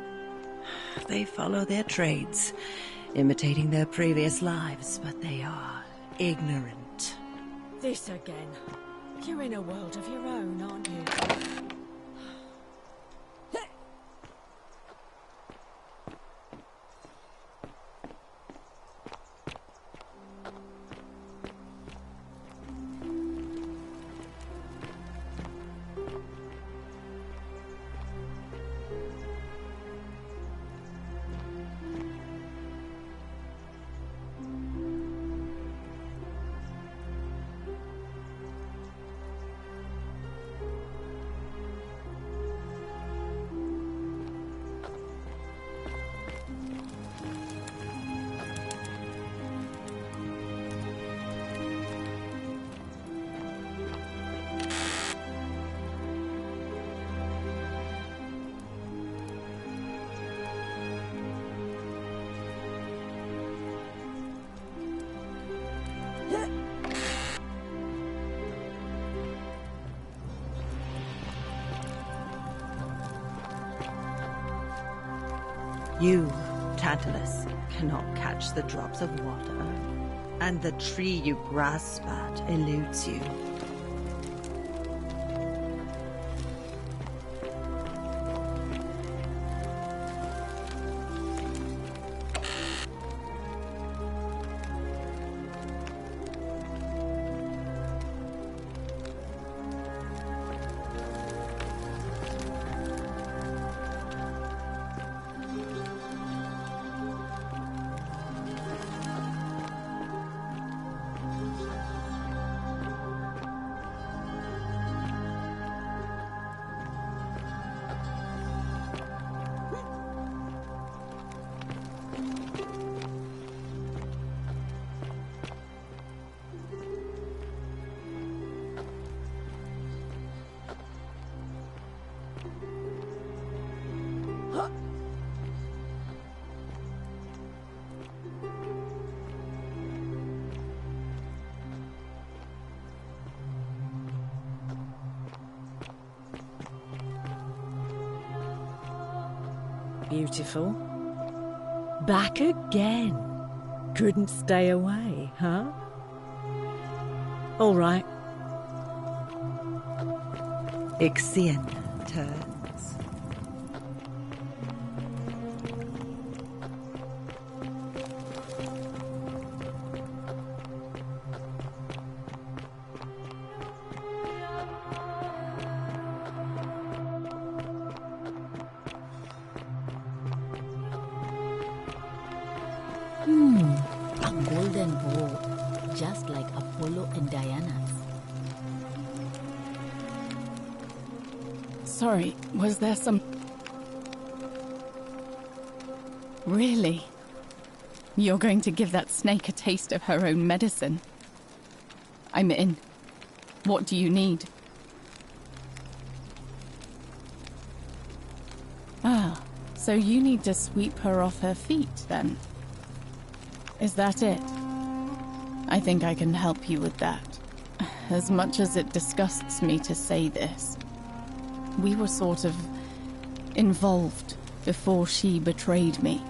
They follow their trades, imitating their previous lives, but they are ignorant. This again. You're in a world of your own, aren't you? You, Tantalus, cannot catch the drops of water, and the tree you grasp at eludes you. Beautiful. Back again. Couldn't stay away, huh? All right. Ixion turns. A golden bow, just like Apollo and Diana's. Sorry, was there some... Really? You're going to give that snake a taste of her own medicine? I'm in. What do you need? Ah, so you need to sweep her off her feet, then? Is that it? I think I can help you with that. As much as it disgusts me to say this, we were sort of involved before she betrayed me.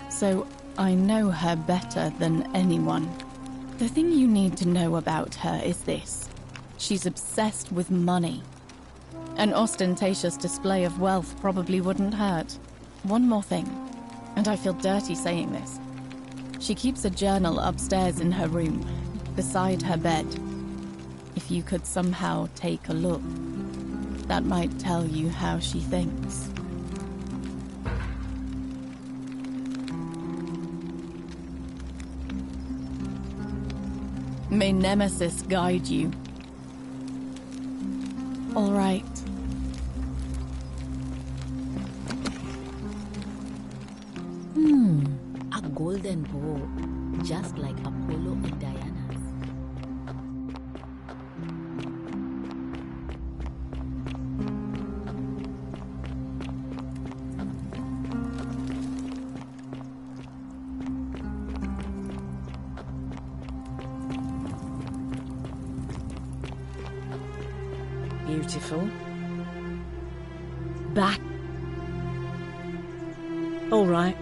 So I know her better than anyone. The thing you need to know about her is this. She's obsessed with money. An ostentatious display of wealth probably wouldn't hurt. One more thing, and I feel dirty saying this. She keeps a journal upstairs in her room, beside her bed. If you could somehow take a look, that might tell you how she thinks. May Nemesis guide you. All right. A golden bow, just like Apollo and Diana's. Beautiful. Back. All right.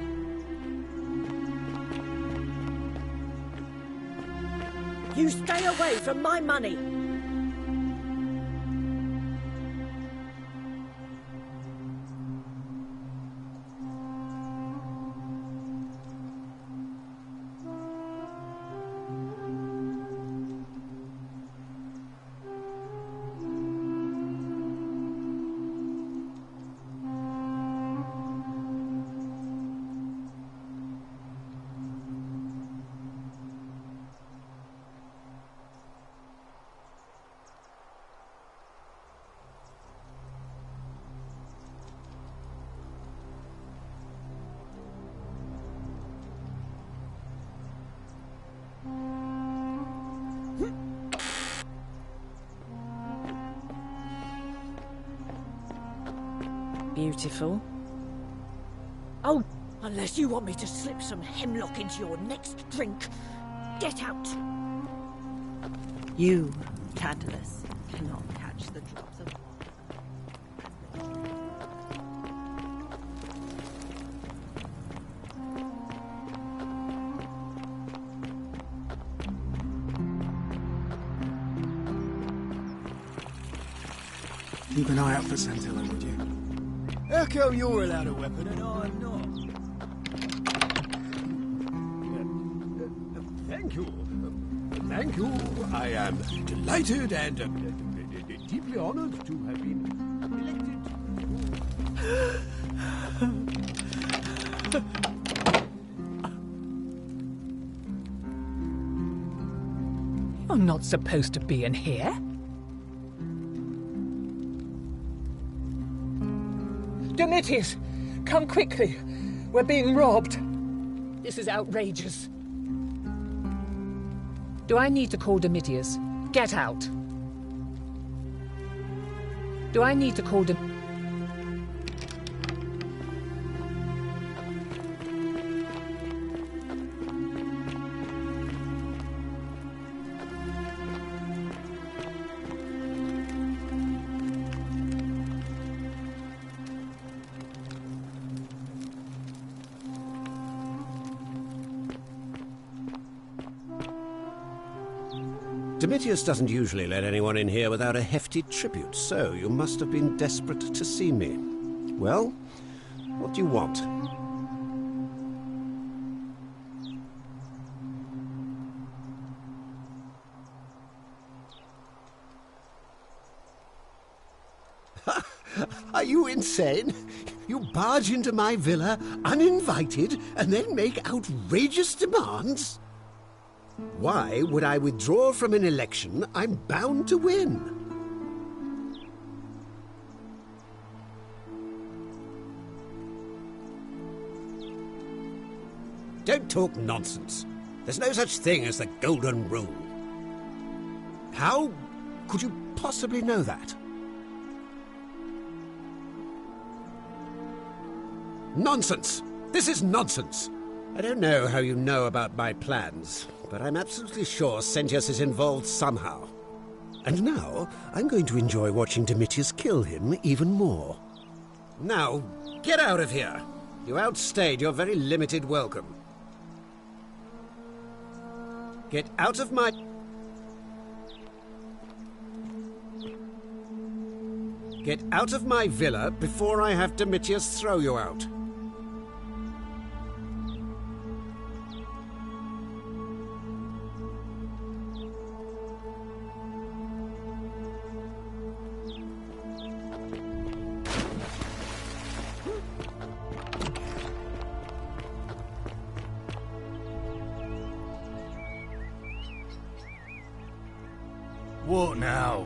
You stay away from my money! Beautiful. Oh, unless you want me to slip some hemlock into your next drink. Get out! You, Tantalus, cannot catch the drops of water. Keep an eye out for Scintilla, would you? How come you're allowed a weapon and I'm not? Thank you. Thank you. I am delighted and deeply honored to have been elected. You're not supposed to be in here. Domitius, come quickly. We're being robbed. This is outrageous. Do I need to call Domitius? Get out. Do I need to call Domitius doesn't usually let anyone in here without a hefty tribute, so you must have been desperate to see me. Well, what do you want? Are you insane? You barge into my villa uninvited and then make outrageous demands? Why would I withdraw from an election I'm bound to win? Don't talk nonsense. There's no such thing as the golden rule. How could you possibly know that? Nonsense! This is nonsense! I don't know how you know about my plans, but I'm absolutely sure Sentius is involved somehow. And now, I'm going to enjoy watching Domitius kill him even more. Now, get out of here! You outstayed your very limited welcome. Get out of my... Get out of my villa before I have Domitius throw you out. What now?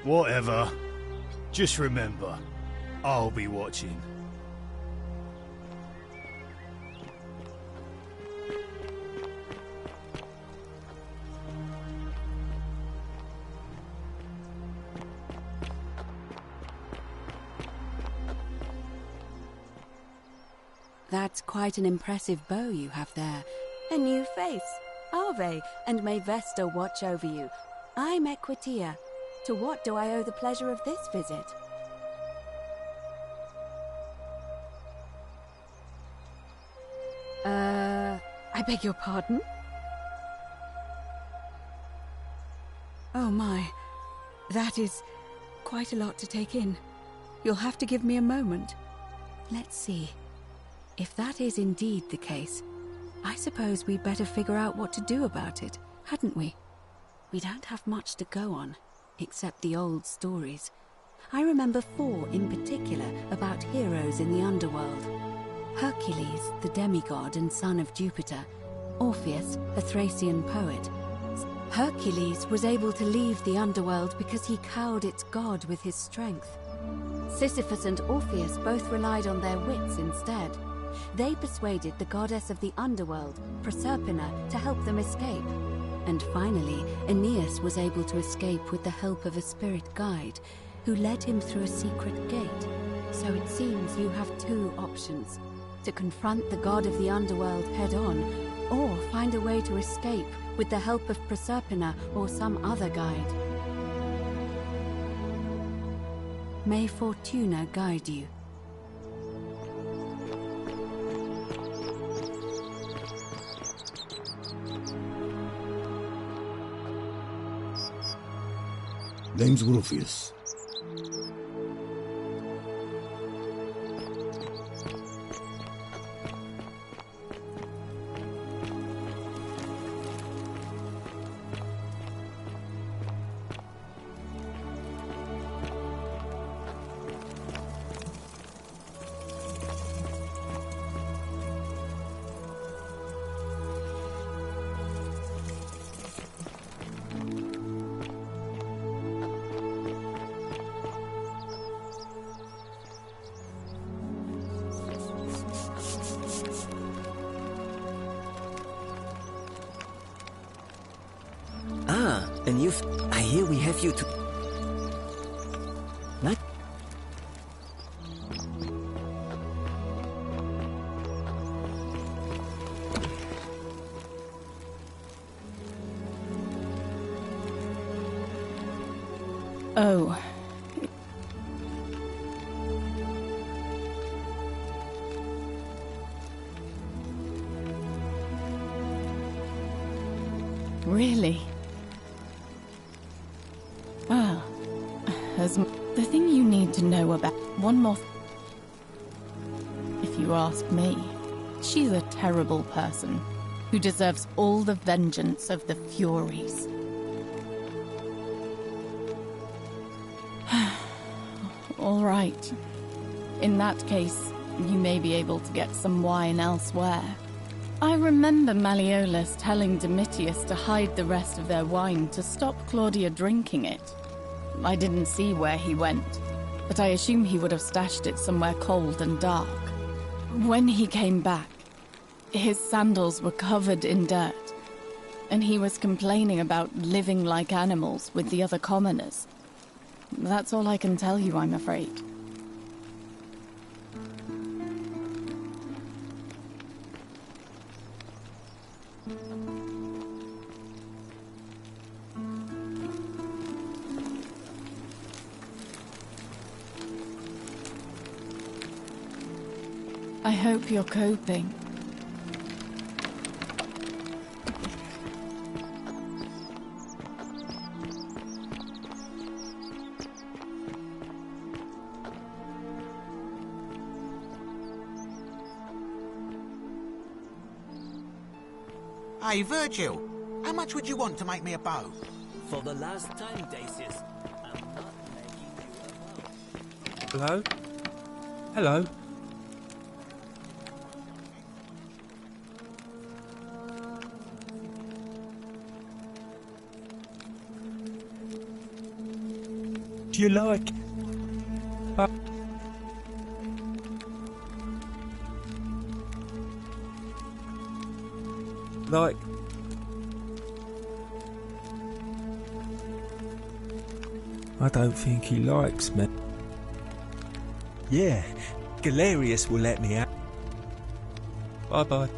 Whatever. Just remember, I'll be watching. That's quite an impressive bow you have there. A new face. Ave, and may Vesta watch over you. I'm Equitia. To what do I owe the pleasure of this visit? I beg your pardon? Oh my, that is quite a lot to take in. You'll have to give me a moment. Let's see. If that is indeed the case, I suppose we'd better figure out what to do about it, hadn't we? We don't have much to go on, except the old stories. I remember 4 in particular about heroes in the underworld. Hercules, the demigod and son of Jupiter. Orpheus, a Thracian poet. Hercules was able to leave the underworld because he cowed its god with his strength. Sisyphus and Orpheus both relied on their wits instead. They persuaded the goddess of the underworld, Proserpina, to help them escape. And finally, Aeneas was able to escape with the help of a spirit guide, who led him through a secret gate. So it seems you have 2 options: to confront the god of the underworld head-on, or find a way to escape with the help of Proserpina or some other guide. May Fortuna guide you. Name's Rufius. And I hear we have you to... Not... Oh. Really? Well, the thing you need to know about one more... If you ask me, she's a terrible person who deserves all the vengeance of the Furies. All right. In that case, you may be able to get some wine elsewhere. I remember Malleolus telling Domitius to hide the rest of their wine to stop Claudia drinking it. I didn't see where he went, but I assume he would have stashed it somewhere cold and dark. When he came back, his sandals were covered in dirt, and he was complaining about living like animals with the other commoners. That's all I can tell you, I'm afraid. I hope you're coping. Hey, Virgil, how much would you want to make me a bow? For the last time, Dacius, I'm not making you a bow. Hello? Hello? Do you like... Like... I don't think he likes me. Yeah, Galerius will let me out. Bye-bye.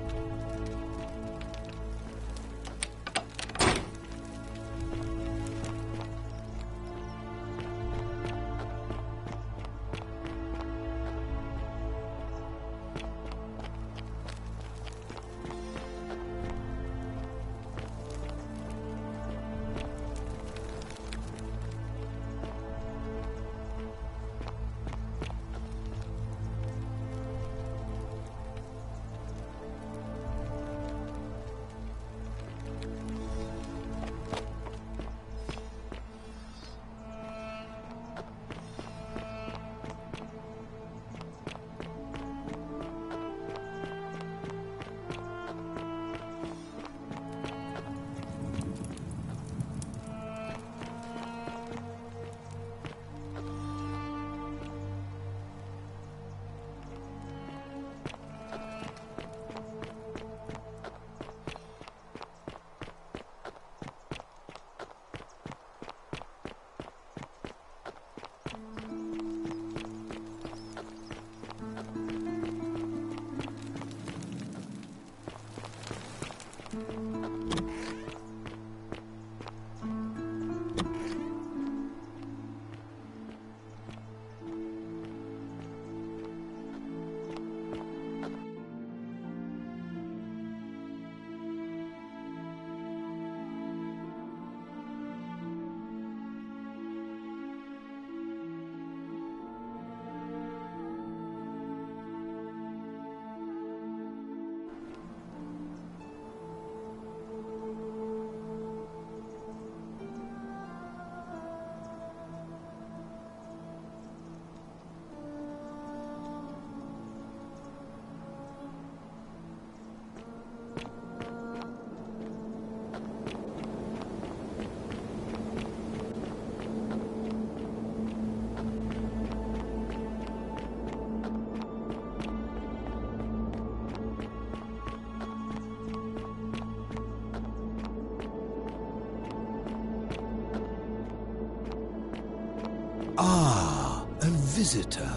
Ah, a visitor.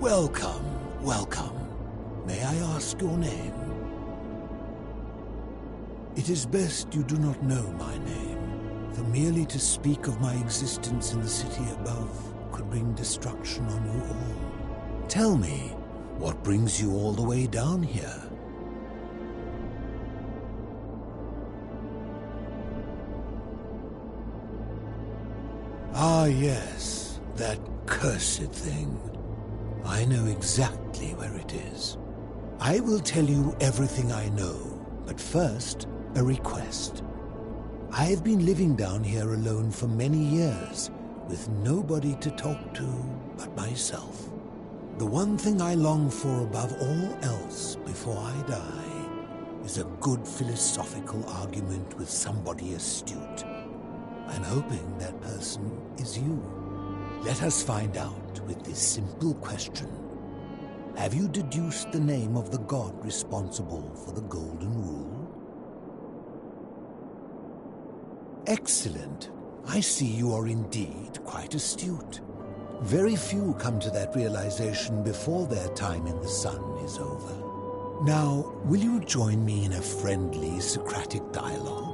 Welcome, welcome. May I ask your name? It is best you do not know my name, for merely to speak of my existence in the city above could bring destruction on you all. Tell me, what brings you all the way down here? Ah, yes, that cursed thing. I know exactly where it is. I will tell you everything I know, but first, a request. I have been living down here alone for many years, with nobody to talk to but myself. The one thing I long for above all else before I die is a good philosophical argument with somebody astute. I'm hoping that person is you. Let us find out with this simple question. Have you deduced the name of the god responsible for the Golden Rule? Excellent. I see you are indeed quite astute. Very few come to that realization before their time in the sun is over. Now, will you join me in a friendly Socratic dialogue?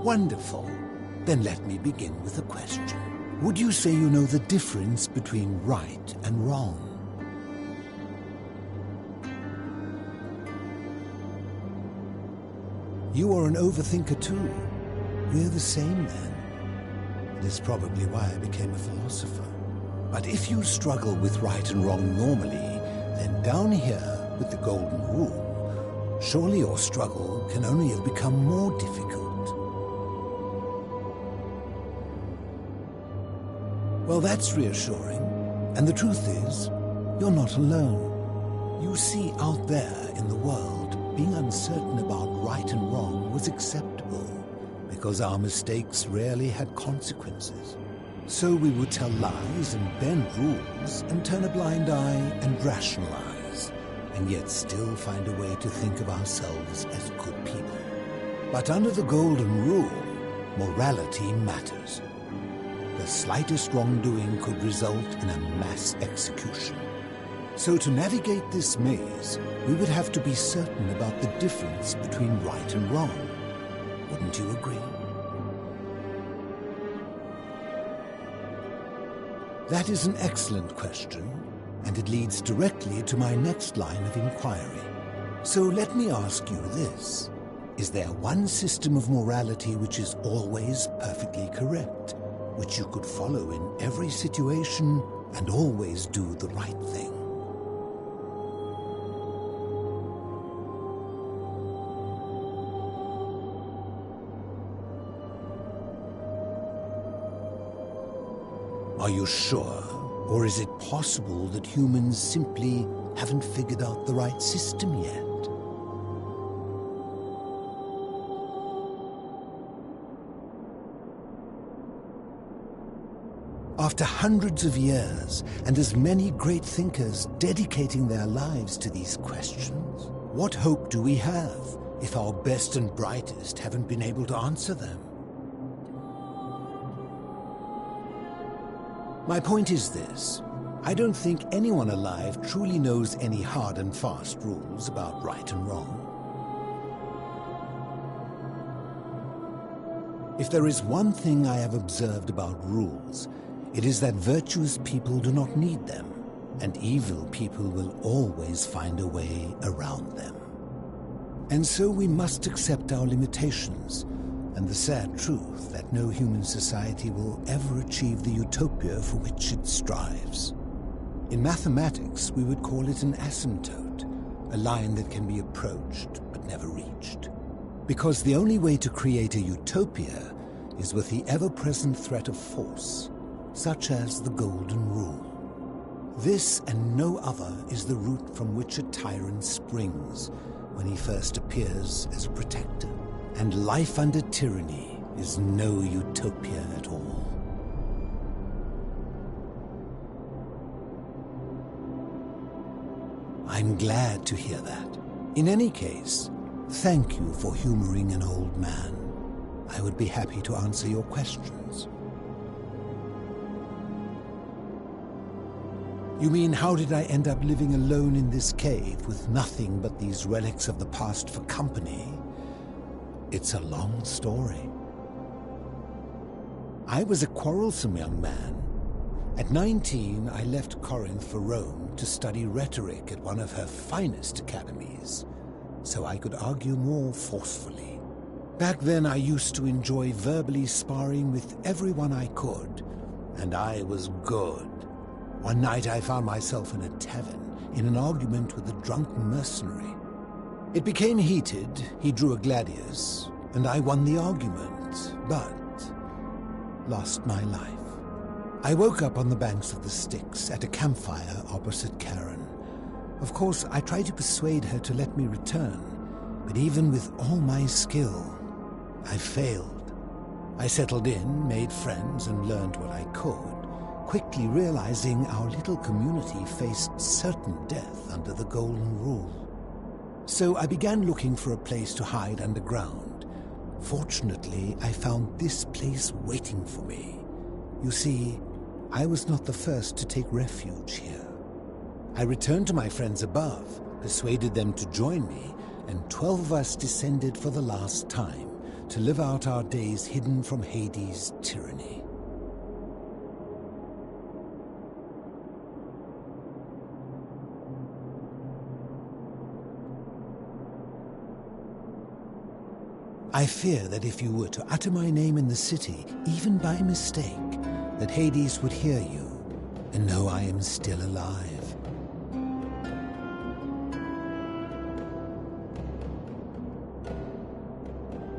Wonderful. Then let me begin with a question. Would you say you know the difference between right and wrong? You are an overthinker too. We're the same then. It is probably why I became a philosopher. But if you struggle with right and wrong normally, then down here with the Golden Rule, surely your struggle can only have become more difficult. Well, that's reassuring. And the truth is, you're not alone. You see, out there in the world, being uncertain about right and wrong was acceptable. because our mistakes rarely had consequences. So we would tell lies and bend rules and turn a blind eye and rationalize, and yet still find a way to think of ourselves as good people. But under the golden rule, morality matters. The slightest wrongdoing could result in a mass execution. So to navigate this maze, we would have to be certain about the difference between right and wrong. Wouldn't you agree? That is an excellent question, and it leads directly to my next line of inquiry. So let me ask you this. Is there one system of morality which is always perfectly correct, which you could follow in every situation and always do the right thing? Are you sure? Or is it possible that humans simply haven't figured out the right system yet? After hundreds of years, and as many great thinkers dedicating their lives to these questions, what hope do we have if our best and brightest haven't been able to answer them? My point is this. I don't think anyone alive truly knows any hard and fast rules about right and wrong. If there is one thing I have observed about rules, it is that virtuous people do not need them, and evil people will always find a way around them. And so we must accept our limitations, and the sad truth that no human society will ever achieve the utopia for which it strives. In mathematics, we would call it an asymptote, a line that can be approached but never reached. Because the only way to create a utopia is with the ever-present threat of force, such as the Golden Rule. This and no other is the root from which a tyrant springs when he first appears as a protector. And life under tyranny is no utopia at all. I'm glad to hear that. In any case, thank you for humoring an old man. I would be happy to answer your questions. You mean, how did I end up living alone in this cave with nothing but these relics of the past for company? It's a long story. I was a quarrelsome young man. At 19, I left Corinth for Rome to study rhetoric at one of her finest academies, so I could argue more forcefully. Back then, I used to enjoy verbally sparring with everyone I could, and I was good. One night, I found myself in a tavern in an argument with a drunken mercenary. It became heated, he drew a gladius, and I won the argument, but lost my life. I woke up on the banks of the Styx at a campfire opposite Karen. Of course, I tried to persuade her to let me return, but even with all my skill, I failed. I settled in, made friends, and learned what I could, quickly realizing our little community faced certain death under the Golden Rule. So I began looking for a place to hide underground. Fortunately, I found this place waiting for me. You see, I was not the first to take refuge here. I returned to my friends above, persuaded them to join me, and 12 of us descended for the last time to live out our days hidden from Hades' tyranny. I fear that if you were to utter my name in the city, even by mistake, that Hades would hear you and know I am still alive.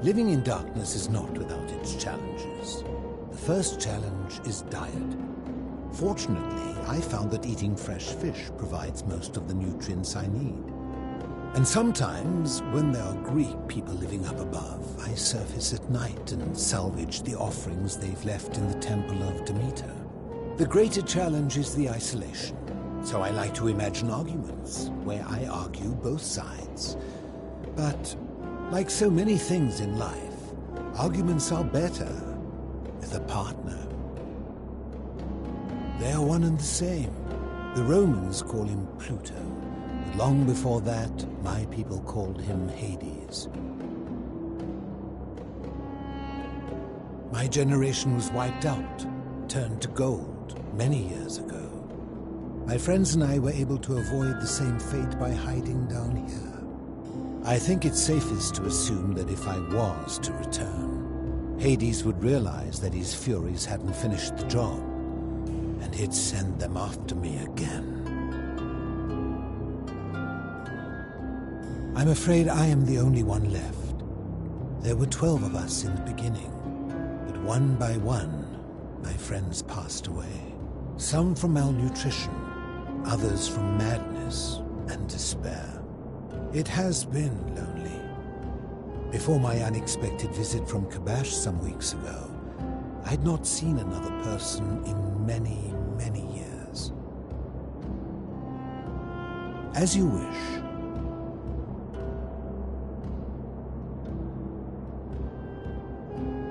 Living in darkness is not without its challenges. The first challenge is diet. Fortunately, I found that eating fresh fish provides most of the nutrients I need. And sometimes, when there are Greek people living up above, I surface at night and salvage the offerings they've left in the temple of Demeter. The greater challenge is the isolation, so I like to imagine arguments, where I argue both sides. But, like so many things in life, arguments are better with a partner. They are one and the same. The Romans call him Pluto. Long before that, my people called him Hades. My generation was wiped out, turned to gold, many years ago. My friends and I were able to avoid the same fate by hiding down here. I think it's safest to assume that if I was to return, Hades would realize that his furies hadn't finished the job, and he'd send them after me again. I'm afraid I am the only one left. There were 12 of us in the beginning, but one by one, my friends passed away. Some from malnutrition, others from madness and despair. It has been lonely. Before my unexpected visit from Kabash some weeks ago, I'd not seen another person in many, many years. As you wish.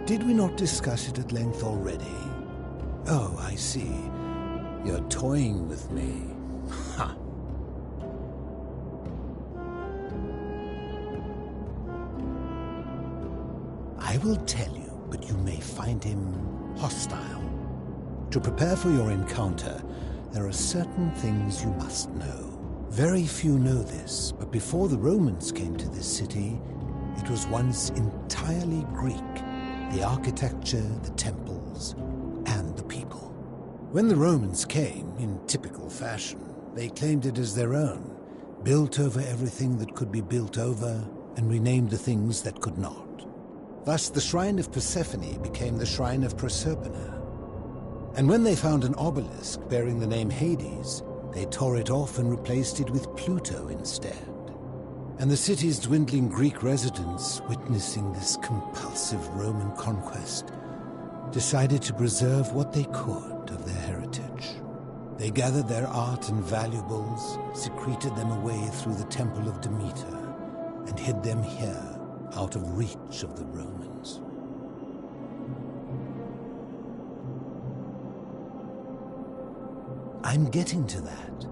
Did we not discuss it at length already? Oh, I see. You're toying with me. Ha! I will tell you, but you may find him hostile. To prepare for your encounter, there are certain things you must know. Very few know this, but before the Romans came to this city, it was once entirely Greek. The architecture, the temples, and the people. When the Romans came, in typical fashion, they claimed it as their own, built over everything that could be built over, and renamed the things that could not. Thus, the shrine of Persephone became the shrine of Proserpina. And when they found an obelisk bearing the name Hades, they tore it off and replaced it with Pluto instead. And the city's dwindling Greek residents, witnessing this compulsive Roman conquest, decided to preserve what they could of their heritage. They gathered their art and valuables, secreted them away through the temple of Demeter, and hid them here, out of reach of the Romans. I'm getting to that.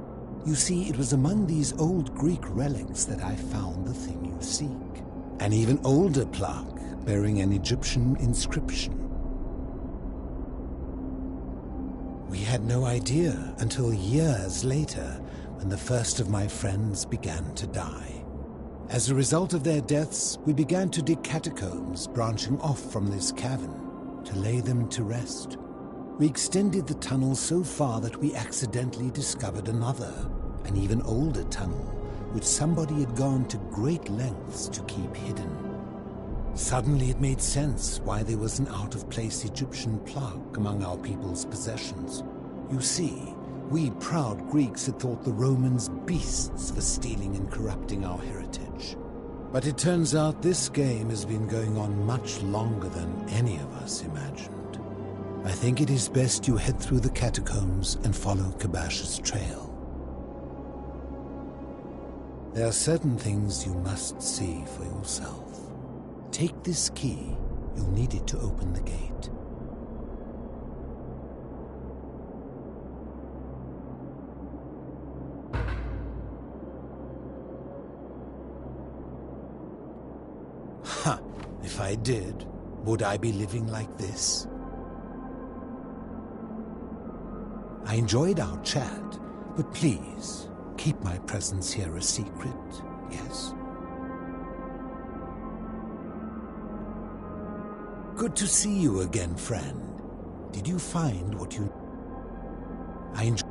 You see, it was among these old Greek relics that I found the thing you seek. An even older plaque bearing an Egyptian inscription. We had no idea until years later, when the first of my friends began to die. As a result of their deaths, we began to dig catacombs branching off from this cavern to lay them to rest. We extended the tunnel so far that we accidentally discovered another, an even older tunnel, which somebody had gone to great lengths to keep hidden. Suddenly it made sense why there was an out-of-place Egyptian plaque among our people's possessions. You see, we proud Greeks had thought the Romans beasts for stealing and corrupting our heritage. But it turns out this game has been going on much longer than any of us imagined. I think it is best you head through the catacombs and follow Kabash's trail. There are certain things you must see for yourself. Take this key. You'll need it to open the gate. Ha! If I did, would I be living like this? I enjoyed our chat, but please, keep my presence here a secret, yes? Good to see you again, friend. Did you find what you... I enjoy...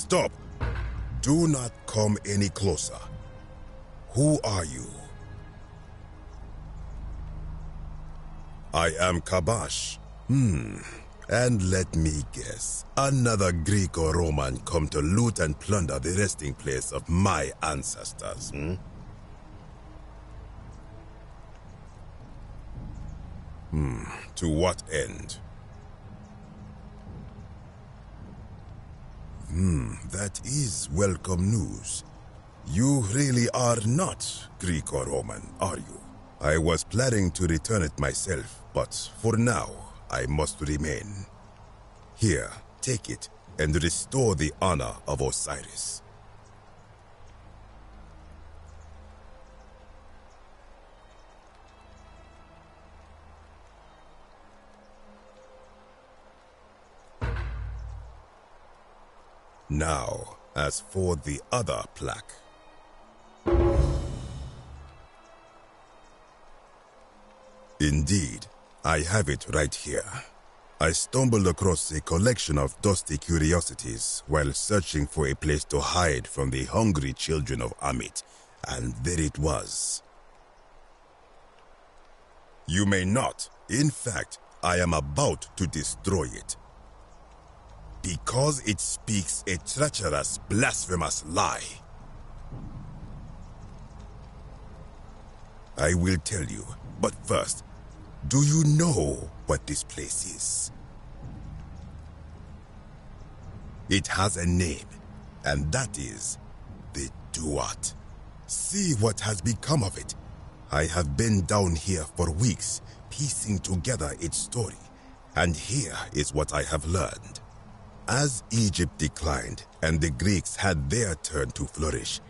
Stop! Do not come any closer. Who are you? I am Kabash. And let me guess, another Greek or Roman come to loot and plunder the resting place of my ancestors, To what end? That is welcome news. You really are not Greek or Roman, are you? I was planning to return it myself, but for now, I must remain. Here, take it and restore the honor of Osiris. Now, as for the other plaque. Indeed, I have it right here. I stumbled across a collection of dusty curiosities while searching for a place to hide from the hungry children of Amit, and there it was. You may not. In fact, I am about to destroy it. Because it speaks a treacherous, blasphemous lie. I will tell you, but first, do you know what this place is? It has a name, and that is the Duat. See what has become of it. I have been down here for weeks, piecing together its story, and here is what I have learned. As Egypt declined and the Greeks had their turn to flourish,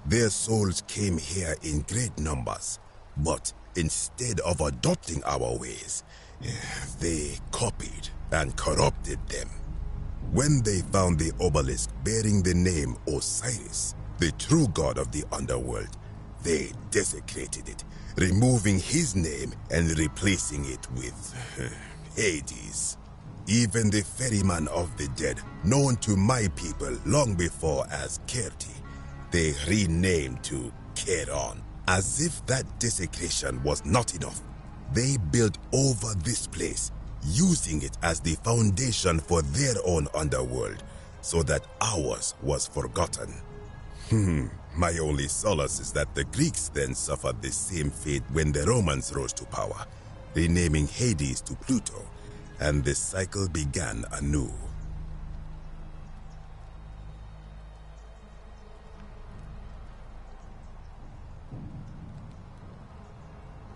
their souls came here in great numbers. But instead of adopting our ways, they copied and corrupted them. When they found the obelisk bearing the name Osiris, the true god of the underworld, they desecrated it, removing his name and replacing it with Hades. Even the ferryman of the dead, known to my people long before as Kerti, they renamed to Keron. As if that desecration was not enough, they built over this place, using it as the foundation for their own underworld, so that ours was forgotten. My only solace is that the Greeks then suffered the same fate when the Romans rose to power, renaming Hades to Pluto, and the cycle began anew.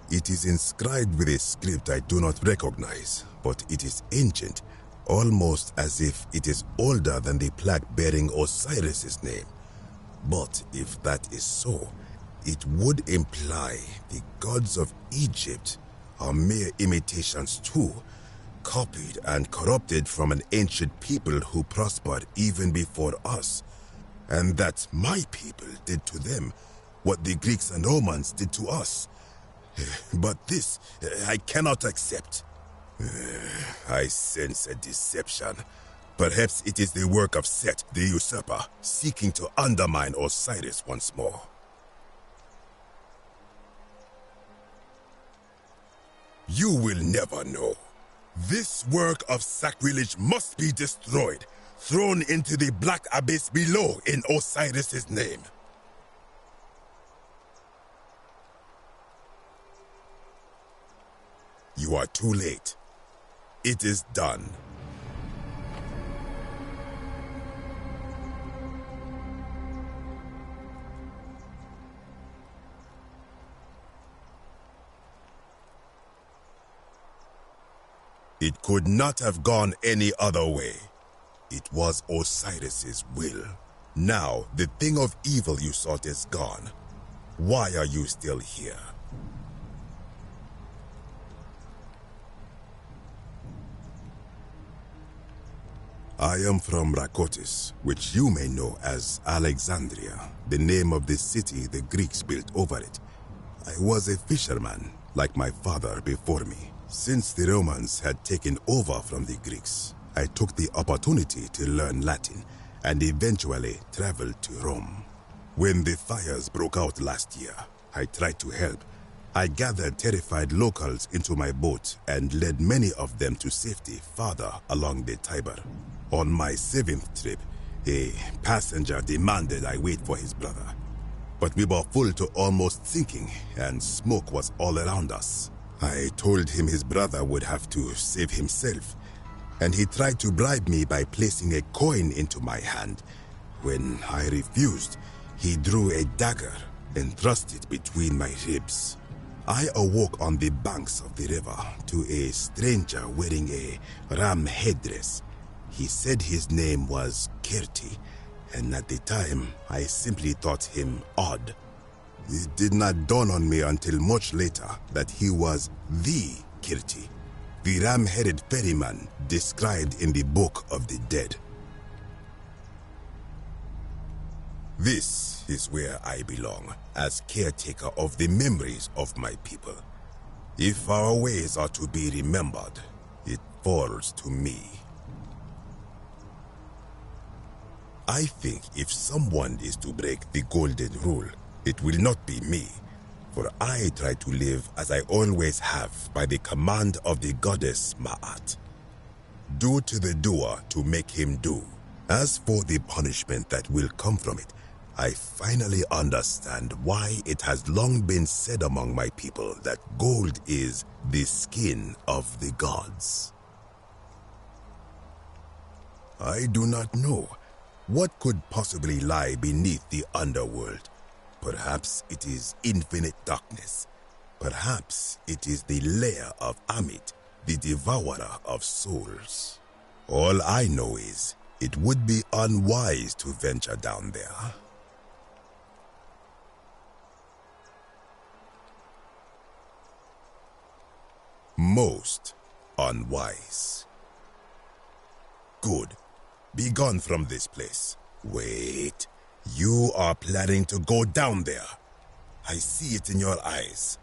It is inscribed with a script I do not recognize, but it is ancient, almost as if it is older than the plaque bearing Osiris's name. But if that is so, it would imply the gods of Egypt are mere imitations too, copied and corrupted from an ancient people who prospered even before us, and that my people did to them what the Greeks and Romans did to us. But this, I cannot accept. I sense a deception. Perhaps it is the work of Set, the usurper, seeking to undermine Osiris once more. You will never know. This work of sacrilege must be destroyed, thrown into the black abyss below in Osiris's name. You are too late. It is done. It could not have gone any other way. It was Osiris's will. Now, the thing of evil you sought is gone. Why are you still here? I am from Rakotis, which you may know as Alexandria, the name of the city the Greeks built over it. I was a fisherman, like my father before me. Since the Romans had taken over from the Greeks, I took the opportunity to learn Latin and eventually traveled to Rome. When the fires broke out last year, I tried to help. I gathered terrified locals into my boat and led many of them to safety farther along the Tiber. On my 7th trip, a passenger demanded I wait for his brother. But we were full to almost sinking, and smoke was all around us. I told him his brother would have to save himself, and he tried to bribe me by placing a coin into my hand. When I refused, he drew a dagger and thrust it between my ribs. I awoke on the banks of the river to a stranger wearing a ram headdress. He said his name was Kirti, and at the time, I simply thought him odd. It did not dawn on me until much later that he was the Kirti, the ram-headed ferryman described in the Book of the Dead. This is where I belong, as caretaker of the memories of my people. If our ways are to be remembered, it falls to me. I think if someone is to break the golden rule, it will not be me, for I try to live as I always have by the command of the goddess Ma'at. Do to the doer to make him do. As for the punishment that will come from it, I finally understand why it has long been said among my people that gold is the skin of the gods. I do not know. What could possibly lie beneath the underworld? Perhaps it is infinite darkness. Perhaps it is the lair of Amit, the devourer of souls. All I know is, it would be unwise to venture down there. Most unwise. Good. Be gone from this place. Wait. You are planning to go down there. I see it in your eyes.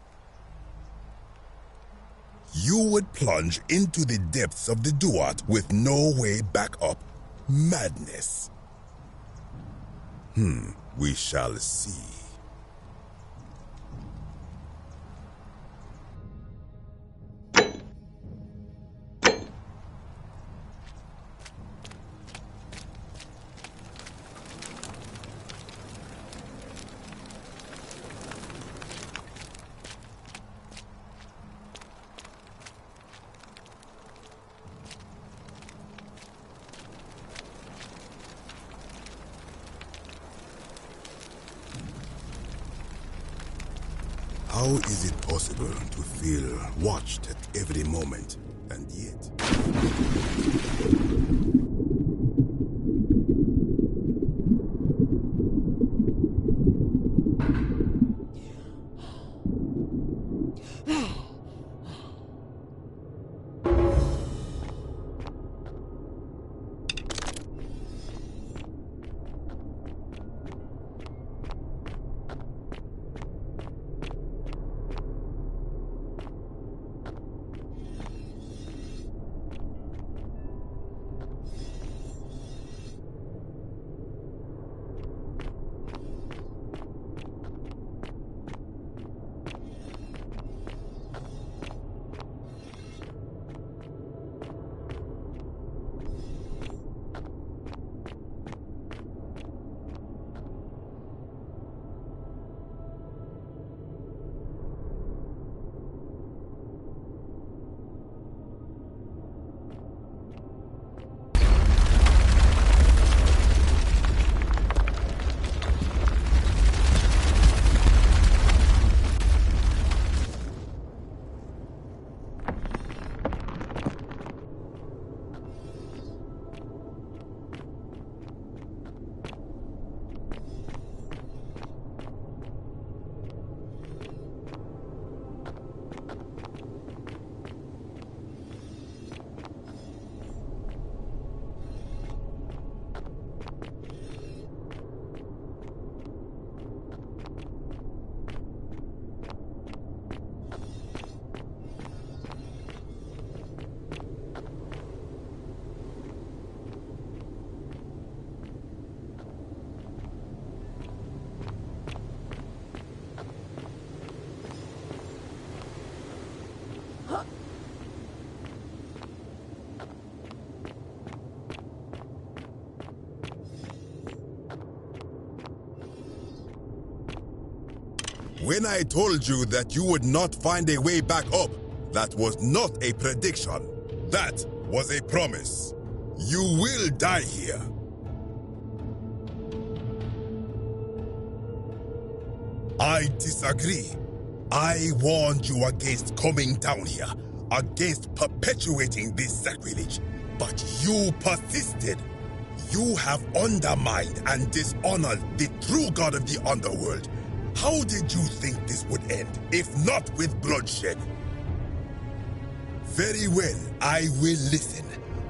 You would plunge into the depths of the Duat with no way back up. Madness. We shall see. How is it possible to feel watched at every moment, and yet... When I told you that you would not find a way back up, that was not a prediction. That was a promise. You will die here. I disagree. I warned you against coming down here, against perpetuating this sacrilege, but you persisted. You have undermined and dishonored the true god of the underworld. How did you think this would end, if not with bloodshed? Very well, I will listen.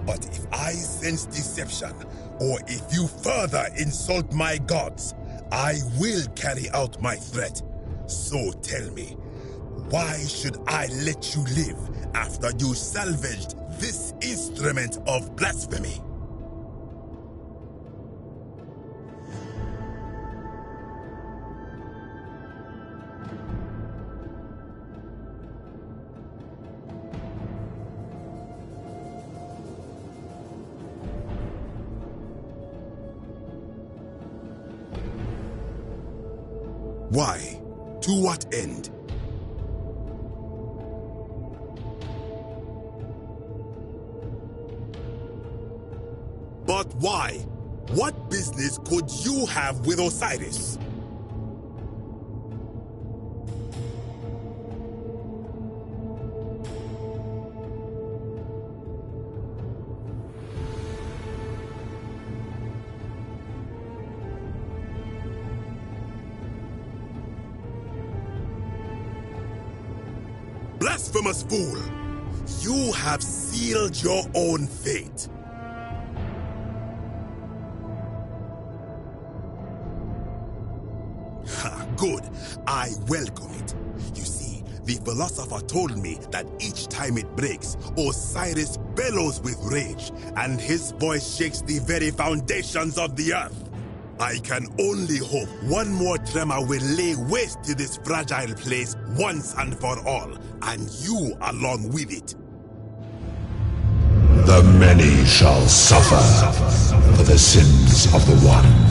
But if I sense deception, or if you further insult my gods, I will carry out my threat. So tell me, why should I let you live after you salvaged this instrument of blasphemy? Why? To what end? But why? What business could you have with Osiris? Blasphemous fool! You have sealed your own fate. Ha, good. I welcome it. You see, the philosopher told me that each time it breaks, Osiris bellows with rage, and his voice shakes the very foundations of the earth. I can only hope one more tremor will lay waste to this fragile place once and for all, and you along with it. The many shall suffer for the sins of the one.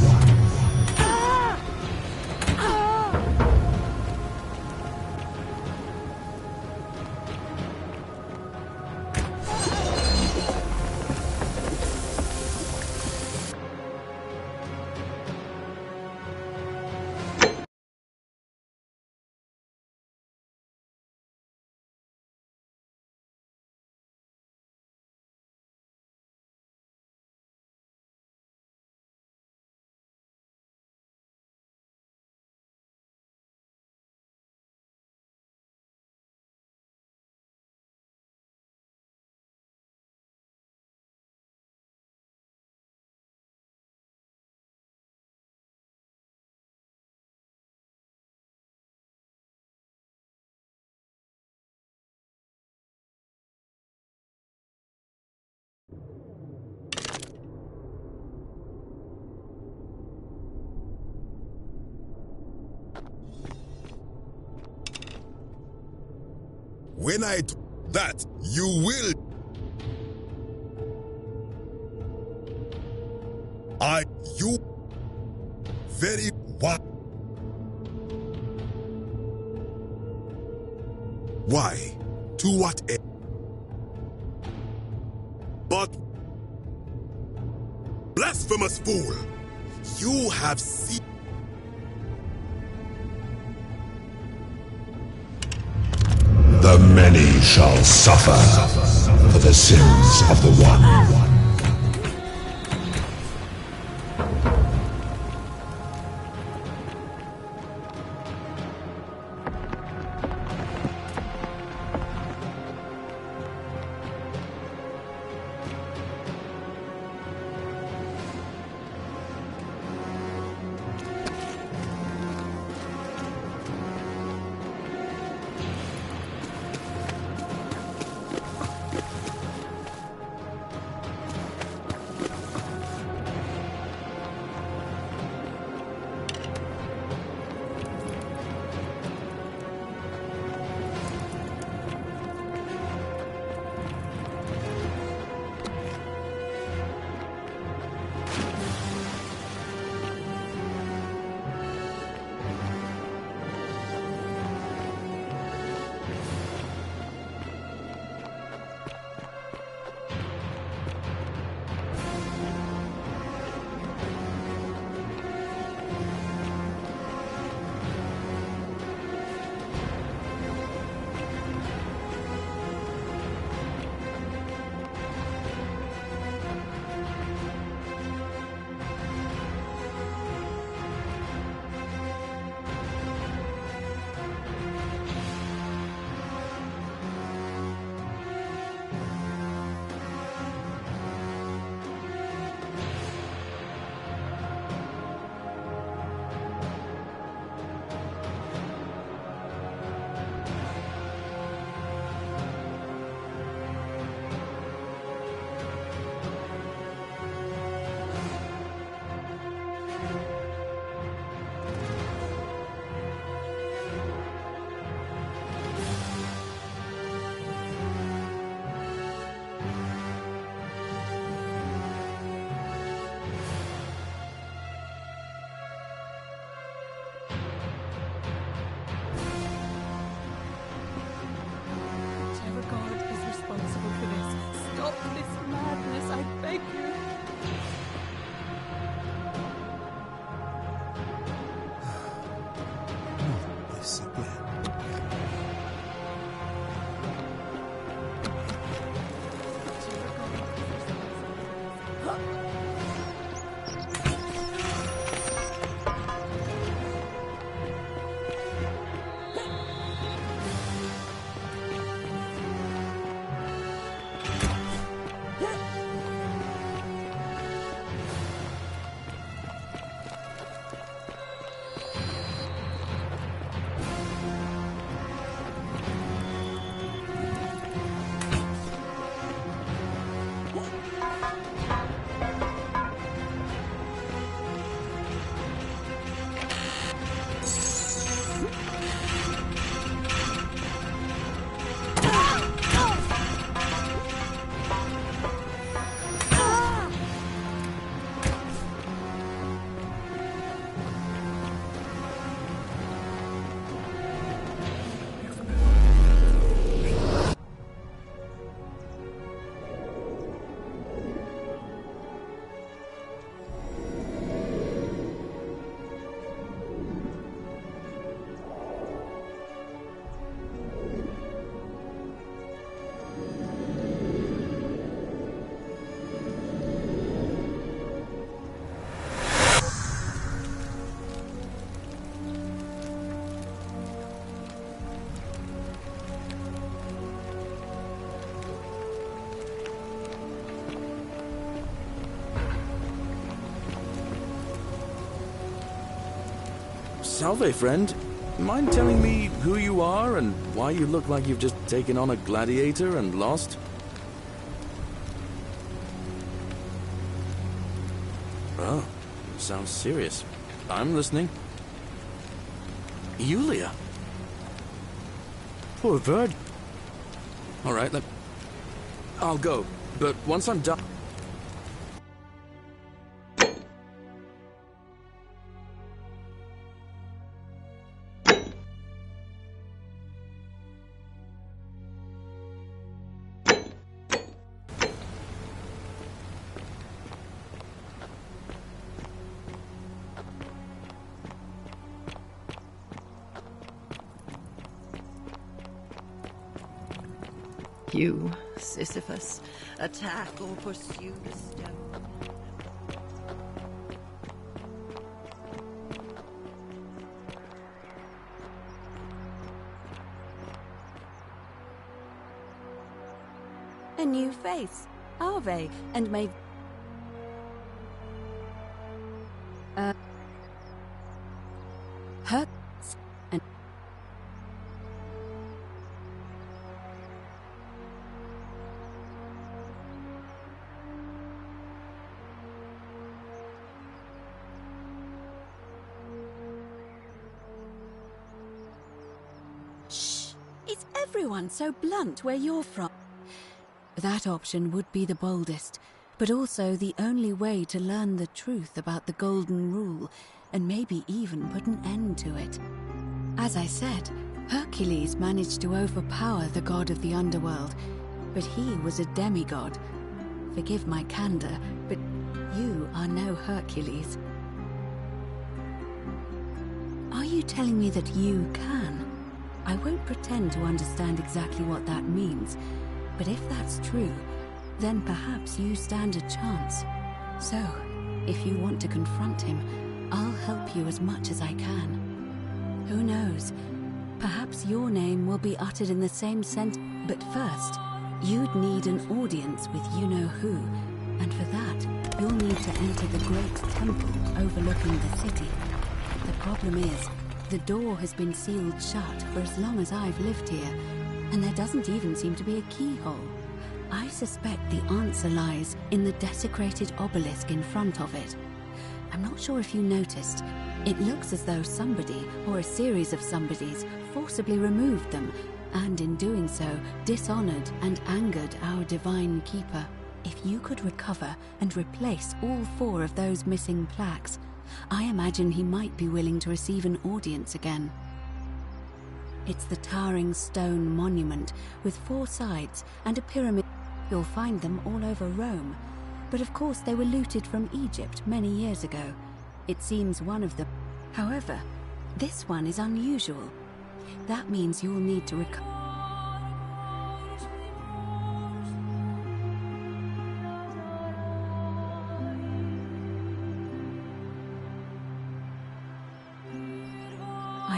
When I do that, you will. You very what? Why? To what end? But blasphemous fool, you have seen. The many shall suffer for the sins of the one. Salve, friend. Mind telling me who you are and why you look like you've just taken on a gladiator and lost? Oh, sounds serious. I'm listening. Yulia? Poor virgin. All right, I'll go, but once I'm done... You, Sisyphus, attack or pursue the stone. A new face, Ave, and may... Hurts and... Shh! Is everyone so blunt where you're from? That option would be the boldest, but also the only way to learn the truth about the Golden Rule, and maybe even put an end to it. As I said, Hercules managed to overpower the god of the underworld, but he was a demigod. Forgive my candor, but you are no Hercules. Are you telling me that you can? I won't pretend to understand exactly what that means, but if that's true, then perhaps you stand a chance. So, if you want to confront him, I'll help you as much as I can. Who knows? Perhaps your name will be uttered in the same sentence. But first, you'd need an audience with you-know-who, and for that, you'll need to enter the great temple overlooking the city. The problem is, the door has been sealed shut for as long as I've lived here, and there doesn't even seem to be a keyhole. I suspect the answer lies in the desecrated obelisk in front of it. I'm not sure if you noticed. It looks as though somebody, or a series of somebodies, forcibly removed them, and in doing so, dishonored and angered our divine keeper. If you could recover and replace all 4 of those missing plaques, I imagine he might be willing to receive an audience again. It's the towering stone monument with 4 sides and a pyramid. You'll find them all over Rome, but of course they were looted from Egypt many years ago. It seems one of them. However, this one is unusual. That means you'll need to recover.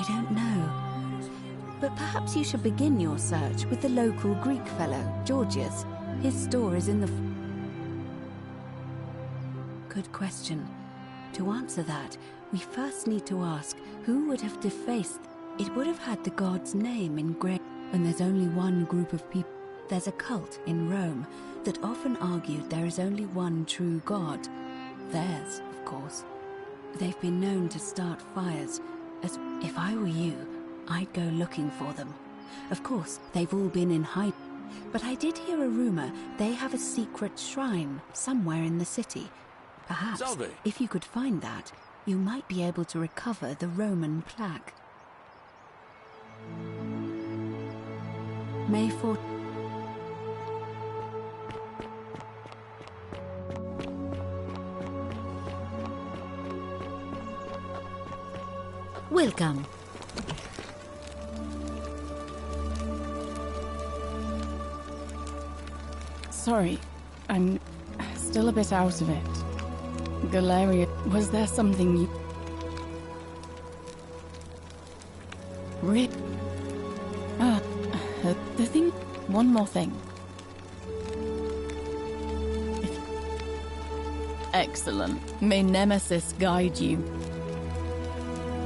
don't know. But perhaps you should begin your search with the local Greek fellow, Georgius. His store is in the... Good question. To answer that, we first need to ask who would have defaced... It would have had the god's name engraved, and there's only one group of people. There's a cult in Rome that often argued there is only one true god. Theirs, of course. They've been known to start fires. As if I were you, I'd go looking for them. Of course, they've all been in hiding. But I did hear a rumor they have a secret shrine somewhere in the city. Perhaps, Salve. if you could find that, you might be able to recover the Roman plaque. May 4th. Welcome. Sorry, I'm still a bit out of it. Galeria, was there something you... Rip. The thing... One more thing. Excellent. May Nemesis guide you.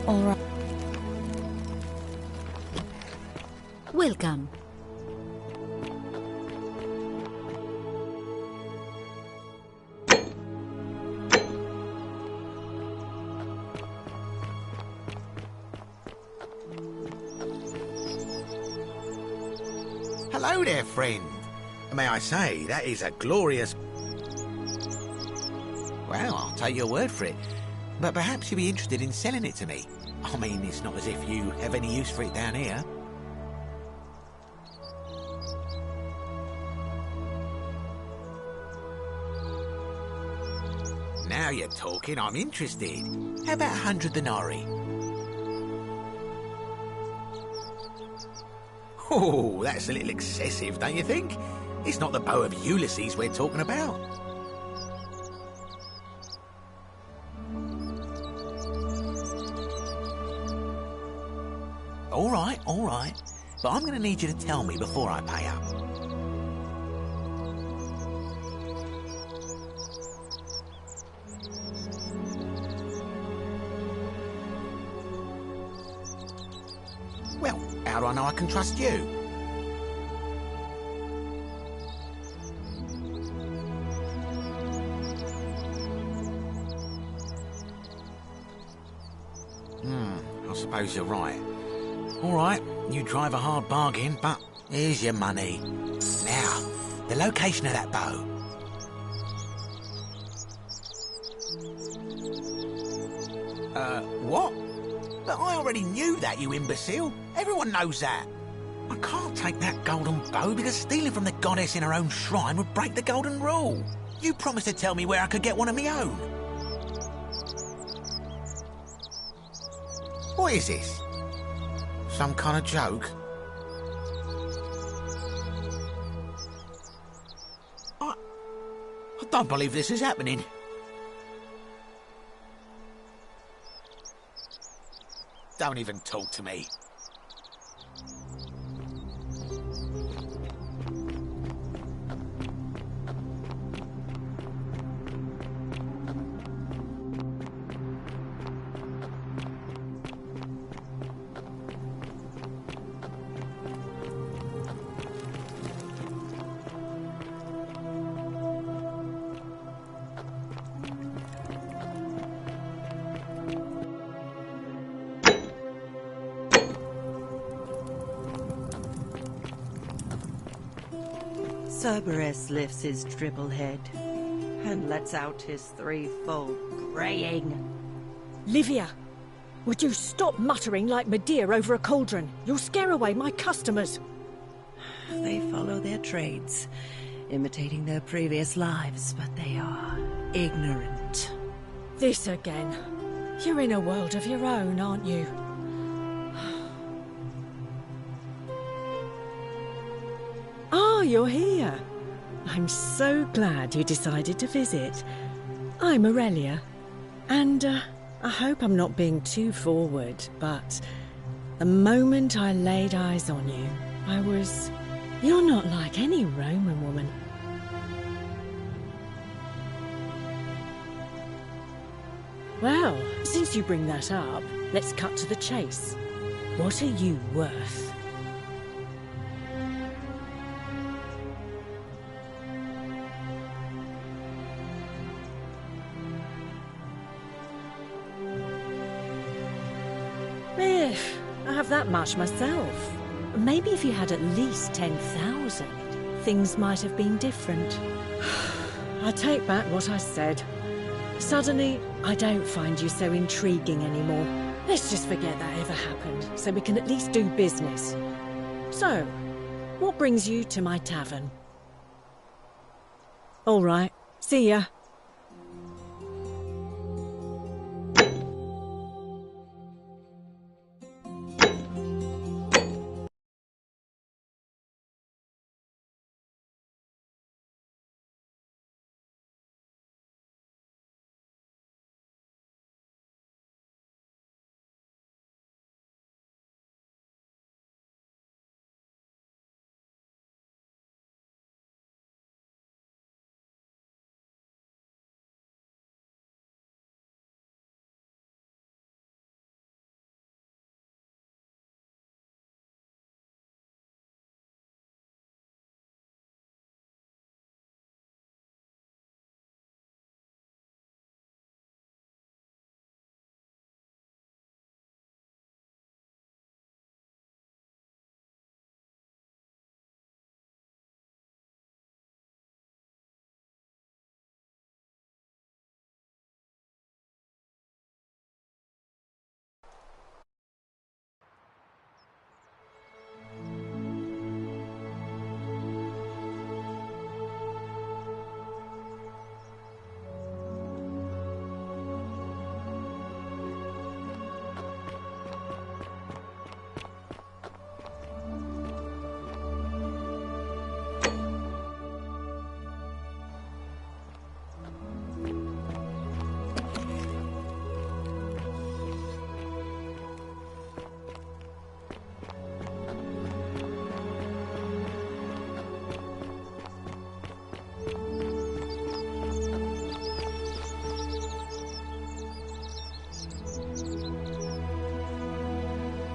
All right. Welcome. Hello there, friend. May I say, that is a glorious... Well, I'll take your word for it. But perhaps you'd be interested in selling it to me. I mean, it's not as if you have any use for it down here. Now you're talking, I'm interested. How about 100 denarii? Oh, that's a little excessive, don't you think? It's not the bow of Ulysses we're talking about. All right. But I'm going to need you to tell me before I pay up. Well, how do I know I can trust you? I suppose you're right. All right, you drive a hard bargain, but here's your money. Now, the location of that bow. What? But I already knew that, you imbecile. Everyone knows that. I can't take that golden bow because stealing from the goddess in her own shrine would break the golden rule. You promised to tell me where I could get one of my own. What is this? Some kind of joke? I don't believe this is happening. Don't even talk to me. Cerberus lifts his triple head and lets out his threefold braying. Livia, would you stop muttering like Medea over a cauldron? You'll scare away my customers. They follow their trades, imitating their previous lives, but they are ignorant. This again. You're in a world of your own, aren't you? Oh, you're here. I'm so glad you decided to visit. I'm Aurelia, and I hope I'm not being too forward, but The moment I laid eyes on you, I was... You're not like any Roman woman. Well, since you bring that up, let's cut to the chase. What are you worth? I have that much myself. Maybe if you had at least 10,000, things might have been different. I take back what I said. Suddenly, I don't find you so intriguing anymore. Let's just forget that ever happened, so we can at least do business. So, what brings you to my tavern? All right, see ya.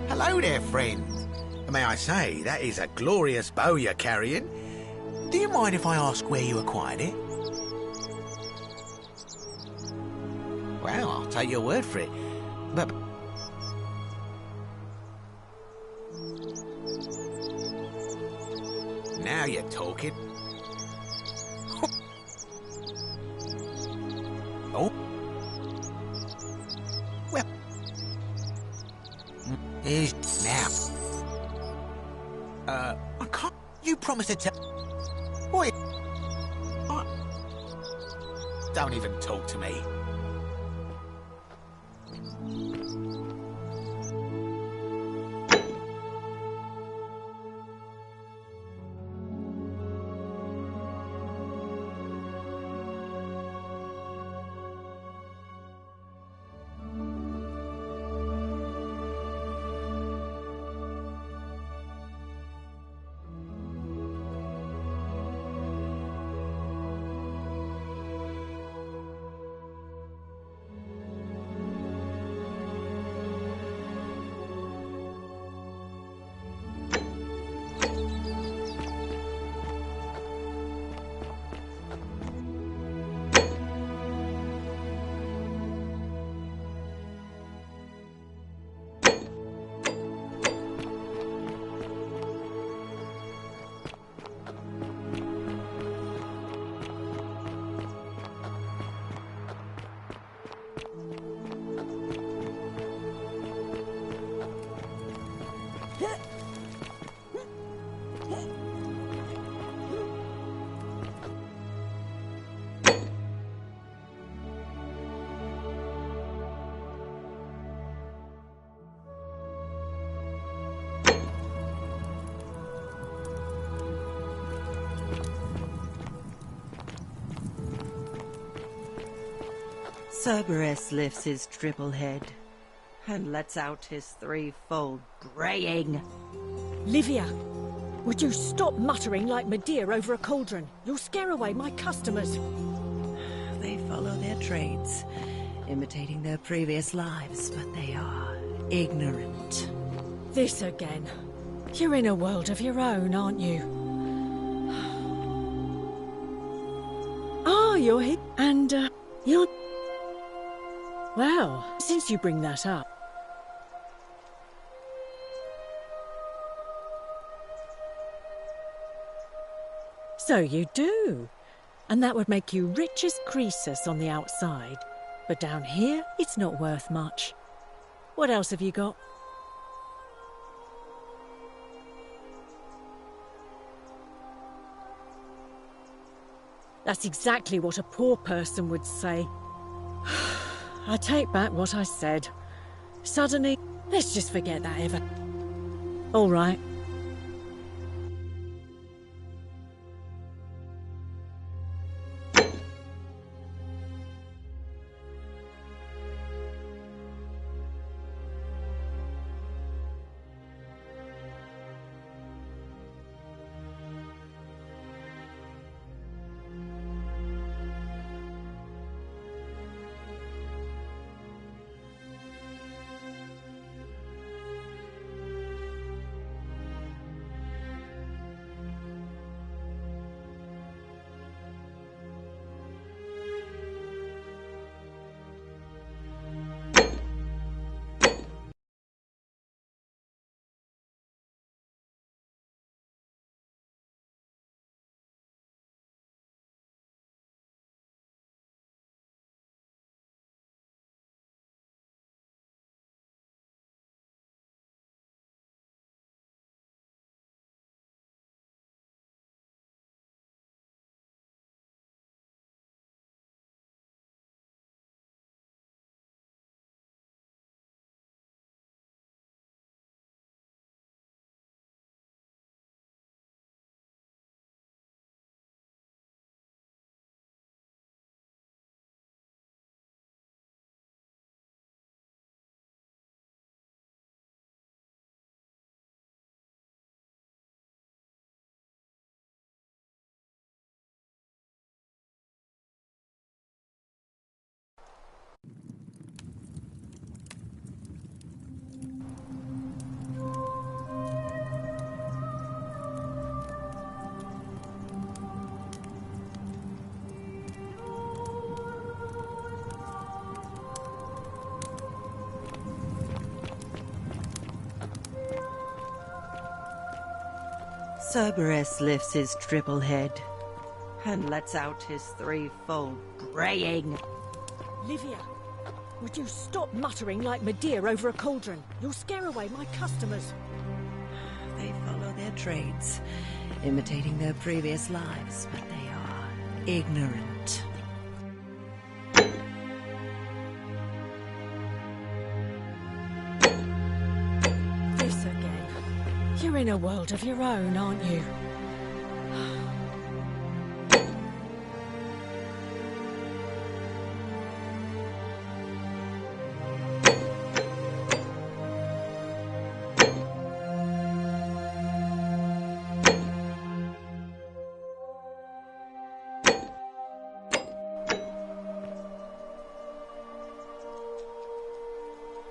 Hello there, friend. May I say, that is a glorious bow you're carrying. Do you mind if I ask where you acquired it? Well, I'll take your word for it. But... now you're talking. Oh. Well... here's now. I can't... you promised to tell... Wait. Don't even talk to me. Cerberus lifts his triple head. and lets out his threefold braying. Livia, would you stop muttering like Medea over a cauldron? You'll scare away my customers. They follow their trades, imitating their previous lives, but they are ignorant. This again. You're in a world of your own, aren't you? Oh, you're here, and, you're... Well, since you bring that up... So you do. And that would make you rich as Croesus on the outside. But down here, it's not worth much. What else have you got? That's exactly what a poor person would say. I take back what I said. Suddenly, let's just forget that ever. All right. Cerberus lifts his triple head and lets out his threefold braying. Livia, would you stop muttering like Medea over a cauldron? You'll scare away my customers. They follow their trades, imitating their previous lives, but they are ignorant. This again. You're in a world of your own, aren't you?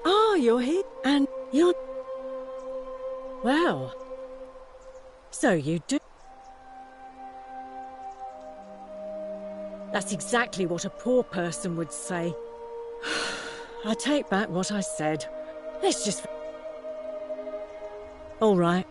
Oh, you're here, and you're... Well, so you do. That's exactly what a poor person would say. I take back what I said. Let's just... All right.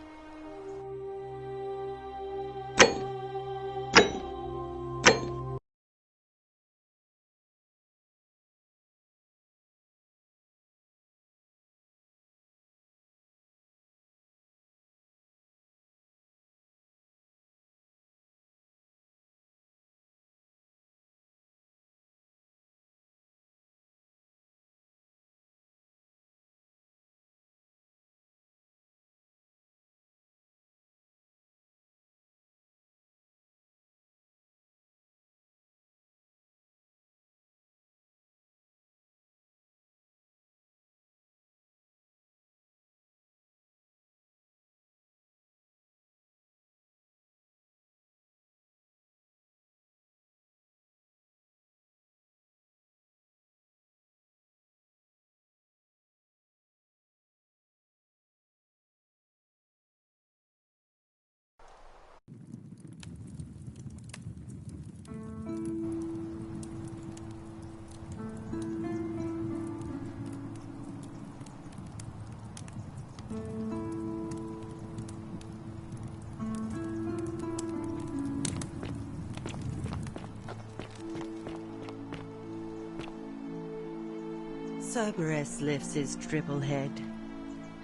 Cerberus lifts his triple head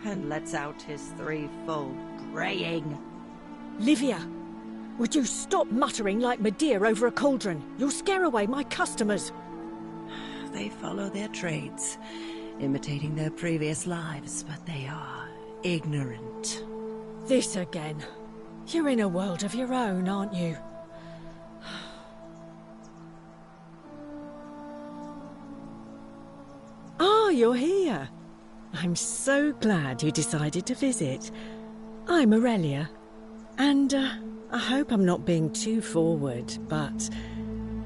and lets out his threefold braying. Livia, would you stop muttering like Medea over a cauldron? You'll scare away my customers. They follow their trades, imitating their previous lives, but they are ignorant. This again. You're in a world of your own, aren't you? Ah, you're here. I'm so glad you decided to visit. I'm Aurelia, and I hope I'm not being too forward, but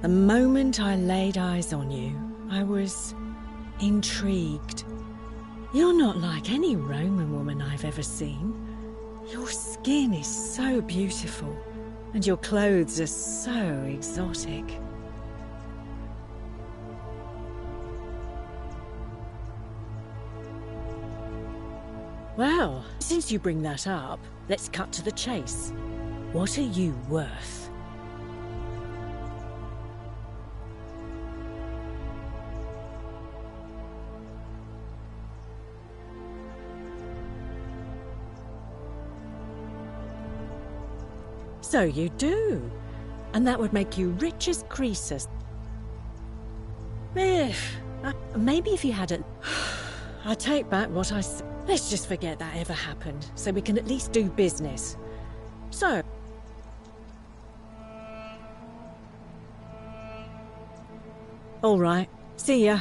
the moment I laid eyes on you, I was intrigued. You're not like any Roman woman I've ever seen. Your skin is so beautiful, and your clothes are so exotic. Well, since you bring that up, let's cut to the chase. What are you worth? So you do. And that would make you rich as Croesus. Maybe if you hadn't... I take back what I said. Let's just forget that ever happened, so we can at least do business. So... all right. See ya.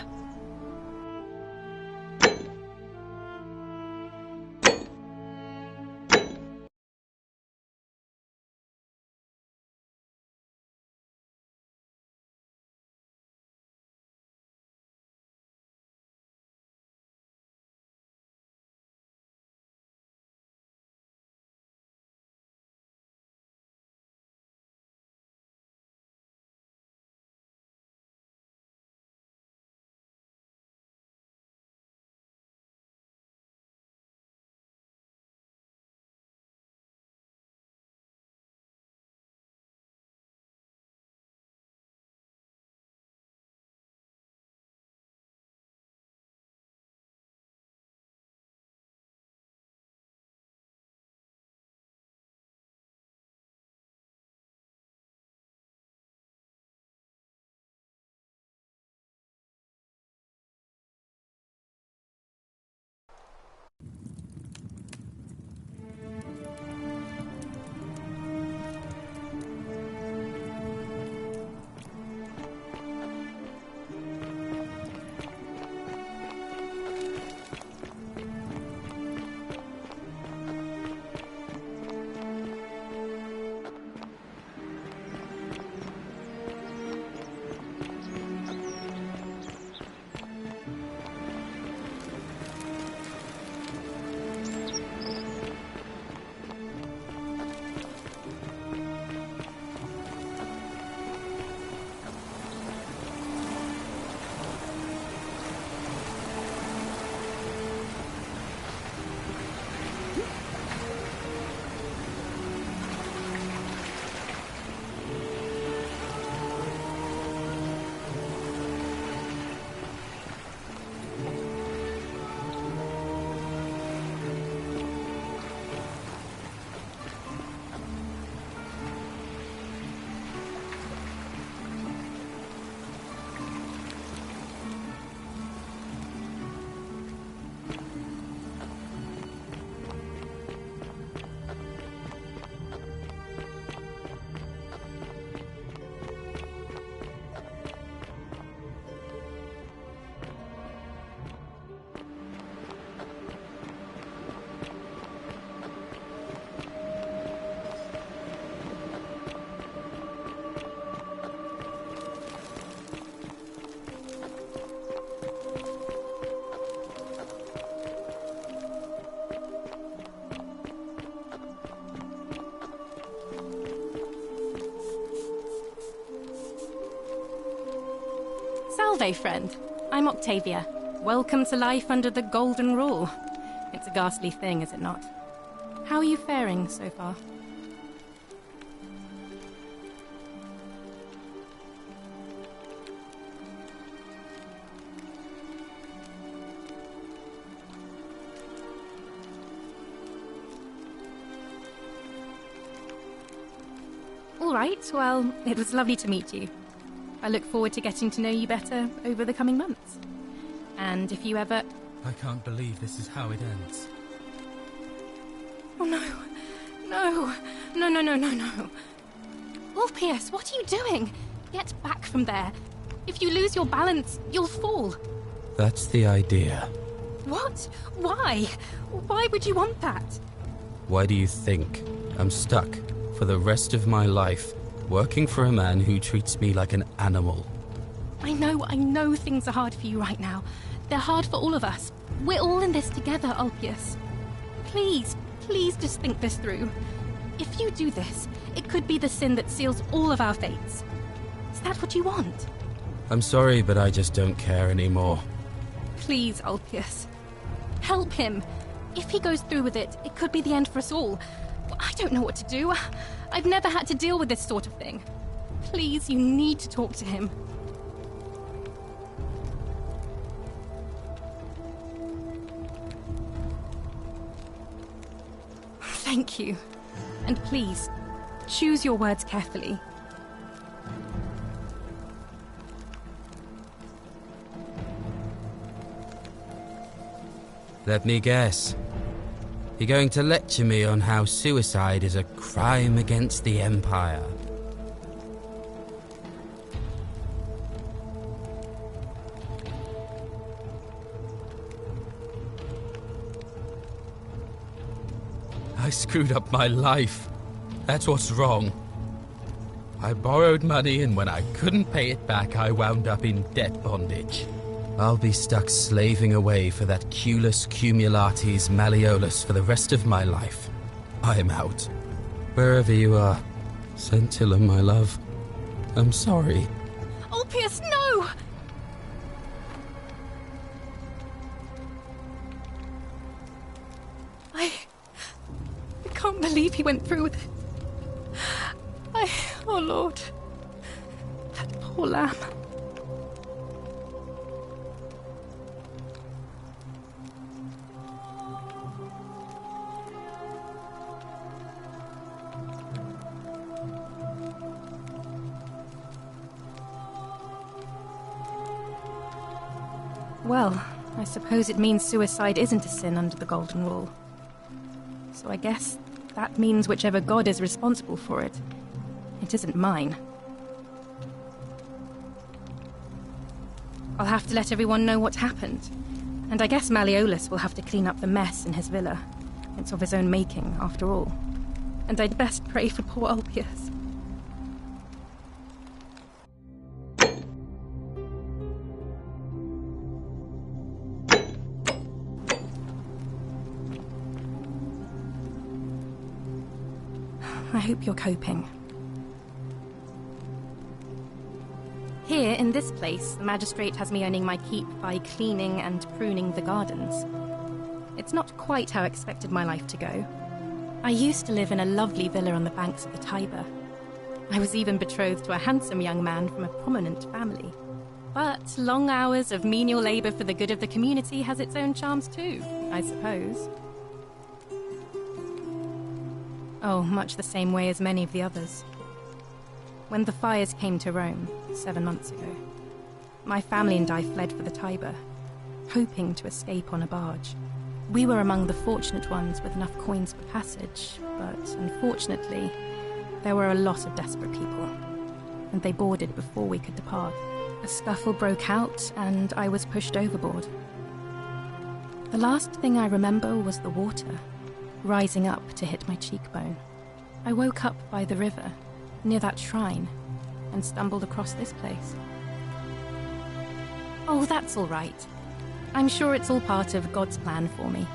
Salve, friend. I'm Octavia. Welcome to life under the Golden Rule. It's a ghastly thing, is it not? How are you faring so far? All right, well, it was lovely to meet you. I look forward to getting to know you better over the coming months. And if you ever... I can't believe this is how it ends. Oh, no. No. No, no, no, no, no. Ulpius, what are you doing? Get back from there. If you lose your balance, you'll fall. That's the idea. What? Why? Why would you want that? Why do you think I'm stuck for the rest of my life working for a man who treats me like an animal? I know things are hard for you right now. They're hard for all of us. We're all in this together, Ulpius. Please, please just think this through. If you do this, it could be the sin that seals all of our fates. Is that what you want? I'm sorry, but I just don't care anymore. Please, Ulpius. Help him. If he goes through with it, it could be the end for us all. I don't know what to do. I've never had to deal with this sort of thing. Please, you need to talk to him. Thank you. And please, choose your words carefully. Let me guess. You're going to lecture me on how suicide is a crime against the Empire. I screwed up my life. That's what's wrong. I borrowed money, and when I couldn't pay it back, I wound up in debt bondage. I'll be stuck slaving away for that Culus Cumulatis Malleolus for the rest of my life. I'm out. Wherever you are, Scintilla, my love, I'm sorry. Ulpius, no! I can't believe he went through with it. Oh Lord, that poor lamb. Well, I suppose it means suicide isn't a sin under the Golden Rule. So I guess that means whichever god is responsible for it, it isn't mine. I'll have to let everyone know what happened. And I guess Malleolus will have to clean up the mess in his villa. It's of his own making, after all. And I'd best pray for poor Ulpius. I hope you're coping. Here, in this place, the magistrate has me earning my keep by cleaning and pruning the gardens. It's not quite how I expected my life to go. I used to live in a lovely villa on the banks of the Tiber. I was even betrothed to a handsome young man from a prominent family. But long hours of menial labour for the good of the community has its own charms too, I suppose. Oh, much the same way as many of the others. When the fires came to Rome 7 months ago, my family and I fled for the Tiber, hoping to escape on a barge. We were among the fortunate ones with enough coins for passage, but unfortunately, there were a lot of desperate people, and they boarded before we could depart. A scuffle broke out, and I was pushed overboard. The last thing I remember was the water, rising up to hit my cheekbone. I woke up by the river, near that shrine, and stumbled across this place. Oh, that's all right. I'm sure it's all part of God's plan for me.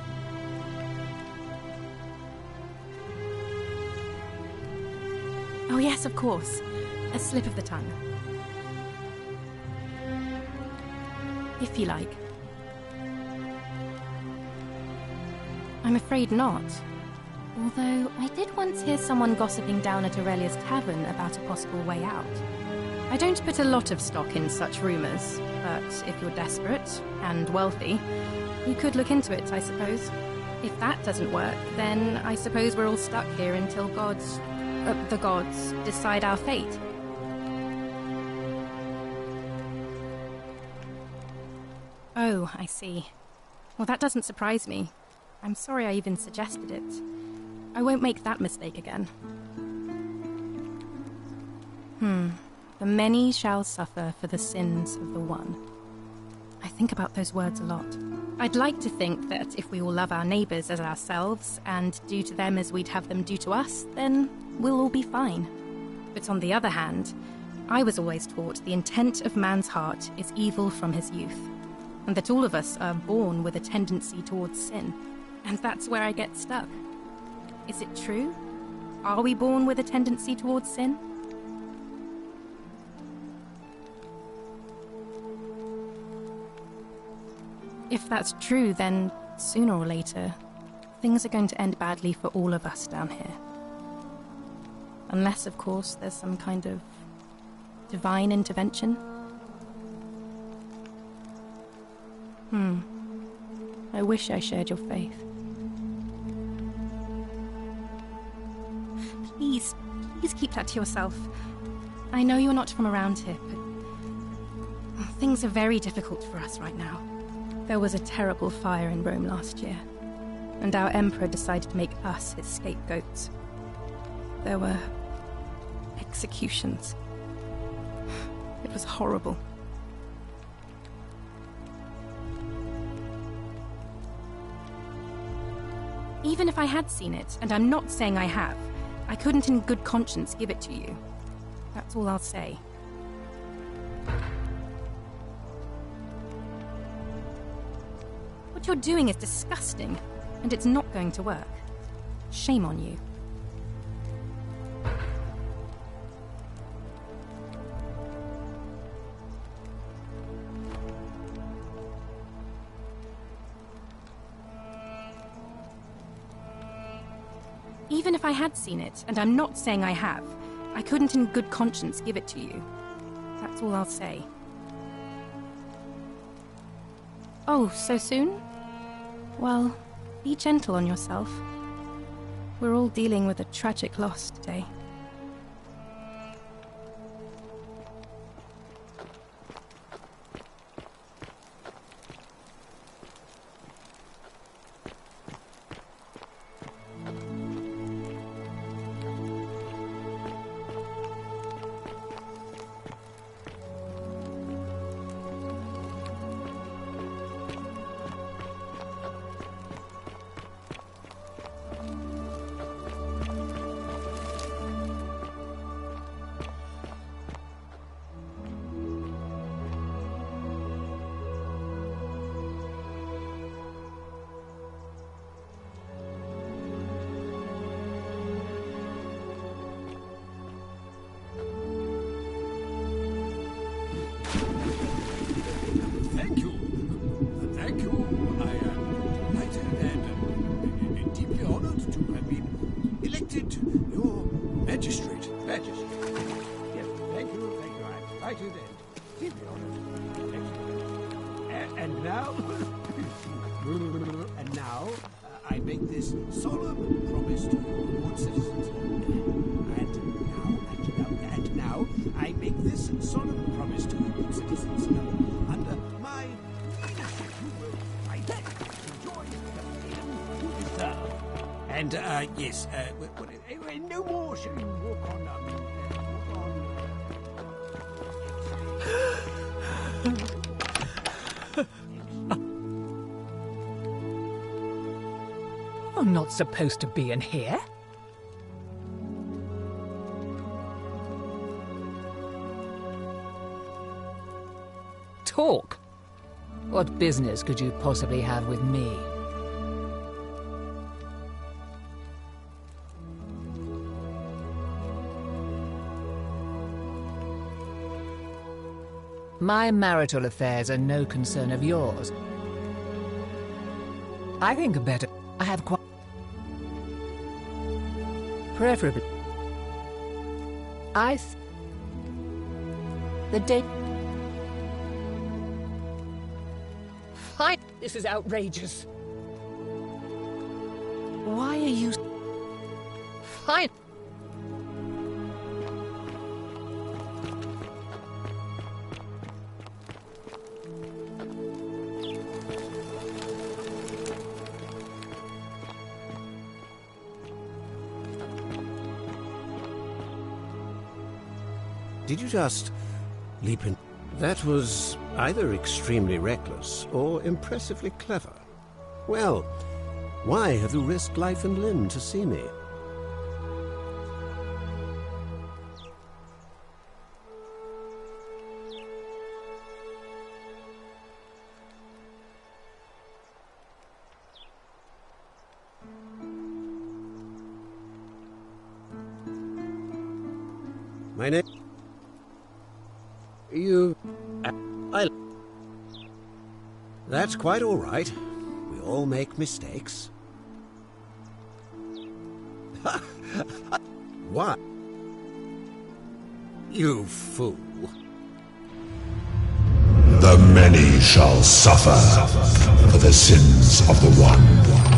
Oh yes, of course. A slip of the tongue. If you like. I'm afraid not. Although, I did once hear someone gossiping down at Aurelia's tavern about a possible way out. I don't put a lot of stock in such rumours, but if you're desperate and wealthy, you could look into it, I suppose. If that doesn't work, then I suppose we're all stuck here until God The gods decide our fate. Oh, I see. Well, that doesn't surprise me. I'm sorry I even suggested it. I won't make that mistake again. The many shall suffer for the sins of the one. I think about those words a lot. I'd like to think that if we all love our neighbours as ourselves and do to them as we'd have them do to us, then we'll all be fine. But on the other hand, I was always taught the intent of man's heart is evil from his youth, and that all of us are born with a tendency towards sin. And that's where I get stuck. Is it true? Are we born with a tendency towards sin? If that's true, then sooner or later, things are going to end badly for all of us down here. Unless, of course, there's some kind of divine intervention. I wish I shared your faith. Please keep that to yourself. I know you're not from around here, but things are very difficult for us right now. There was a terrible fire in Rome last year, and our emperor decided to make us his scapegoats. There were executions. It was horrible. Even if I had seen it, and I'm not saying I have, I couldn't in good conscience give it to you. That's all I'll say. What you're doing is disgusting, and it's not going to work. Shame on you. Even if I had seen it, and I'm not saying I have, I couldn't in good conscience give it to you. That's all I'll say. Oh, so soon? Well, be gentle on yourself. We're all dealing with a tragic loss today. I make this solemn promise to you, good citizens. And now, I make this solemn promise to you, good citizens. Under my leadership, you will, I beg, enjoy the freedom you deserve. And, yes, no more shall you walk on, I'm not supposed to be in here. Talk. What business could you possibly have with me? My marital affairs are no concern of yours. I think better. I have quite... Preferably. The date... Fine. This is outrageous. Why are you... Fine. Did you just leap in? That was either extremely reckless or impressively clever. Well, why have you risked life and limb to see me? My name... That's quite all right. We all make mistakes. What? You fool. The many shall suffer for the sins of the one.